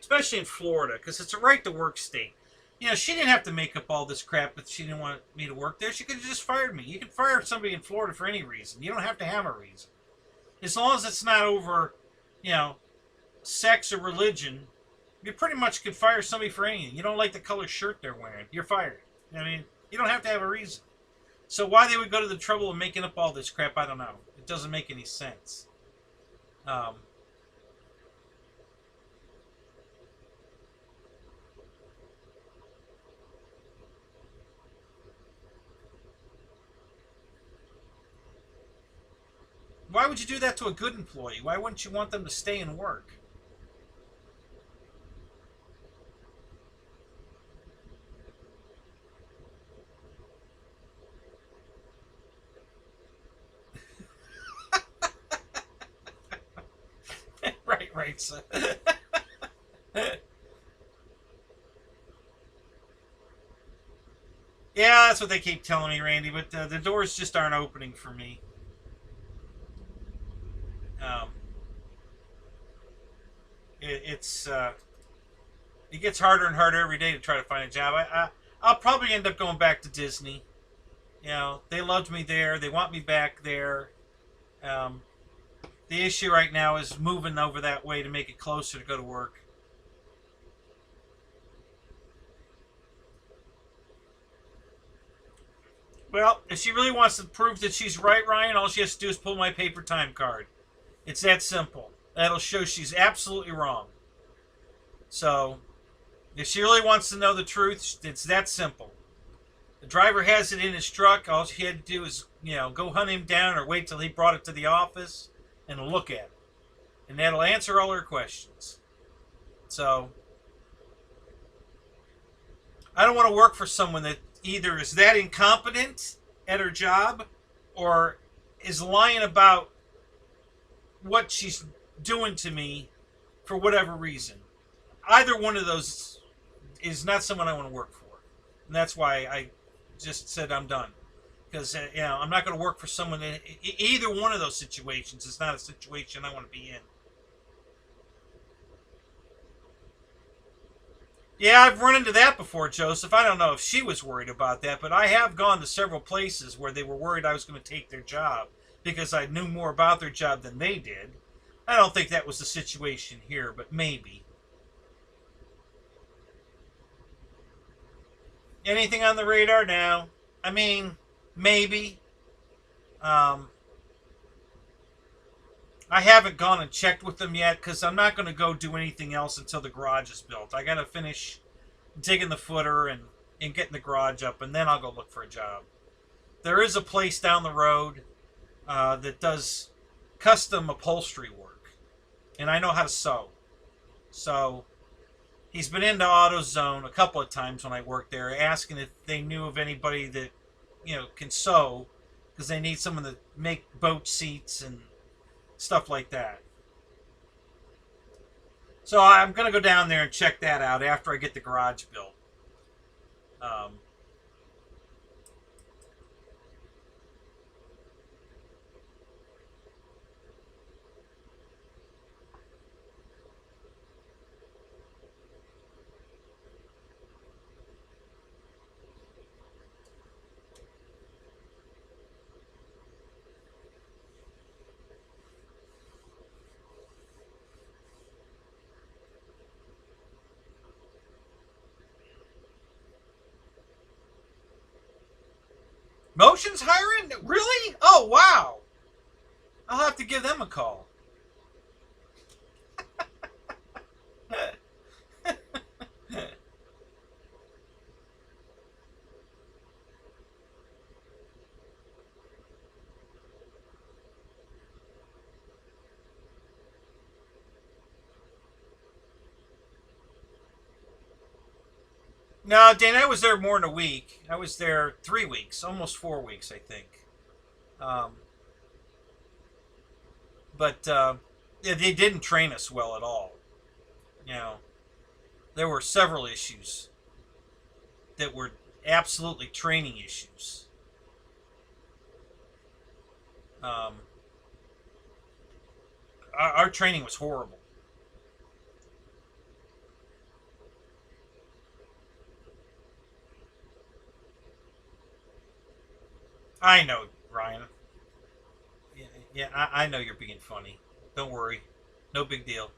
[SPEAKER 2] especially in Florida, because it's a right to work state. You know, she didn't have to make up all this crap if she didn't want me to work there. She could have just fired me. You can fire somebody in Florida for any reason. You don't have to have a reason. As long as it's not over, you know, sex or religion, you pretty much could fire somebody for anything. You don't like the color shirt they're wearing, you're fired. I mean, you don't have to have a reason. So why they would go to the trouble of making up all this crap, I don't know. It doesn't make any sense. Why would you do that to a good employee? Why wouldn't you want them to stay and work? Right, so. Yeah, that's what they keep telling me, Randy. But the doors just aren't opening for me. Um, it's it gets harder and harder every day to try to find a job. I'll probably end up going back to Disney. You know, they loved me there. They want me back there. Um, the issue right now is moving over that way to make it closer to go to work. Well, if she really wants to prove that she's right, Ryan, all she has to do is pull my paper time card. It's that simple. That'll show she's absolutely wrong. So, if she really wants to know the truth, it's that simple. The driver has it in his truck. All she had to do is, go hunt him down or wait till he brought it to the office and look at it. And that'll answer all her questions. So, I don't want to work for someone that either is that incompetent at her job or is lying about what she's doing to me for whatever reason. Either one of those is not someone I want to work for. And that's why I just said I'm done. Because, I'm not going to work for someone that either one of those situations is not a situation I want to be in. Yeah, I've run into that before, Joseph. I don't know if she was worried about that, but I have gone to several places where they were worried I was going to take their job because I knew more about their job than they did. I don't think that was the situation here, but maybe. Anything on the radar now? I mean, maybe. I haven't gone and checked with them yet because I'm not going to go do anything else until the garage is built. I got to finish digging the footer and getting the garage up, and then I'll go look for a job. There is a place down the road that does custom upholstery work, and I know how to sew. So he's been into AutoZone a couple of times when I worked there, asking if they knew of anybody that, can sew because they need someone to make boat seats and stuff like that. So I'm going to go down there and check that out after I get the garage built. Motion's hiring? Really? Oh, wow. I'll have to give them a call. No, Dan, I was there more than a week. I was there 3 weeks, almost 4 weeks, I think. Um, but they didn't train us well at all. There were several issues that were absolutely training issues. Our training was horrible. I know, Ryan. Yeah, I know you're being funny. Don't worry. No big deal.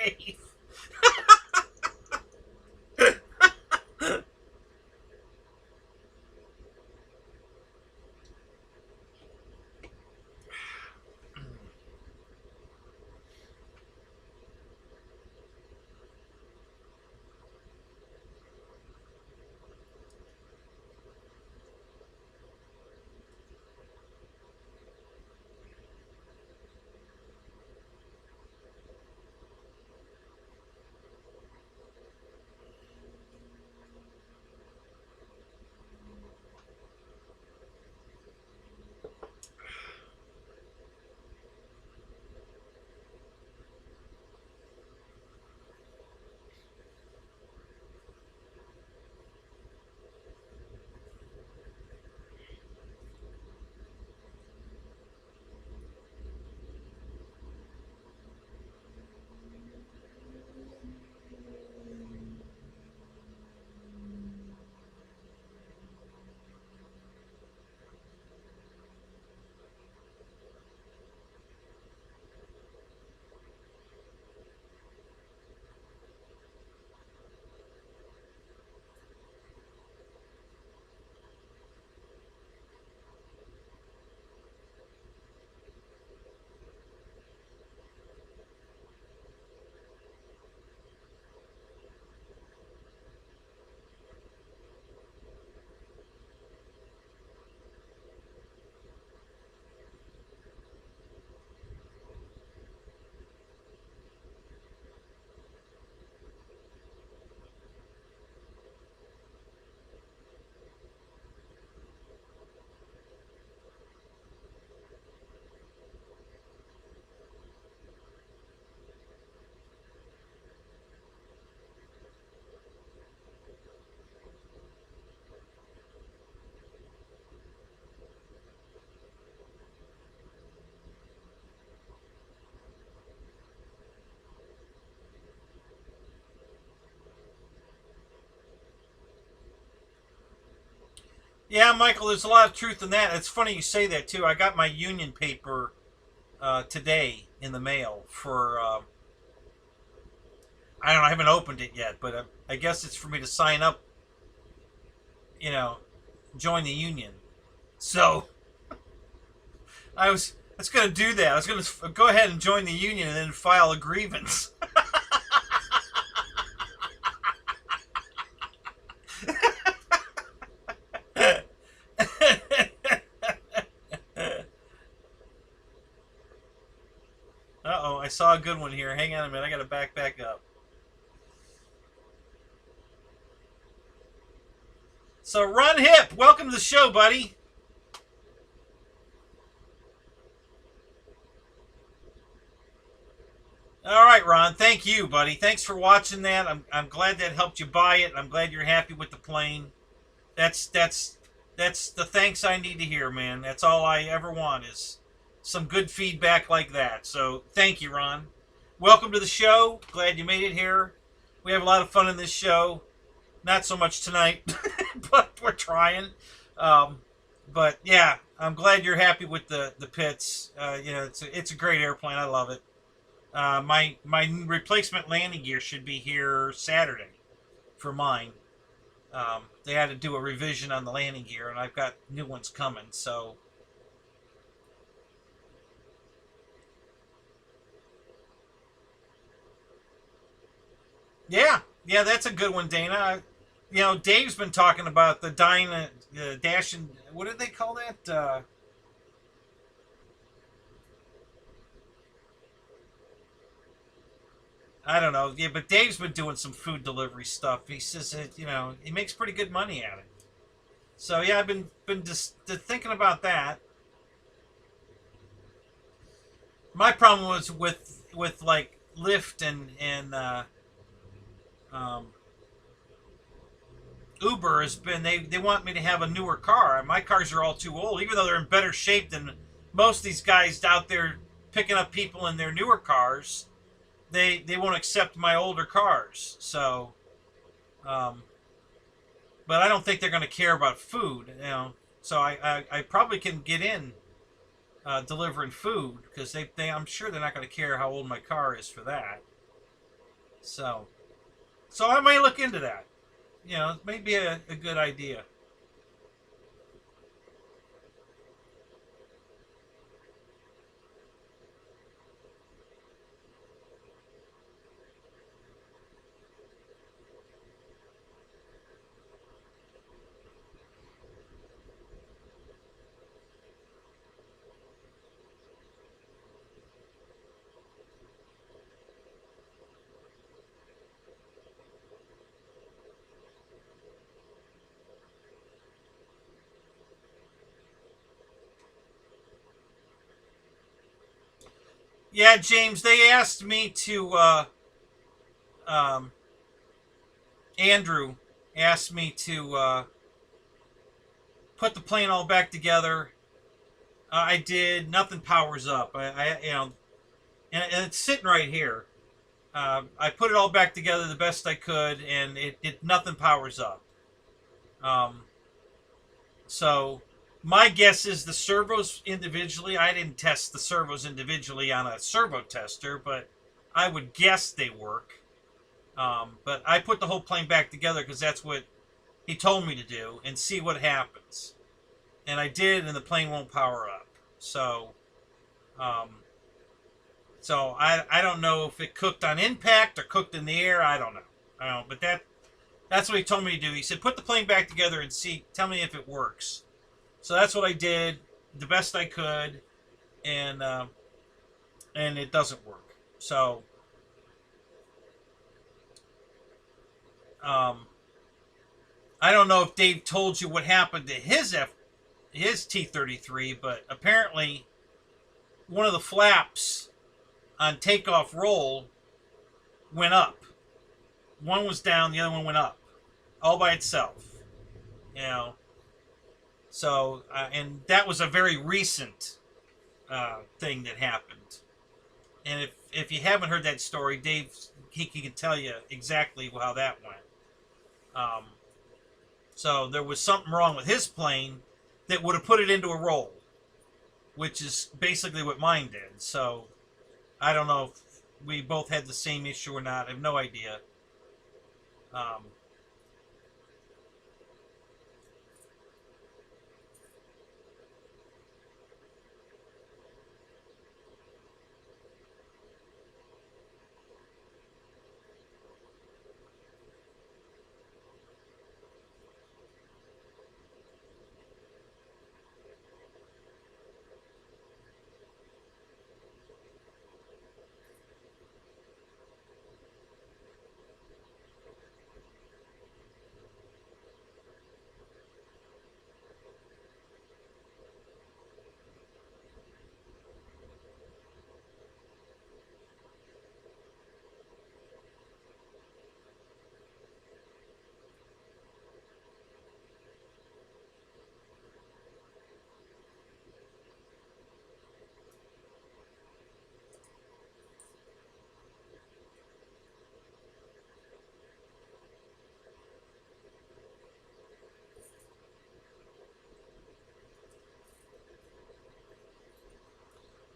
[SPEAKER 2] safe. Yeah, Michael, there's a lot of truth in that. It's funny you say that, too. I got my union paper today in the mail for, I don't know, I haven't opened it yet, but I guess it's for me to sign up, you know, join the union. So, I was going to do that. I was going to go ahead and join the union and then file a grievance. Uh-oh, I saw a good one here. Hang on a minute. I got to back up. So, Ron Hip, welcome to the show, buddy. All right, Ron. Thank you, buddy. Thanks for watching that. I'm glad that helped you buy it. I'm glad you're happy with the plane. That's the thanks I need to hear, man. That's all I ever want is some good feedback like that. So thank you, Ron. Welcome to the show. Glad you made it here. We have a lot of fun in this show. Not so much tonight, but we're trying. But yeah, I'm glad you're happy with the pits. You know, it's a great airplane. I love it. My replacement landing gear should be here Saturday for mine. They had to do a revision on the landing gear, and I've got new ones coming. So yeah, that's a good one, Dana. You know, Dave's been talking about the dash and what did they call that? I don't know. Yeah, but Dave's been doing some food delivery stuff. He says that, you know, he makes pretty good money at it. So yeah, I've been just thinking about that. My problem was with like Lyft and um, Uber has been they want me to have a newer car. My cars are all too old, even though they're in better shape than most of these guys out there picking up people in their newer cars. They won't accept my older cars. So, but I don't think they're going to care about food. You know, so I probably can get in delivering food because they I'm sure they're not going to care how old my car is for that. So I might look into that. You know, it may be a good idea. Yeah, James, they asked me to, um, Andrew asked me to put the plane all back together. I did. Nothing powers up. You know, and it's sitting right here. I put it all back together the best I could, and it nothing powers up. Um, so my guess is the servos individually. I didn't test the servos individually on a servo tester, but I would guess they work. But I put the whole plane back together because that's what he told me to do, and see what happens. And I did, and the plane won't power up. So, um, I don't know if it cooked on impact or cooked in the air. I don't know. But that's what he told me to do. He said, put the plane back together and see. Tell me if it works. So that's what I did, the best I could, and it doesn't work. So, I don't know if Dave told you what happened to his T-33, but apparently one of the flaps on takeoff roll went up. One was down, the other one went up, all by itself. You know, so and that was a very recent thing that happened. And if you haven't heard that story, Dave he can tell you exactly how that went. So there was something wrong with his plane that would have put it into a roll, which is basically what mine did. So I don't know if we both had the same issue or not. I have no idea.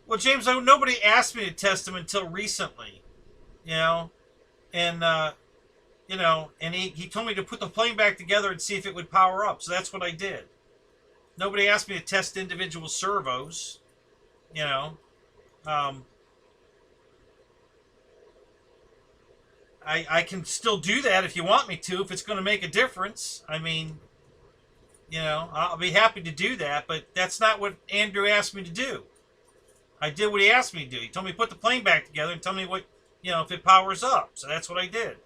[SPEAKER 2] Well, James, nobody asked me to test him until recently, you know, and you know, and he told me to put the plane back together and see if it would power up. So that's what I did. Nobody asked me to test individual servos, you know. Um, I can still do that if you want me to, if it's going to make a difference. I mean, you know, I'll be happy to do that, but that's not what Andrew asked me to do. I did what he asked me to do. He told me to put the plane back together and tell me what, you know, if it powers up. So that's what I did.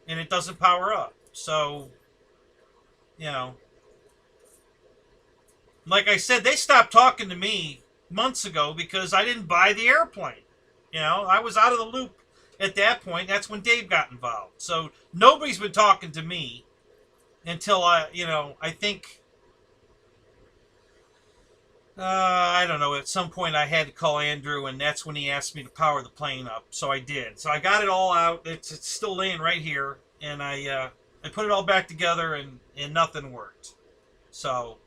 [SPEAKER 2] And it doesn't power up. So, you know, like I said, they stopped talking to me months ago because I didn't buy the airplane. You know, I was out of the loop at that point. That's when Dave got involved. So nobody's been talking to me until you know, I think, I don't know, at some point I had to call Andrew, and that's when he asked me to power the plane up. So I did. So I got it all out. It's still laying right here, and I put it all back together, and nothing worked. So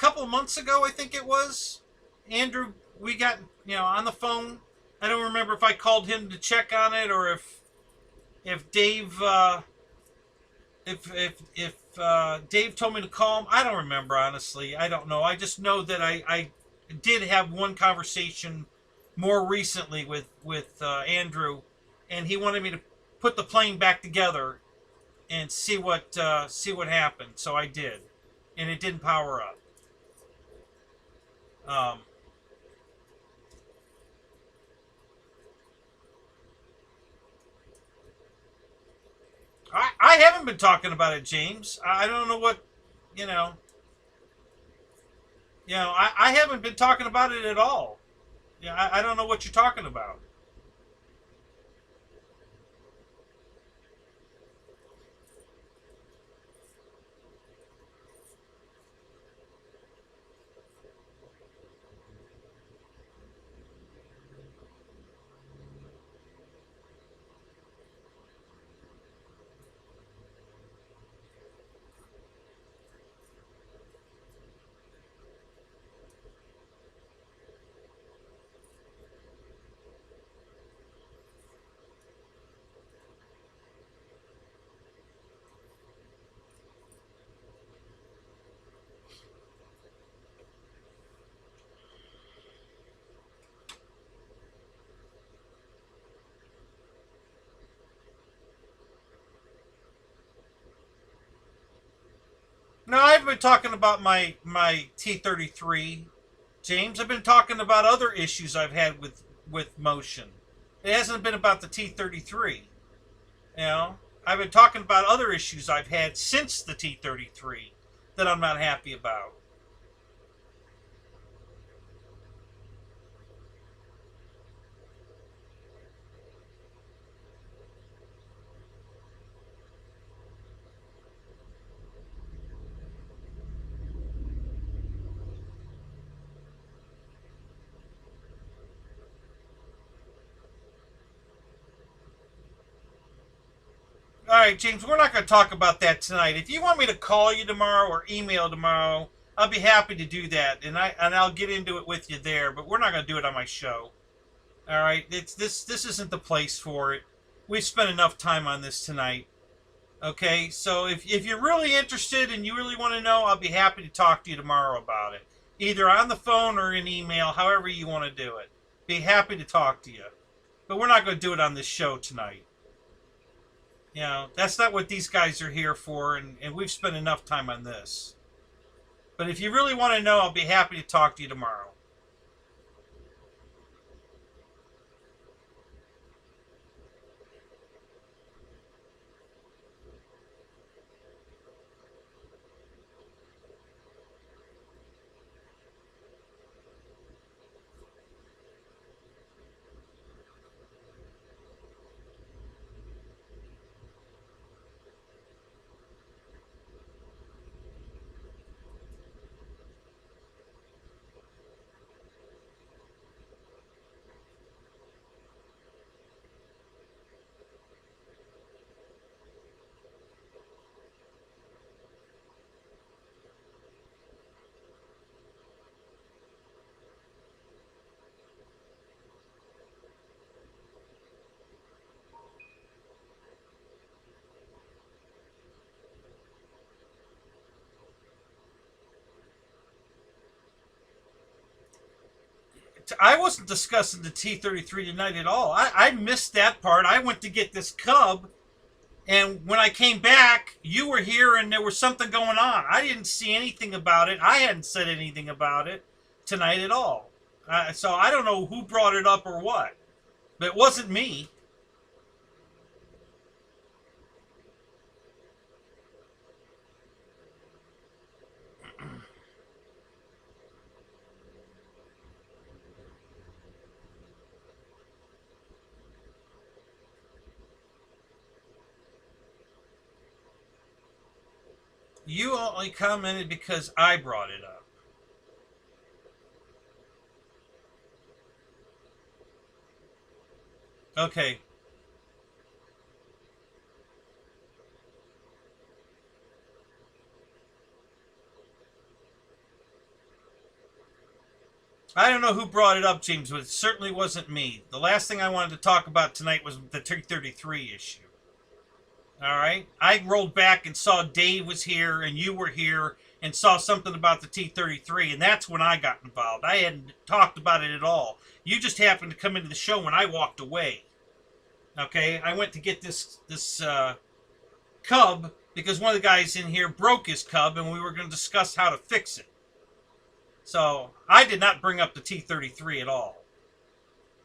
[SPEAKER 2] couple of months ago, I think it was, Andrew, we got, on the phone. I don't remember if I called him to check on it or if Dave if Dave told me to call him. I don't remember, honestly. I don't know. I just know that I did have one conversation more recently with Andrew, and he wanted me to put the plane back together and see what happened. So I did, and it didn't power up. I haven't been talking about it, James. I don't know what, you know. I haven't been talking about it at all. Yeah, I don't know what you're talking about. No, I've been talking about my T-33, James. I've been talking about other issues I've had with motion. It hasn't been about the T-33. You know, I've been talking about other issues I've had since the T-33 that I'm not happy about. All right, James, we're not going to talk about that tonight. If you want me to call you tomorrow or email tomorrow, I'll be happy to do that, and I'll get into it with you there. But we're not going to do it on my show. All right, this isn't the place for it. We've spent enough time on this tonight. Okay, so if you're really interested and you really want to know, I'll be happy to talk to you tomorrow about it, either on the phone or in email, however you want to do it. Be happy to talk to you, but we're not going to do it on this show tonight. That's not what these guys are here for, and we've spent enough time on this. But if you really want to know, I'll be happy to talk to you tomorrow. I wasn't discussing the T-33 tonight at all. I missed that part. I went to get this cub, and when I came back, you were here and there was something going on. I didn't see anything about it. I hadn't said anything about it tonight at all. So I don't know who brought it up or what, but it wasn't me. You only commented because I brought it up. Okay. I don't know who brought it up, James, but it certainly wasn't me. The last thing I wanted to talk about tonight was the T-33 issue. All right? I rolled back and saw Dave was here and you were here and saw something about the T-33, and that's when I got involved. I hadn't talked about it at all. You just happened to come into the show when I walked away. Okay? I went to get this cub because one of the guys in here broke his cub, and we were going to discuss how to fix it. So I did not bring up the T-33 at all.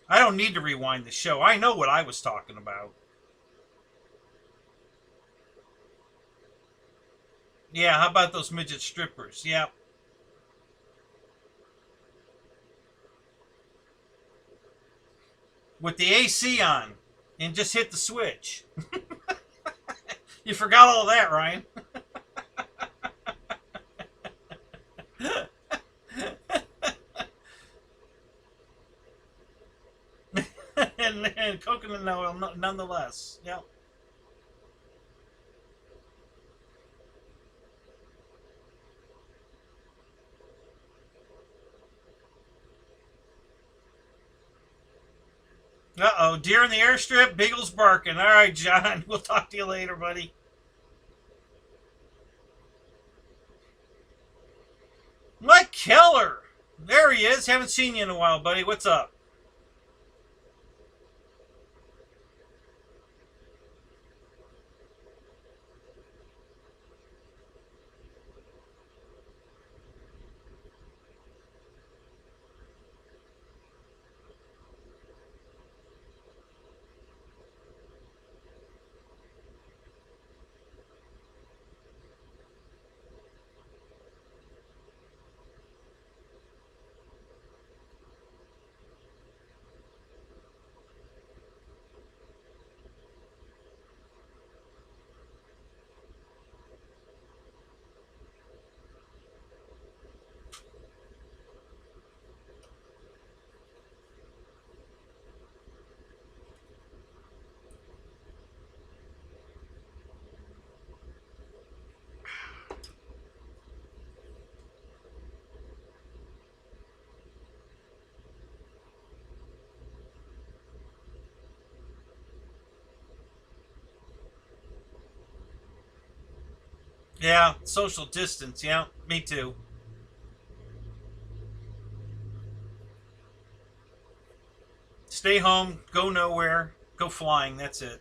[SPEAKER 2] I don't need to rewind the show. I know what I was talking about. Yeah, how about those midget strippers? Yep. With the AC on and just hit the switch. You forgot all that, Ryan. and coconut oil nonetheless. Yep. Uh-oh, deer in the airstrip, beagles barking. All right, John, we'll talk to you later, buddy. Mike Keller. There he is. Haven't seen you in a while, buddy. What's up? Yeah, social distance. Yeah, me too. Stay home, go nowhere, go flying. That's it.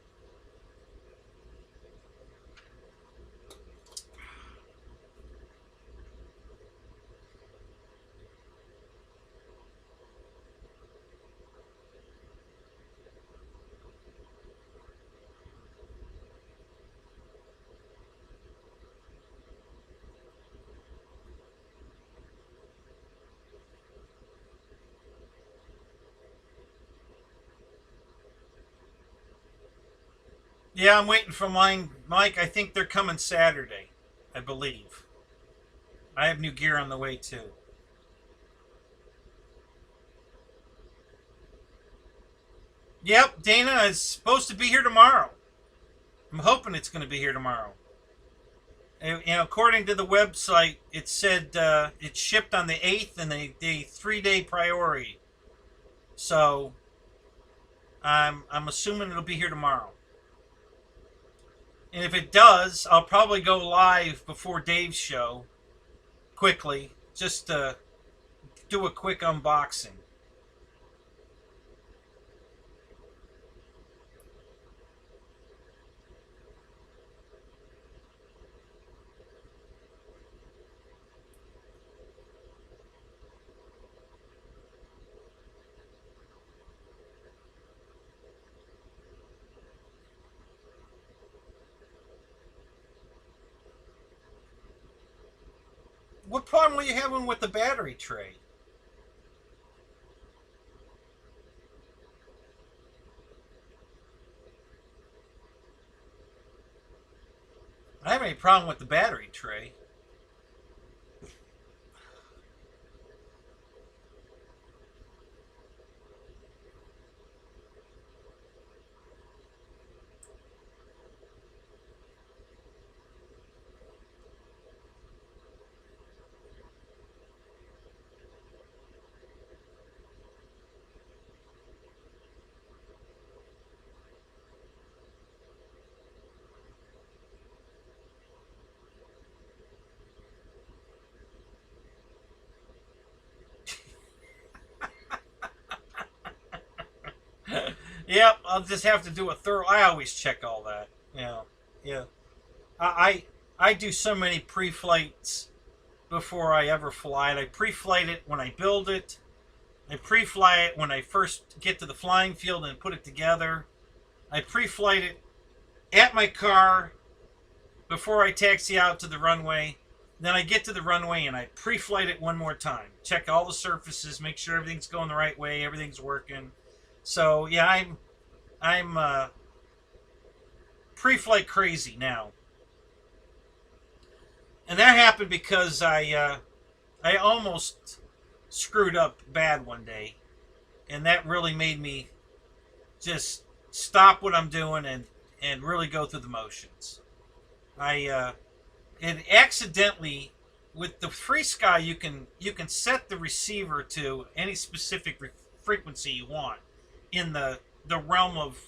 [SPEAKER 2] Yeah, I'm waiting for mine. Mike, I think they're coming Saturday, I believe. I have new gear on the way, too. Yep, Dana is supposed to be here tomorrow. I'm hoping it's going to be here tomorrow. And according to the website, it said it shipped on the 8th and a 3-day priority. So I'm assuming it'll be here tomorrow. And if it does, I'll probably go live before Dave's show quickly, just to do a quick unboxing. What problem were you having with the battery tray? I have any problem with the battery tray. Yep, I'll just have to do a thorough. I always check all that. Yeah. I do so many pre-flights before I ever fly it. I pre-flight it when I build it. I pre-fly it when I first get to the flying field and put it together. I pre-flight it at my car before I taxi out to the runway. Then I get to the runway and I pre-flight it one more time. Check all the surfaces, make sure everything's going the right way, everything's working. So yeah, I'm pre-flight crazy now, and that happened because I almost screwed up bad one day, and that really made me just stop what I'm doing and really go through the motions. I and accidentally, with the free sky, you can set the receiver to any specific frequency you want in the realm of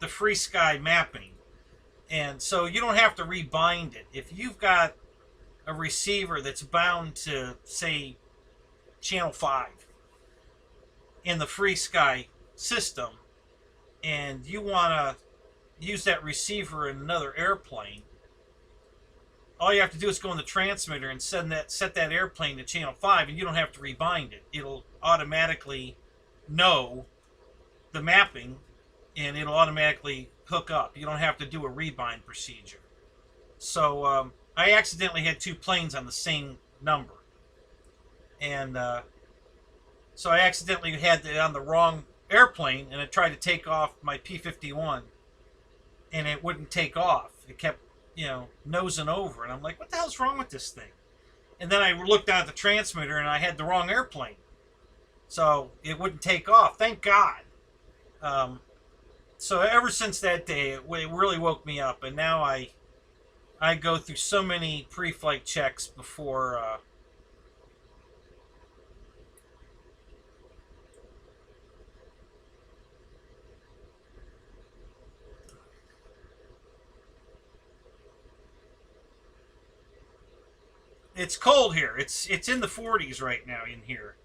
[SPEAKER 2] the free sky mapping, and so you don't have to rebind it. If you've got a receiver that's bound to, say, channel 5 in the free sky system, and you want to use that receiver in another airplane, all you have to do is go in the transmitter and set that airplane to channel 5, and you don't have to rebind it. It'll automatically know the mapping, and it'll automatically hook up. You don't have to do a rebind procedure. So I accidentally had 2 planes on the same number, and so I accidentally had it on the wrong airplane, and I tried to take off my P-51, and it wouldn't take off. It kept, nosing over, and I'm like, what the hell's wrong with this thing? And then I looked down at the transmitter, and I had the wrong airplane, so it wouldn't take off. Thank God. So ever since that day, it really woke me up, and now I go through so many pre-flight checks before. It's cold here. It's in the 40s right now in here,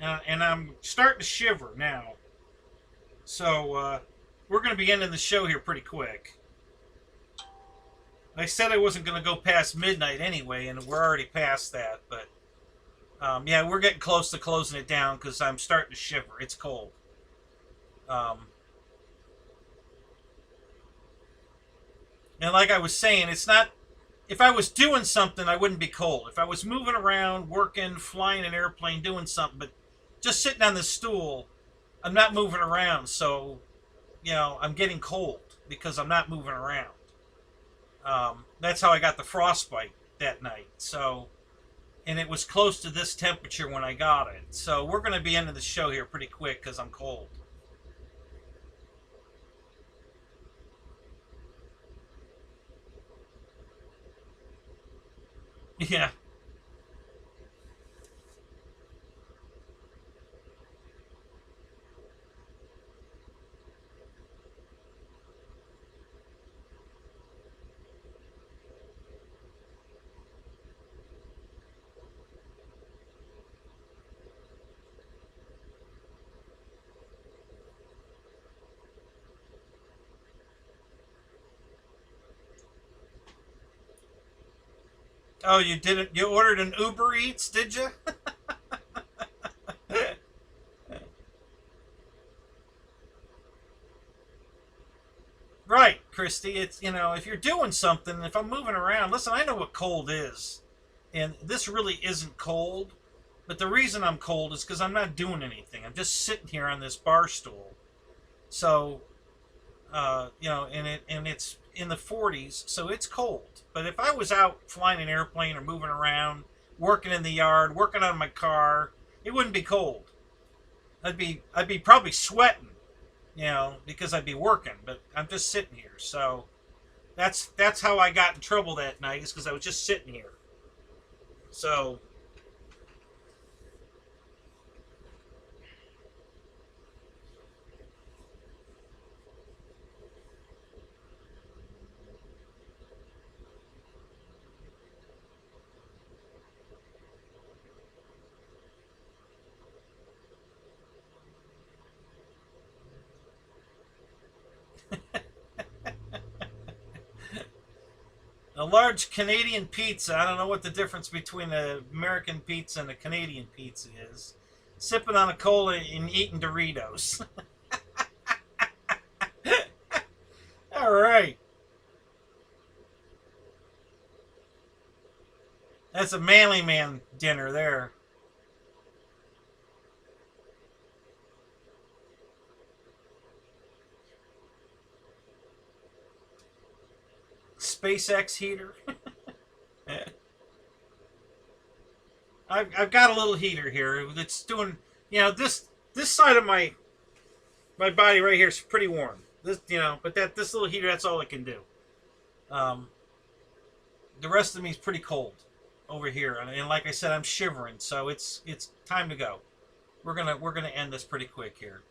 [SPEAKER 2] and I'm starting to shiver now. So we're going to be ending the show here pretty quick. I said I wasn't going to go past midnight anyway, and we're already past that. But yeah, we're getting close to closing it down because I'm starting to shiver. It's cold. And like I was saying, it's not. If I was doing something, I wouldn't be cold. If I was moving around, working, flying an airplane, doing something, but just sitting on this stool, I'm not moving around. So, I'm getting cold because I'm not moving around. That's how I got the frostbite that night. So, and it was close to this temperature when I got it. So we're going to be ending the show here pretty quick because I'm cold. Yeah. Oh, you didn't? You ordered an Uber Eats, did you? Right, Christy. It's, if you're doing something, if I'm moving around, listen, I know what cold is. And this really isn't cold. But the reason I'm cold is because I'm not doing anything. I'm just sitting here on this bar stool. So, and it's in the 40s, so it's cold. But if I was out flying an airplane or moving around, working in the yard, working on my car, it wouldn't be cold. I'd be probably sweating, because I'd be working. But I'm just sitting here. So that's how I got in trouble that night, is because I was just sitting here. So. A large Canadian pizza. I don't know what the difference between an American pizza and a Canadian pizza is. Sipping on a cola and eating Doritos. All right. That's a manly man dinner there. SpaceX heater. I've got a little heater here that's doing, this side of my body right here is pretty warm. This, but this little heater, that's all it can do. The rest of me is pretty cold over here, and like I said, I'm shivering, so it's time to go. We're gonna end this pretty quick here.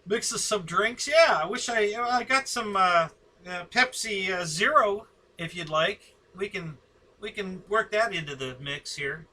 [SPEAKER 2] Mix us some drinks. Yeah, I wish I got some Pepsi Zero if you'd like. We can work that into the mix here.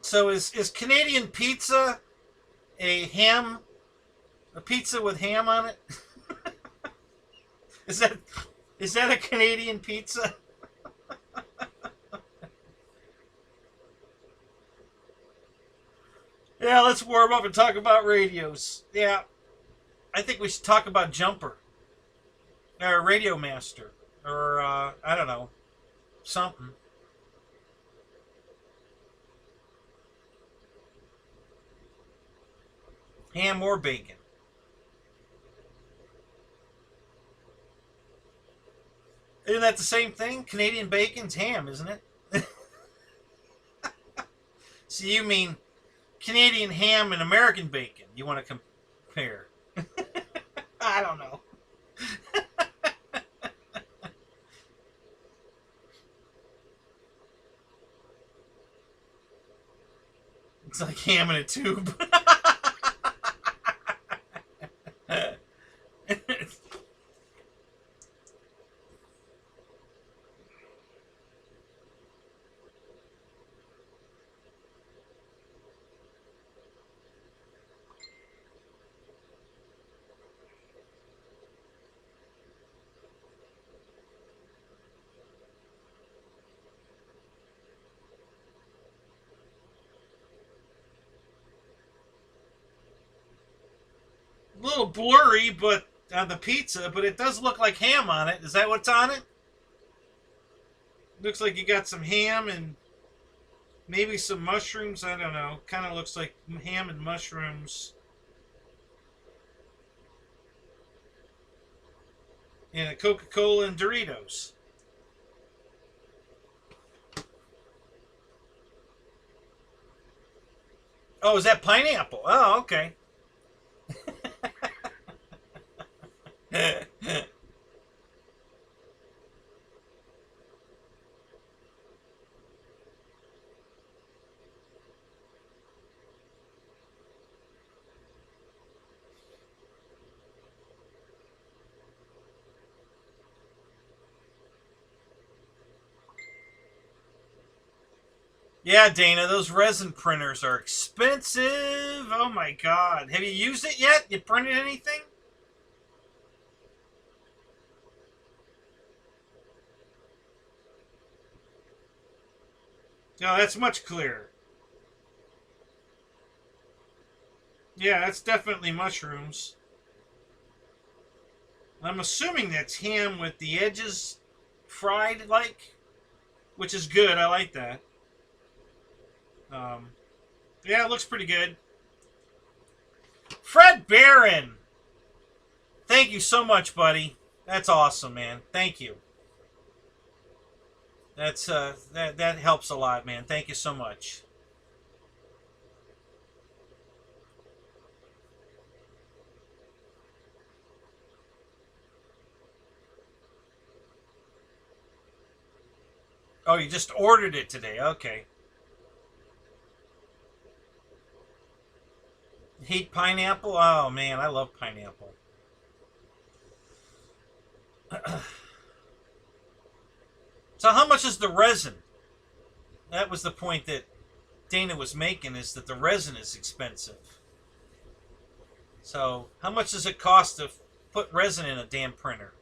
[SPEAKER 2] So is Canadian pizza a pizza with ham on it? is that a Canadian pizza? Yeah, let's warm up and talk about radios. Yeah, I think we should talk about Jumper or Radio Master or I don't know, something. Ham or bacon. Isn't that the same thing? Canadian bacon's ham, isn't it? So you mean Canadian ham and American bacon? You want to compare? I don't know. It's like ham in a tube. A little blurry, but on the pizza, but it does look like ham on it. Is that what's on it? Looks like you got some ham and maybe some mushrooms. I don't know. Kind of looks like ham and mushrooms. And a Coca-Cola and Doritos. Oh, is that pineapple? Oh, okay. Yeah, Dana, those resin printers are expensive. Oh my god. Have you used it yet? You printed anything? No, that's much clearer. Yeah, that's definitely mushrooms. I'm assuming that's ham with the edges fried, like, which is good. I like that. Um, yeah, it looks pretty good. Fred Barron, thank you so much, buddy. That's awesome, man. Thank you. That's that helps a lot, man. Thank you so much. Oh, you just ordered it today. Okay. Heat pineapple? Oh, man, I love pineapple. So how much is the resin? That was the point that Dana was making, is that the resin is expensive. So how much does it cost to put resin in a damn printer?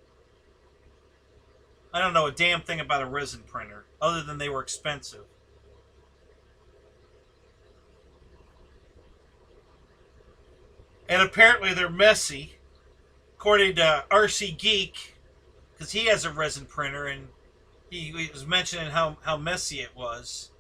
[SPEAKER 2] I don't know a damn thing about a resin printer, other than they were expensive. And apparently they're messy, according to RC Geek, because he has a resin printer, and he was mentioning how messy it was.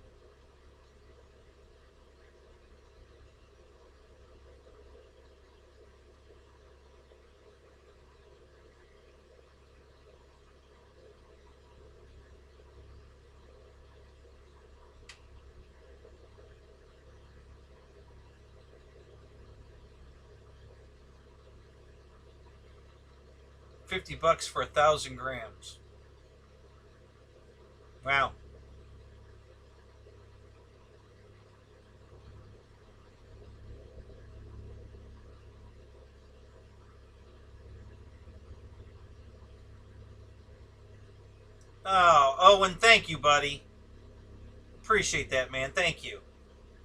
[SPEAKER 2] $50 for 1,000 grams. Wow. Oh, Owen, thank you, buddy. Appreciate that, man. Thank you.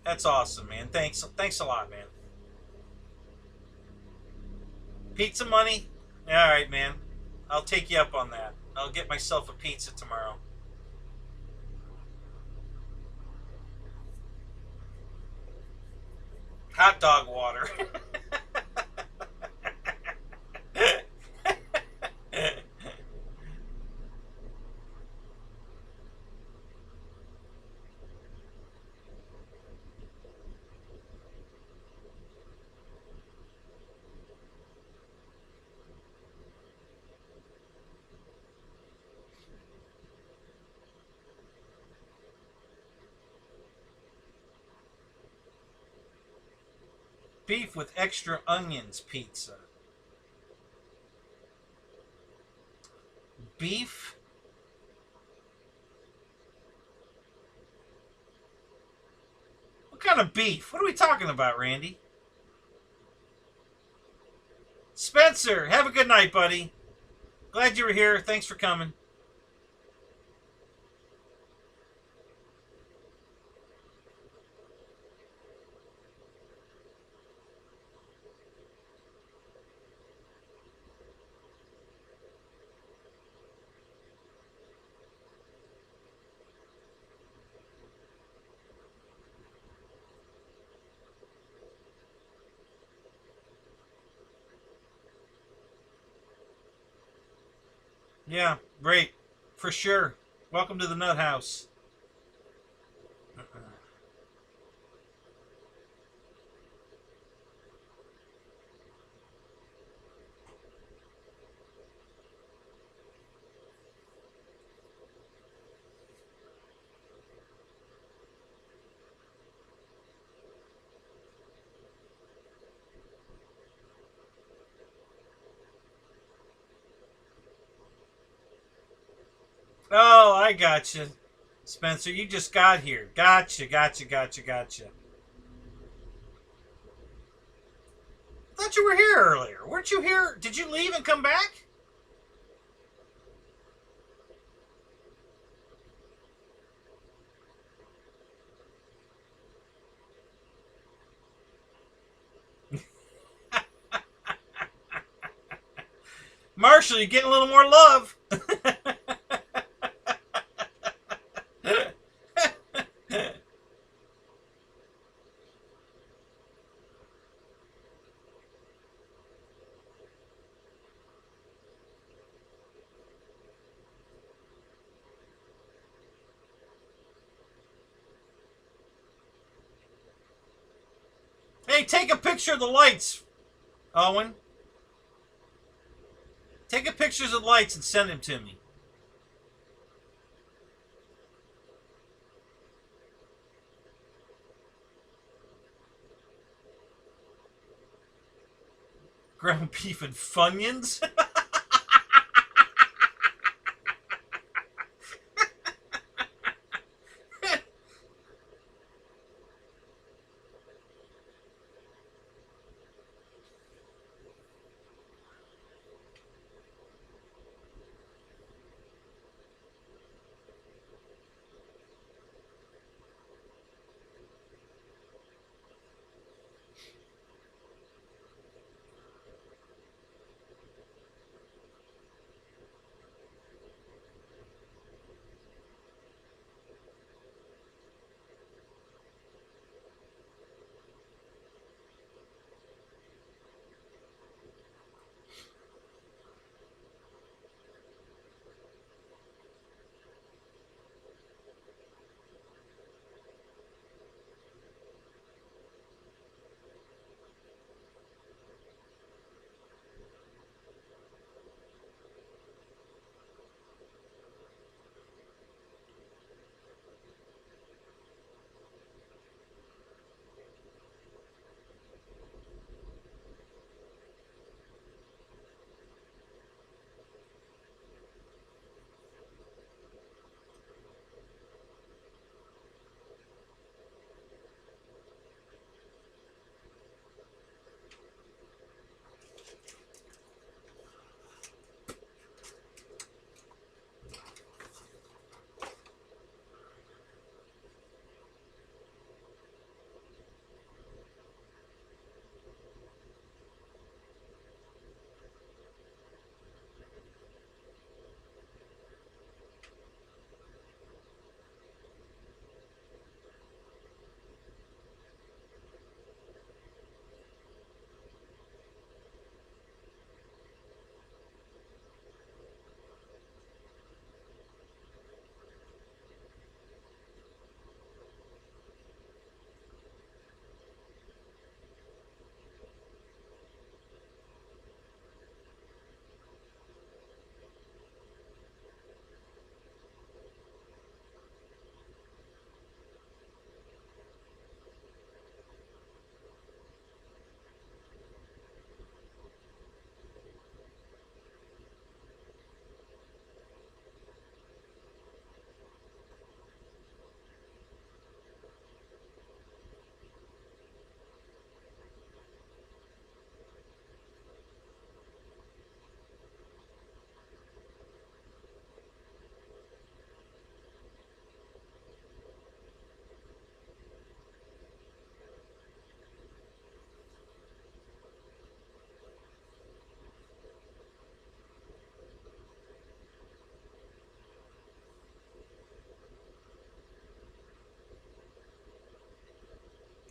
[SPEAKER 2] That's awesome, man. Thanks a lot, man. Pizza money? All right, man. I'll take you up on that. I'll get myself a pizza tomorrow. Hot dog water. Beef with extra onions pizza. Beef? What kind of beef? What are we talking about, Randy? Spencer, have a good night, buddy. Glad you were here. Thanks for coming. Yeah, great. For sure. Welcome to the Nut House. Oh, I gotcha. Spencer, you just got here. Gotcha. I thought you were here earlier. Weren't you here? Did you leave and come back? Marshall, you're getting a little more love. Hey, take a picture of the lights, Owen. Take a picture of the lights and send them to me. Ground beef and Funyuns?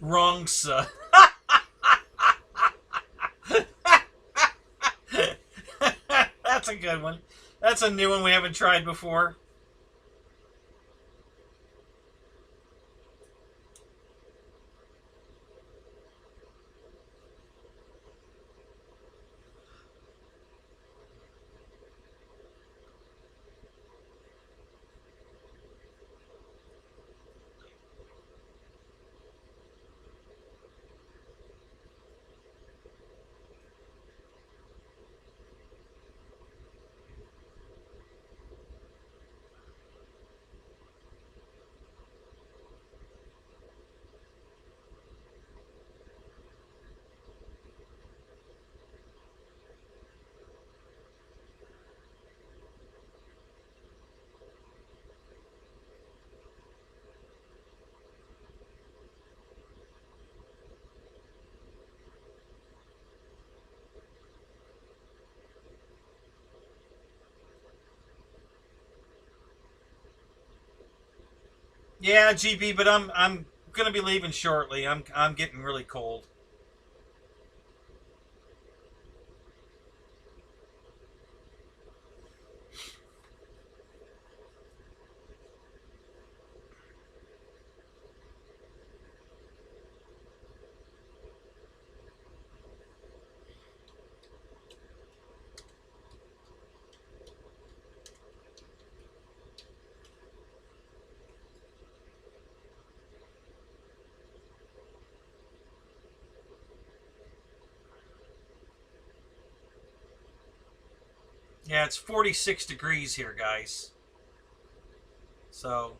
[SPEAKER 2] Wrong, son. That's a good one. That's a new one we haven't tried before. Yeah, GB, but I'm gonna be leaving shortly. I'm getting really cold. Yeah, it's 46 degrees here, guys. So,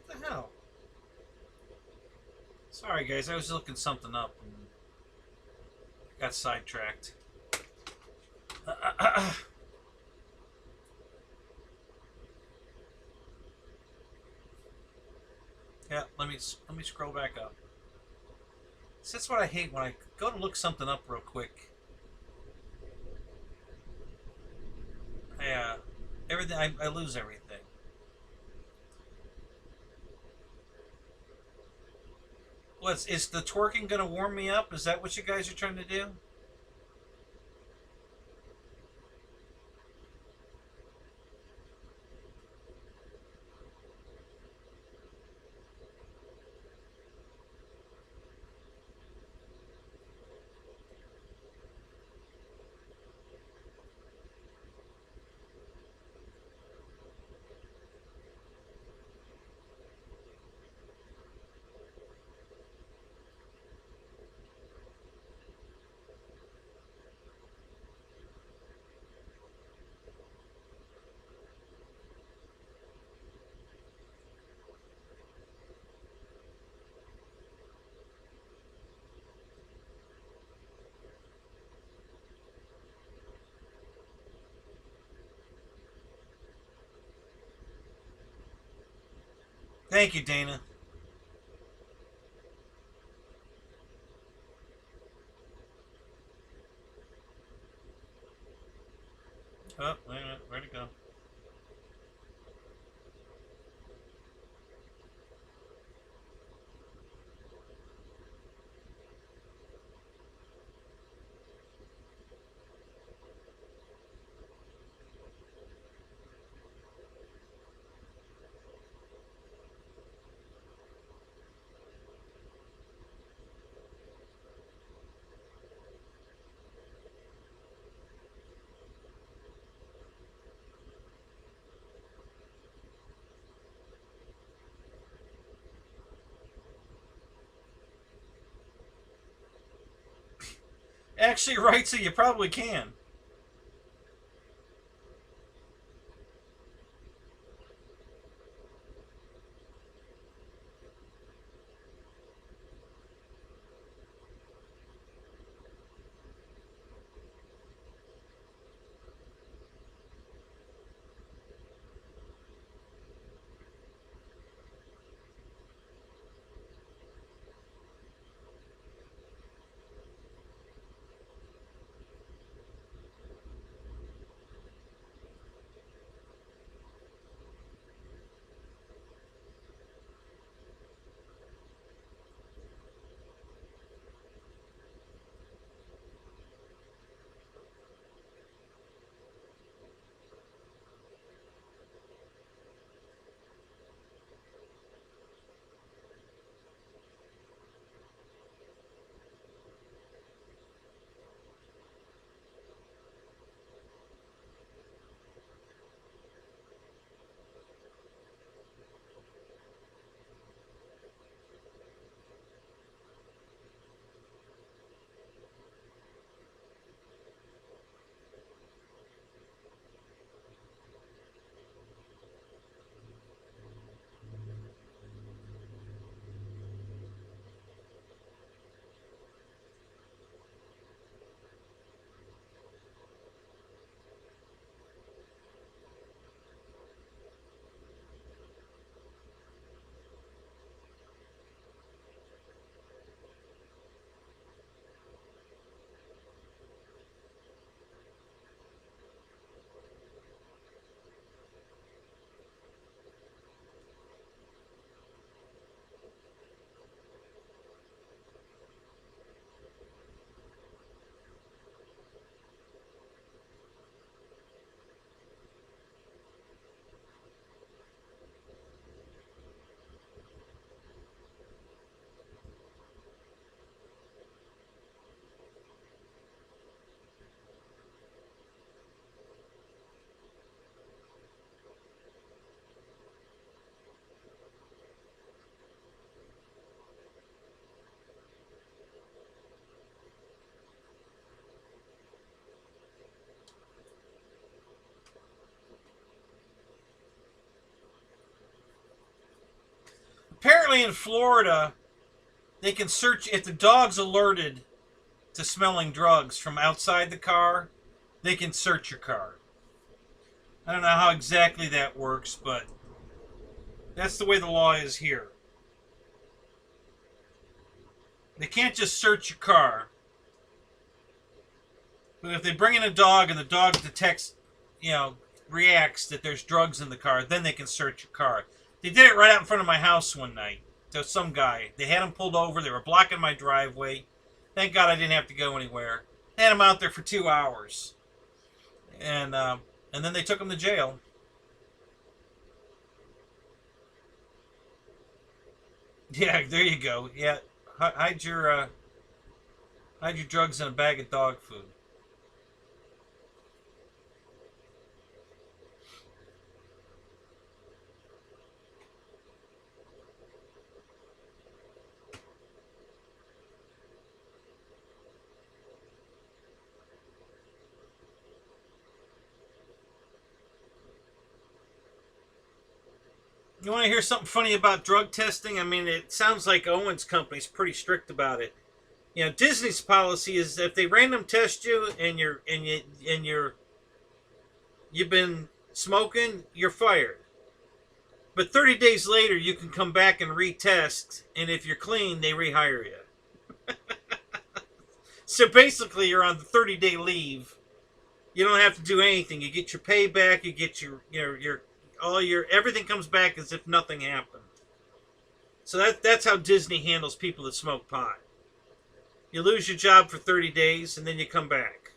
[SPEAKER 2] what the hell? Sorry, guys, I was looking something up and got sidetracked. Yeah, let me scroll back up. So that's what I hate when I go to look something up real quick. Everything I lose everything. What's is the twerking gonna warm me up? Is that what you guys are trying to do? Thank you, Dana. Oh, wait a minute. Where'd it go? Actually, right, so you probably can. Apparently in Florida, they can search if the dog's alerted to smelling drugs from outside the car, they can search your car. I don't know how exactly that works, but that's the way the law is here. They can't just search your car, but if they bring in a dog and the dog detects, reacts that there's drugs in the car, then they can search your car. They did it right out in front of my house one night. To some guy. They had him pulled over. They were blocking my driveway. Thank God I didn't have to go anywhere. They had him out there for 2 hours. And then they took him to jail. Yeah, there you go. Yeah, hide your drugs in a bag of dog food. You want to hear something funny about drug testing? I mean, it sounds like Owen's company's pretty strict about it. Disney's policy is if they random test you and you've been smoking, you're fired. But 30 days later, you can come back and retest, and if you're clean, they rehire you. So basically, you're on the 30-day leave. You don't have to do anything. You get your pay back. You get your everything comes back as if nothing happened. So that's how Disney handles people that smoke pot. You lose your job for 30 days, and then you come back.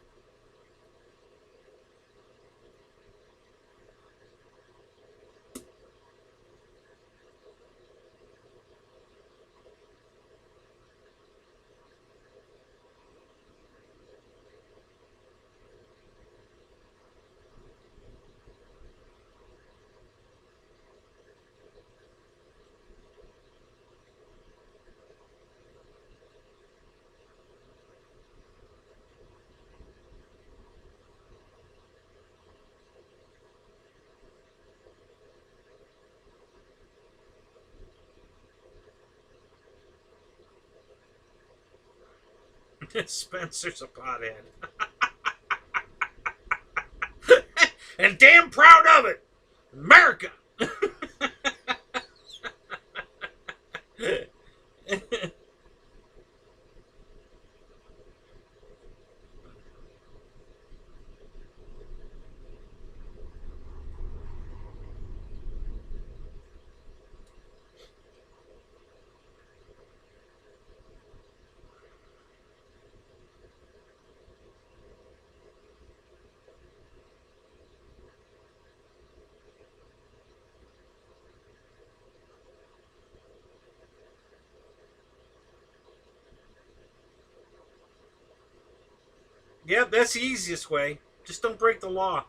[SPEAKER 2] Spencer's a pothead. And damn proud of it. America. Yep, that's the easiest way. Just don't break the law.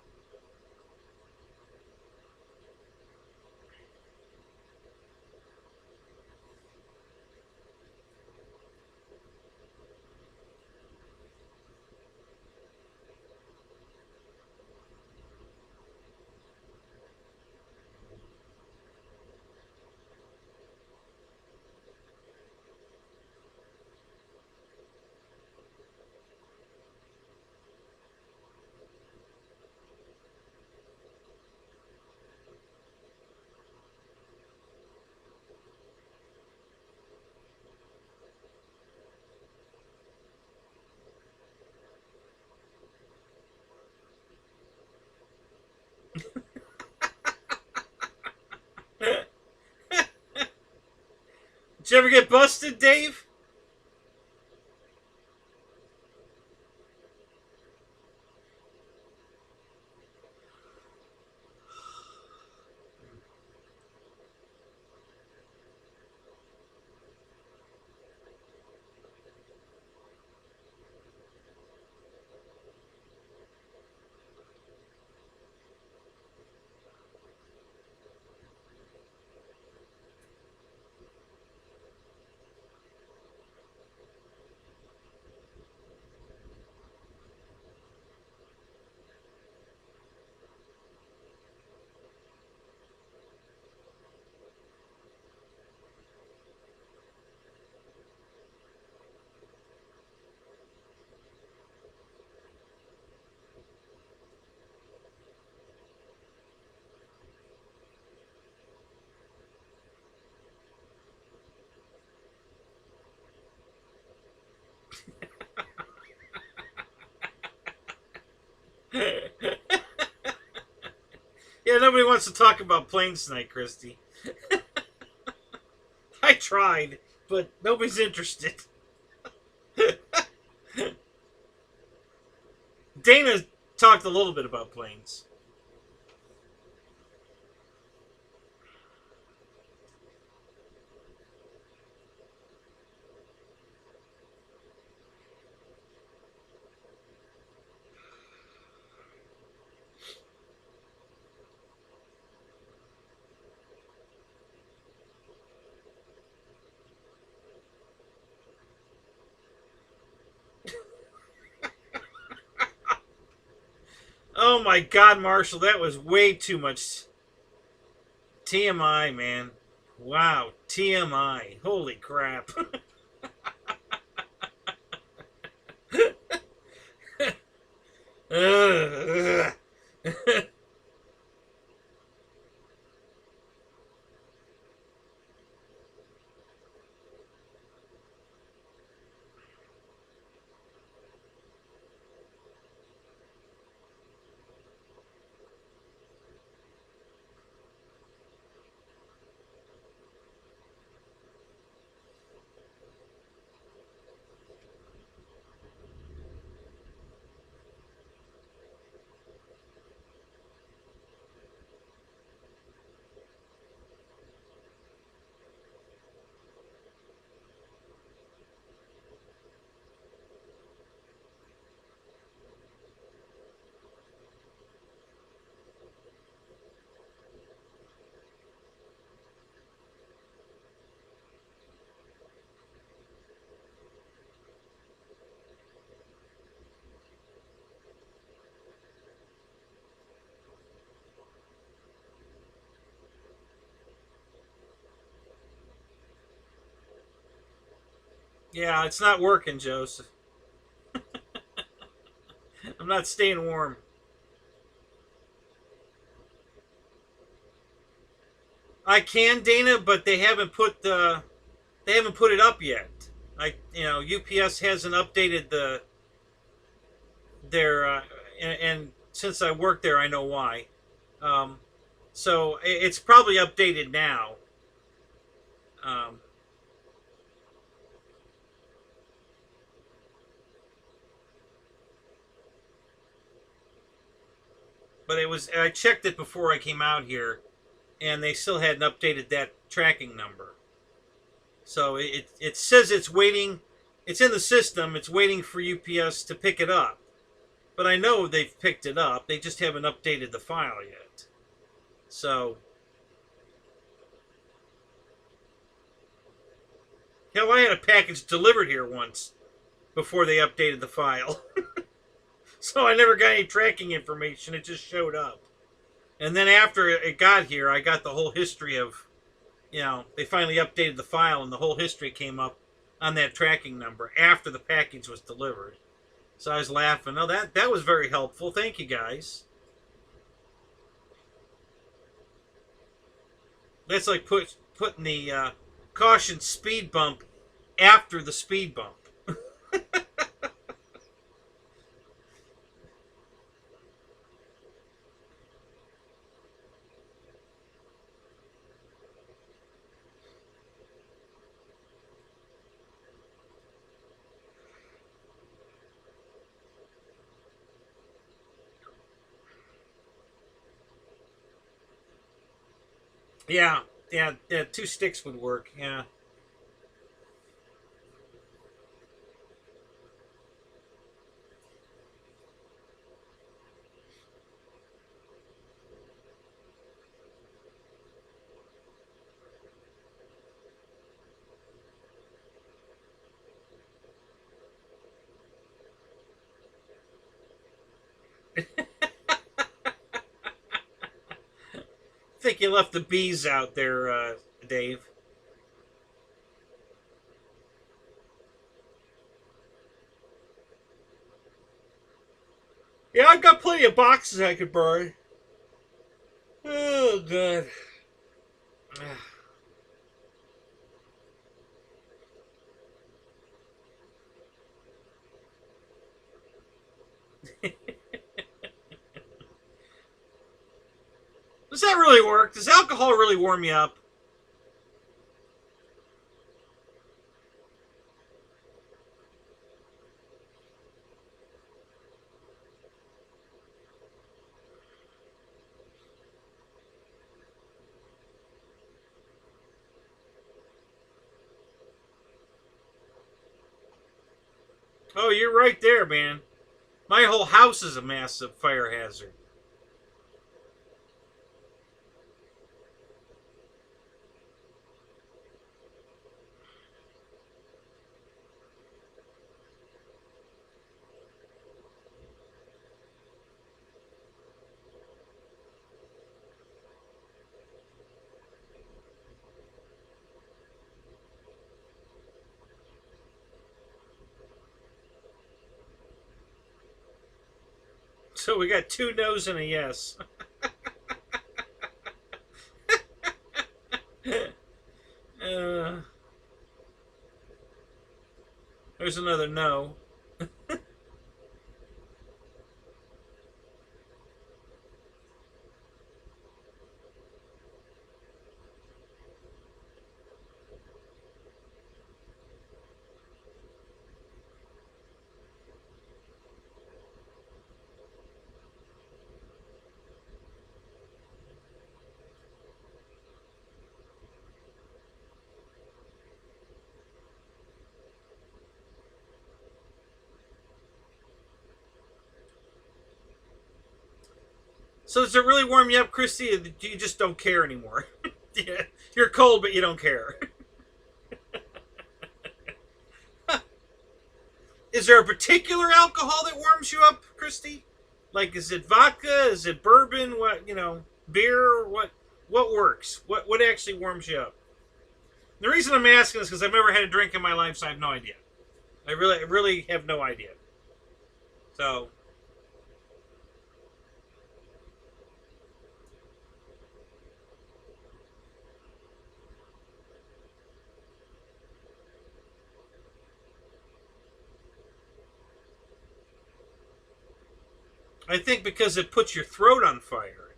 [SPEAKER 2] Did you ever get busted, Dave? Yeah, nobody wants to talk about planes tonight, Christy. I tried, but nobody's interested. Dana talked a little bit about planes. Oh my God, Marshall, that was way too much TMI, man. Wow, TMI. Holy crap. Ugh. Yeah, it's not working, Joseph. I'm not staying warm. I can, Dana, but they haven't put it up yet. UPS hasn't updated their and since I work there, I know why. Um, so it's probably updated now. Um, but I checked it before I came out here, and they still hadn't updated that tracking number. So it says it's waiting. It's in the system. It's waiting for UPS to pick it up. But I know they've picked it up. They just haven't updated the file yet. So, hell, I had a package delivered here once before they updated the file. So I never got any tracking information. It just showed up. And then after it got here, I got the whole history of, they finally updated the file and the whole history came up on that tracking number after the package was delivered. So I was laughing. Oh, that was very helpful. Thank you, guys. That's like putting the caution speed bump after the speed bump. Yeah, 2 sticks would work. Yeah. I think you left the bees out there, Dave. Yeah, I've got plenty of boxes I could burn. Oh, God. Does that really work? Does alcohol really warm you up? Oh, you're right there, man. My whole house is a massive fire hazard. So we got 2 no's and a yes. uh, there's another no. So does it really warm you up, Christy? Or do you just don't care anymore? Yeah, you're cold, but you don't care. Is there a particular alcohol that warms you up, Christy? Like, is it vodka? Is it bourbon? What, beer? What works? What actually warms you up? The reason I'm asking is because I've never had a drink in my life, so I have no idea. I really have no idea. So,
[SPEAKER 1] I think because it puts your throat on fire.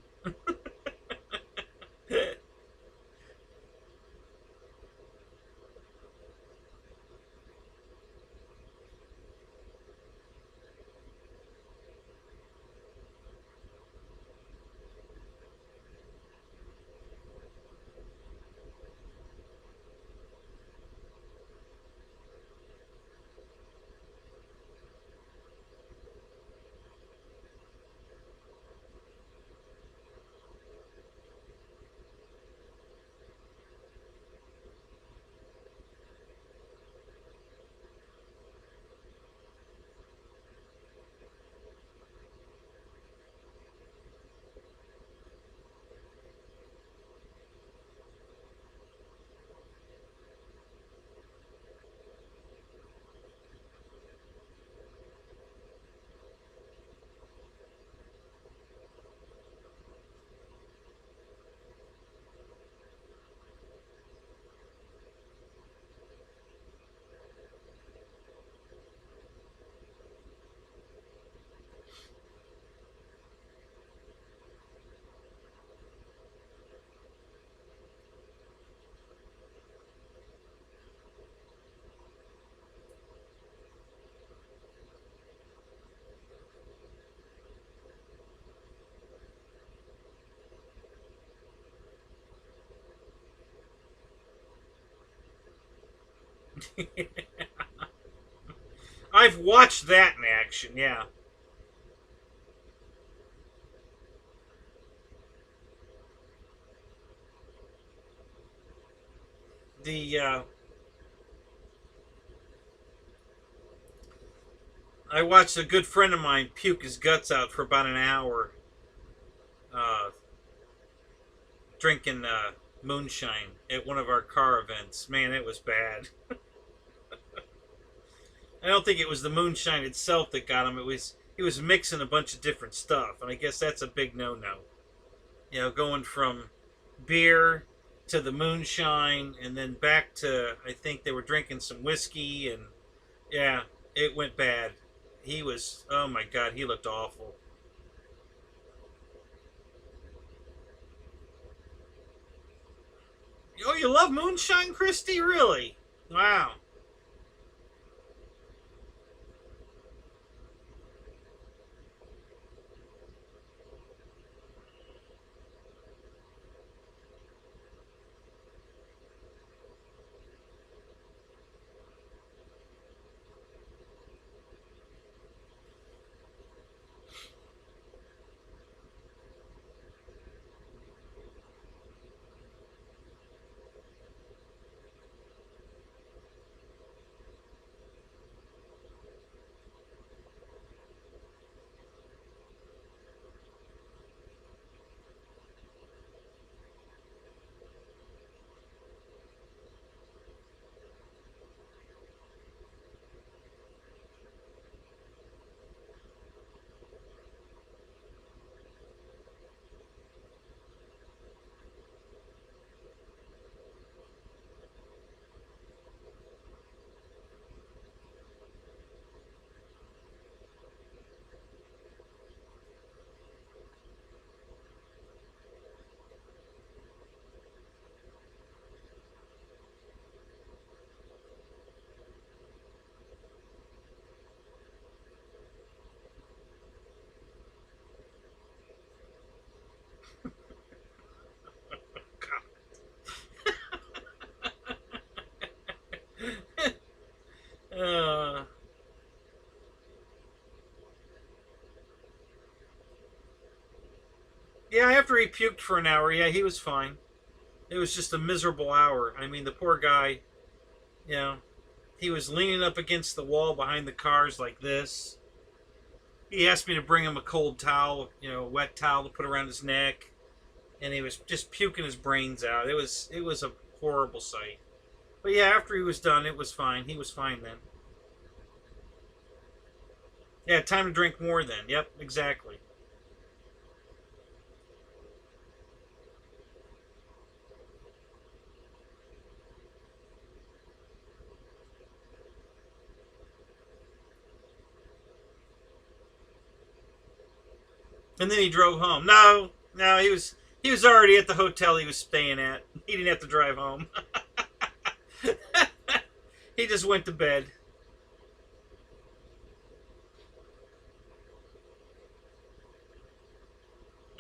[SPEAKER 1] I've watched that in action, yeah. The I watched a good friend of mine puke his guts out for about an hour, uh, drinking moonshine at one of our car events. Man, it was bad. I don't think it was the moonshine itself that got him. It was he was mixing a bunch of different stuff, and I guess that's a big no-no. You know, going from beer to the moonshine, and then back to I think they were drinking some whiskey, and yeah, it went bad. He was, oh my god, he looked awful. Oh, you love moonshine, Christy? Really? Wow. uh, yeah, after he puked for an hour, yeah, he was fine. It was just a miserable hour. I mean, the poor guy, you know, he was leaning up against the wall behind the cars like this. He asked me to bring him a cold towel, you know, a wet towel to put around his neck, and he was just puking his brains out. It was a horrible sight. But yeah, after he was done, it was fine. He was fine then. Yeah, time to drink more then. Yep, exactly.
[SPEAKER 2] And then he drove home. No, no, he was already at the hotel he was staying at. He didn't have to drive home. He just went to bed.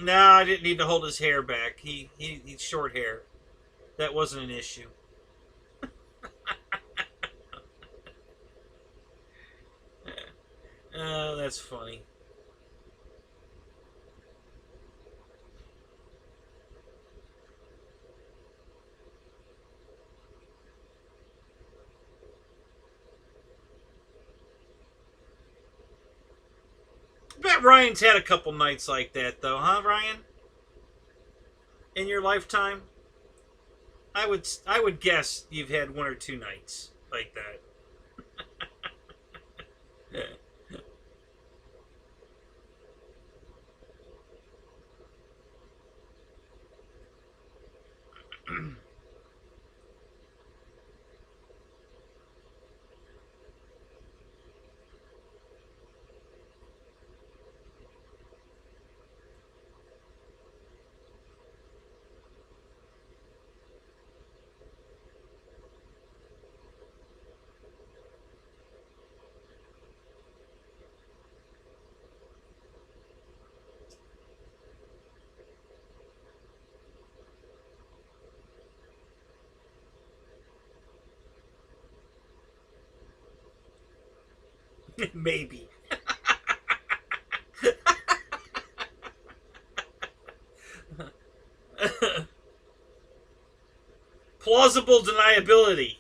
[SPEAKER 2] No, I didn't need to hold his hair back. He's short hair. That wasn't an issue. Oh, that's funny. I bet Ryan's had a couple nights like that, though, huh, Ryan? In your lifetime, I would guess you've had one or two nights like that. Maybe. Plausible deniability.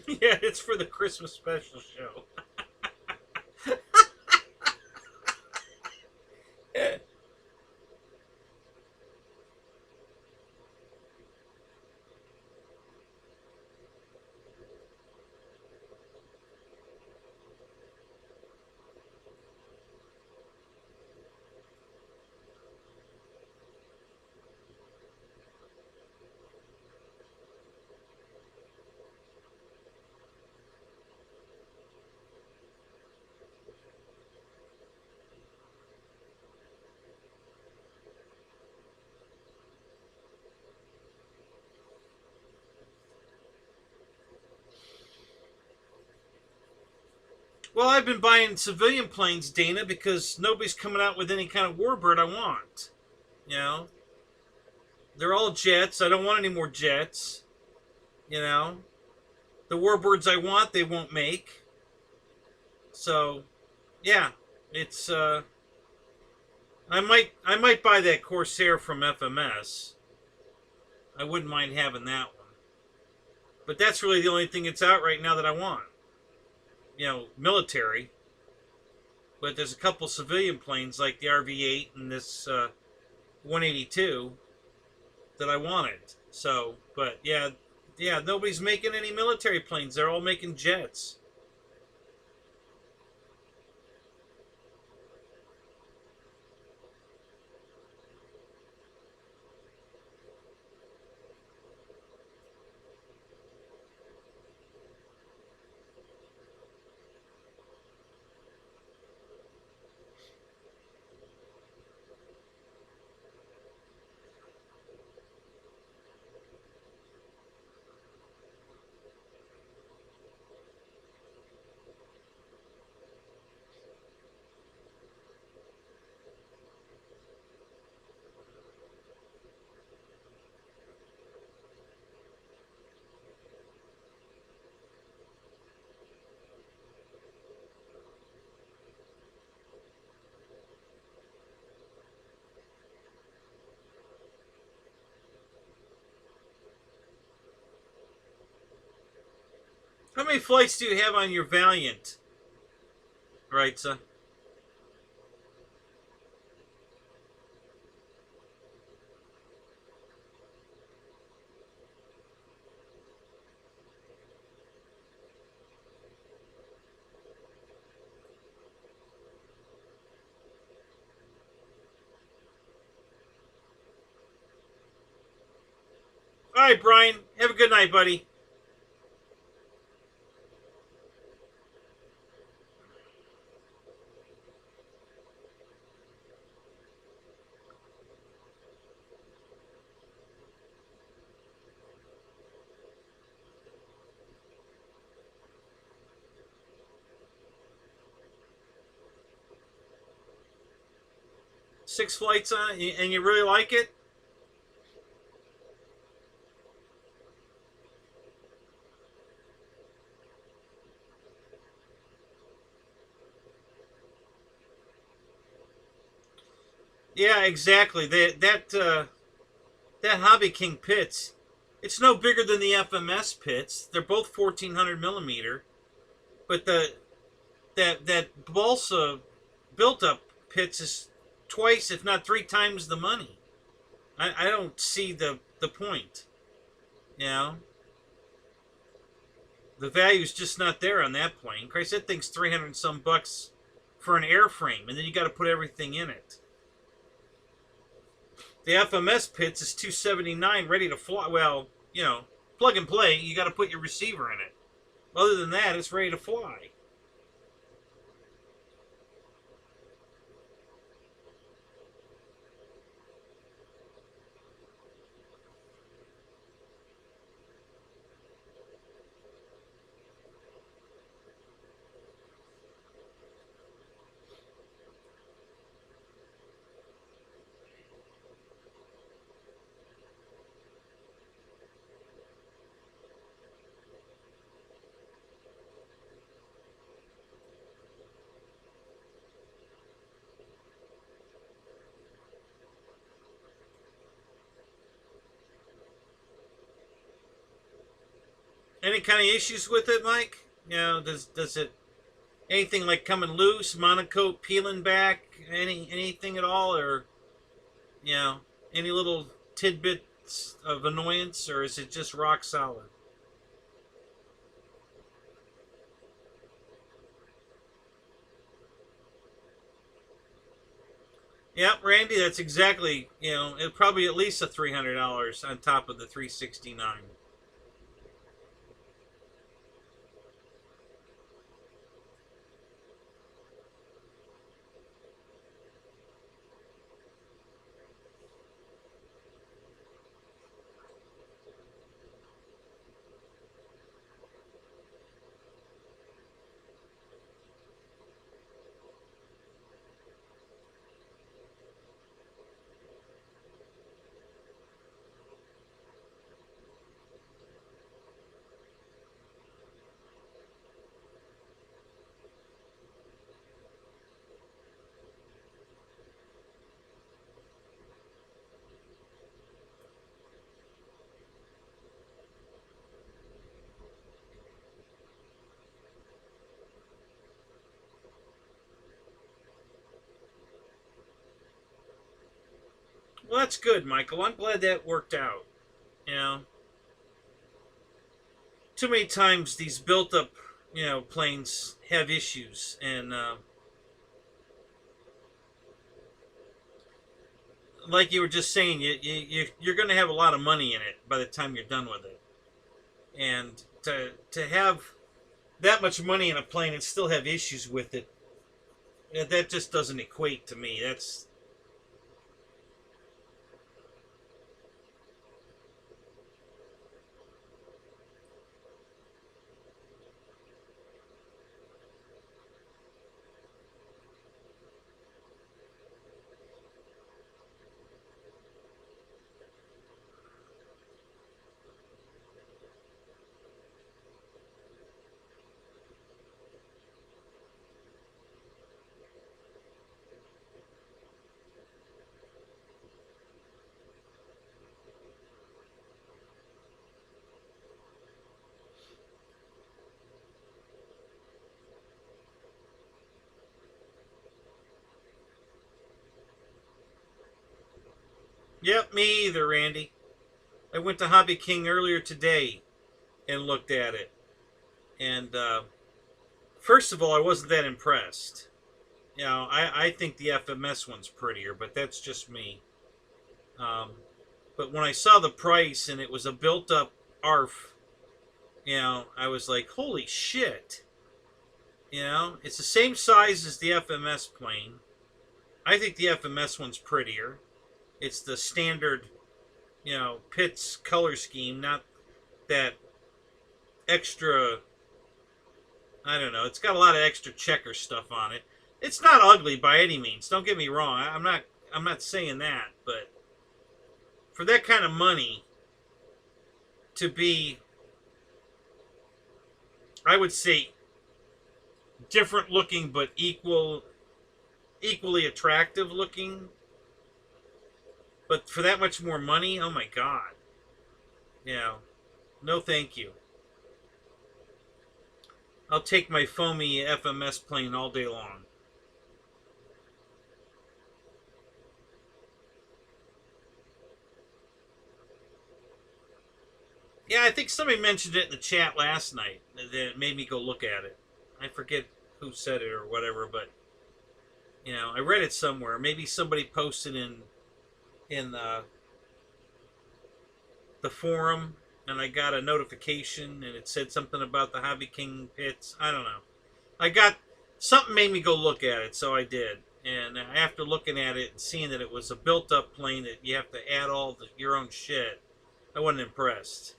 [SPEAKER 2] Yeah, it's for the Christmas special show. Well, I've been buying civilian planes, Dana, because nobody's coming out with any kind of warbird I want. You know, they're all jets. I don't want any more jets. You know, the warbirds I want, they won't make. So, yeah, it's I might buy that Corsair from FMS. I wouldn't mind having that one. But that's really the only thing that's out right now that I want. You know, military. But there's a couple civilian planes like the RV-8 and this 182 that I wanted. So, but yeah, nobody's making any military planes. They're all making jets. How many flights do you have on your Valiant? Right, son? All right, Brian. Have a good night, buddy. Six flights on it, and you really like it? Yeah, exactly. That Hobby King pits, it's no bigger than the FMS pits. They're both 1400 millimeter, but that balsa built up pits is twice, if not three times the money. I don't see the point. You know, the value's just not there on that plane. Christ, that thing's 300 and some bucks for an airframe, and then you got to put everything in it. The FMS pits is 279, ready to fly. Well, you know, plug and play. You got to put your receiver in it. Other than that, it's ready to fly. Any kind of issues with it, Mike? You know, does it anything like coming loose, monocoque peeling back, anything at all, or you know, any little tidbits of annoyance, or is it just rock solid? Yep, Randy, that's exactly, you know, it probably at least a $300 on top of the 369.
[SPEAKER 1] Well, that's good, Michael. I'm glad that worked out. You know, too many times these built-up, planes have issues, and like you were just saying, you're going to have a lot of money in it by the time you're done with it, and to have that much money in a plane and still have issues with it, that just doesn't equate to me. That's yep, me either, Randy. I went to Hobby King earlier today and looked at it, and first of all, I wasn't that impressed. I think the FMS one's prettier, but that's just me. Um, but when I saw the price and it was a built-up ARF, I was like, holy shit. It's the same size as the FMS plane. I think the FMS one's prettier. It's the standard, Pitts color scheme, not that extra. I don't know. It's got a lot of extra checker stuff on it. It's not ugly by any means. Don't get me wrong. I'm not. I'm not saying that, but for that kind of money to be, I would say, different looking but equally attractive looking, but for that much more money, oh my god. No thank you. I'll take my foamy FMS plane all day long. Yeah, I think somebody mentioned it in the chat last night that made me go look at it. I forget who said it or whatever, but I read it somewhere. Maybe somebody posted in the forum, and I got a notification, and it said something about the Hobby King pits. I don't know. I got something made me go look at it, so I did. And after looking at it and seeing that it was a built-up plane that you have to add all your own shit, I wasn't impressed.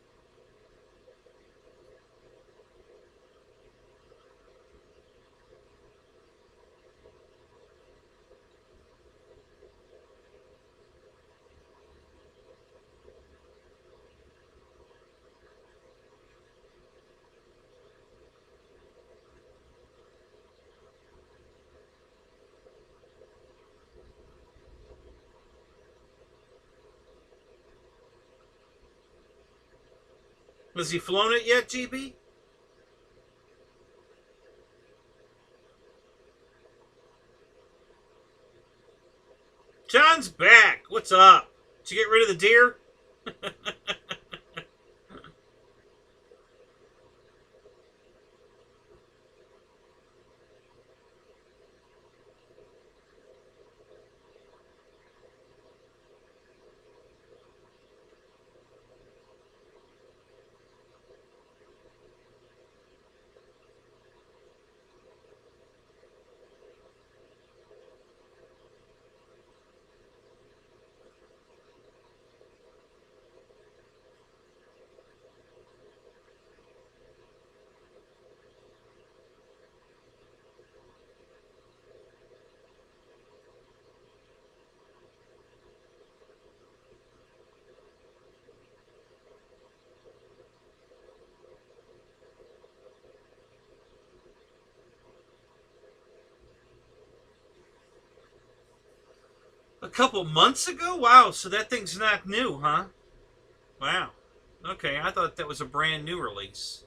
[SPEAKER 1] Has he flown it yet, GB? John's back. What's up? Did you get rid of the deer? A couple months ago? Wow, so that thing's not new, huh? Wow. Okay, I thought that was a brand new release.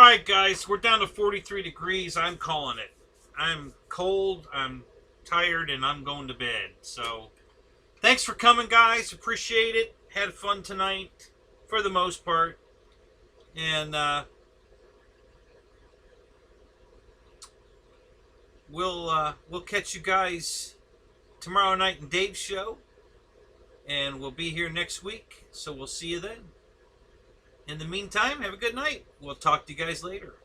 [SPEAKER 2] right, guys, we're down to 43 degrees. I'm calling it. I'm cold, I'm tired, and I'm going to bed. So, thanks for coming, guys. Appreciate it. Had fun tonight, for the most part. And we'll catch you guys tomorrow night in Dave's show. And we'll be here next week. So we'll see you then. In the meantime, have a good night. We'll talk to you guys later.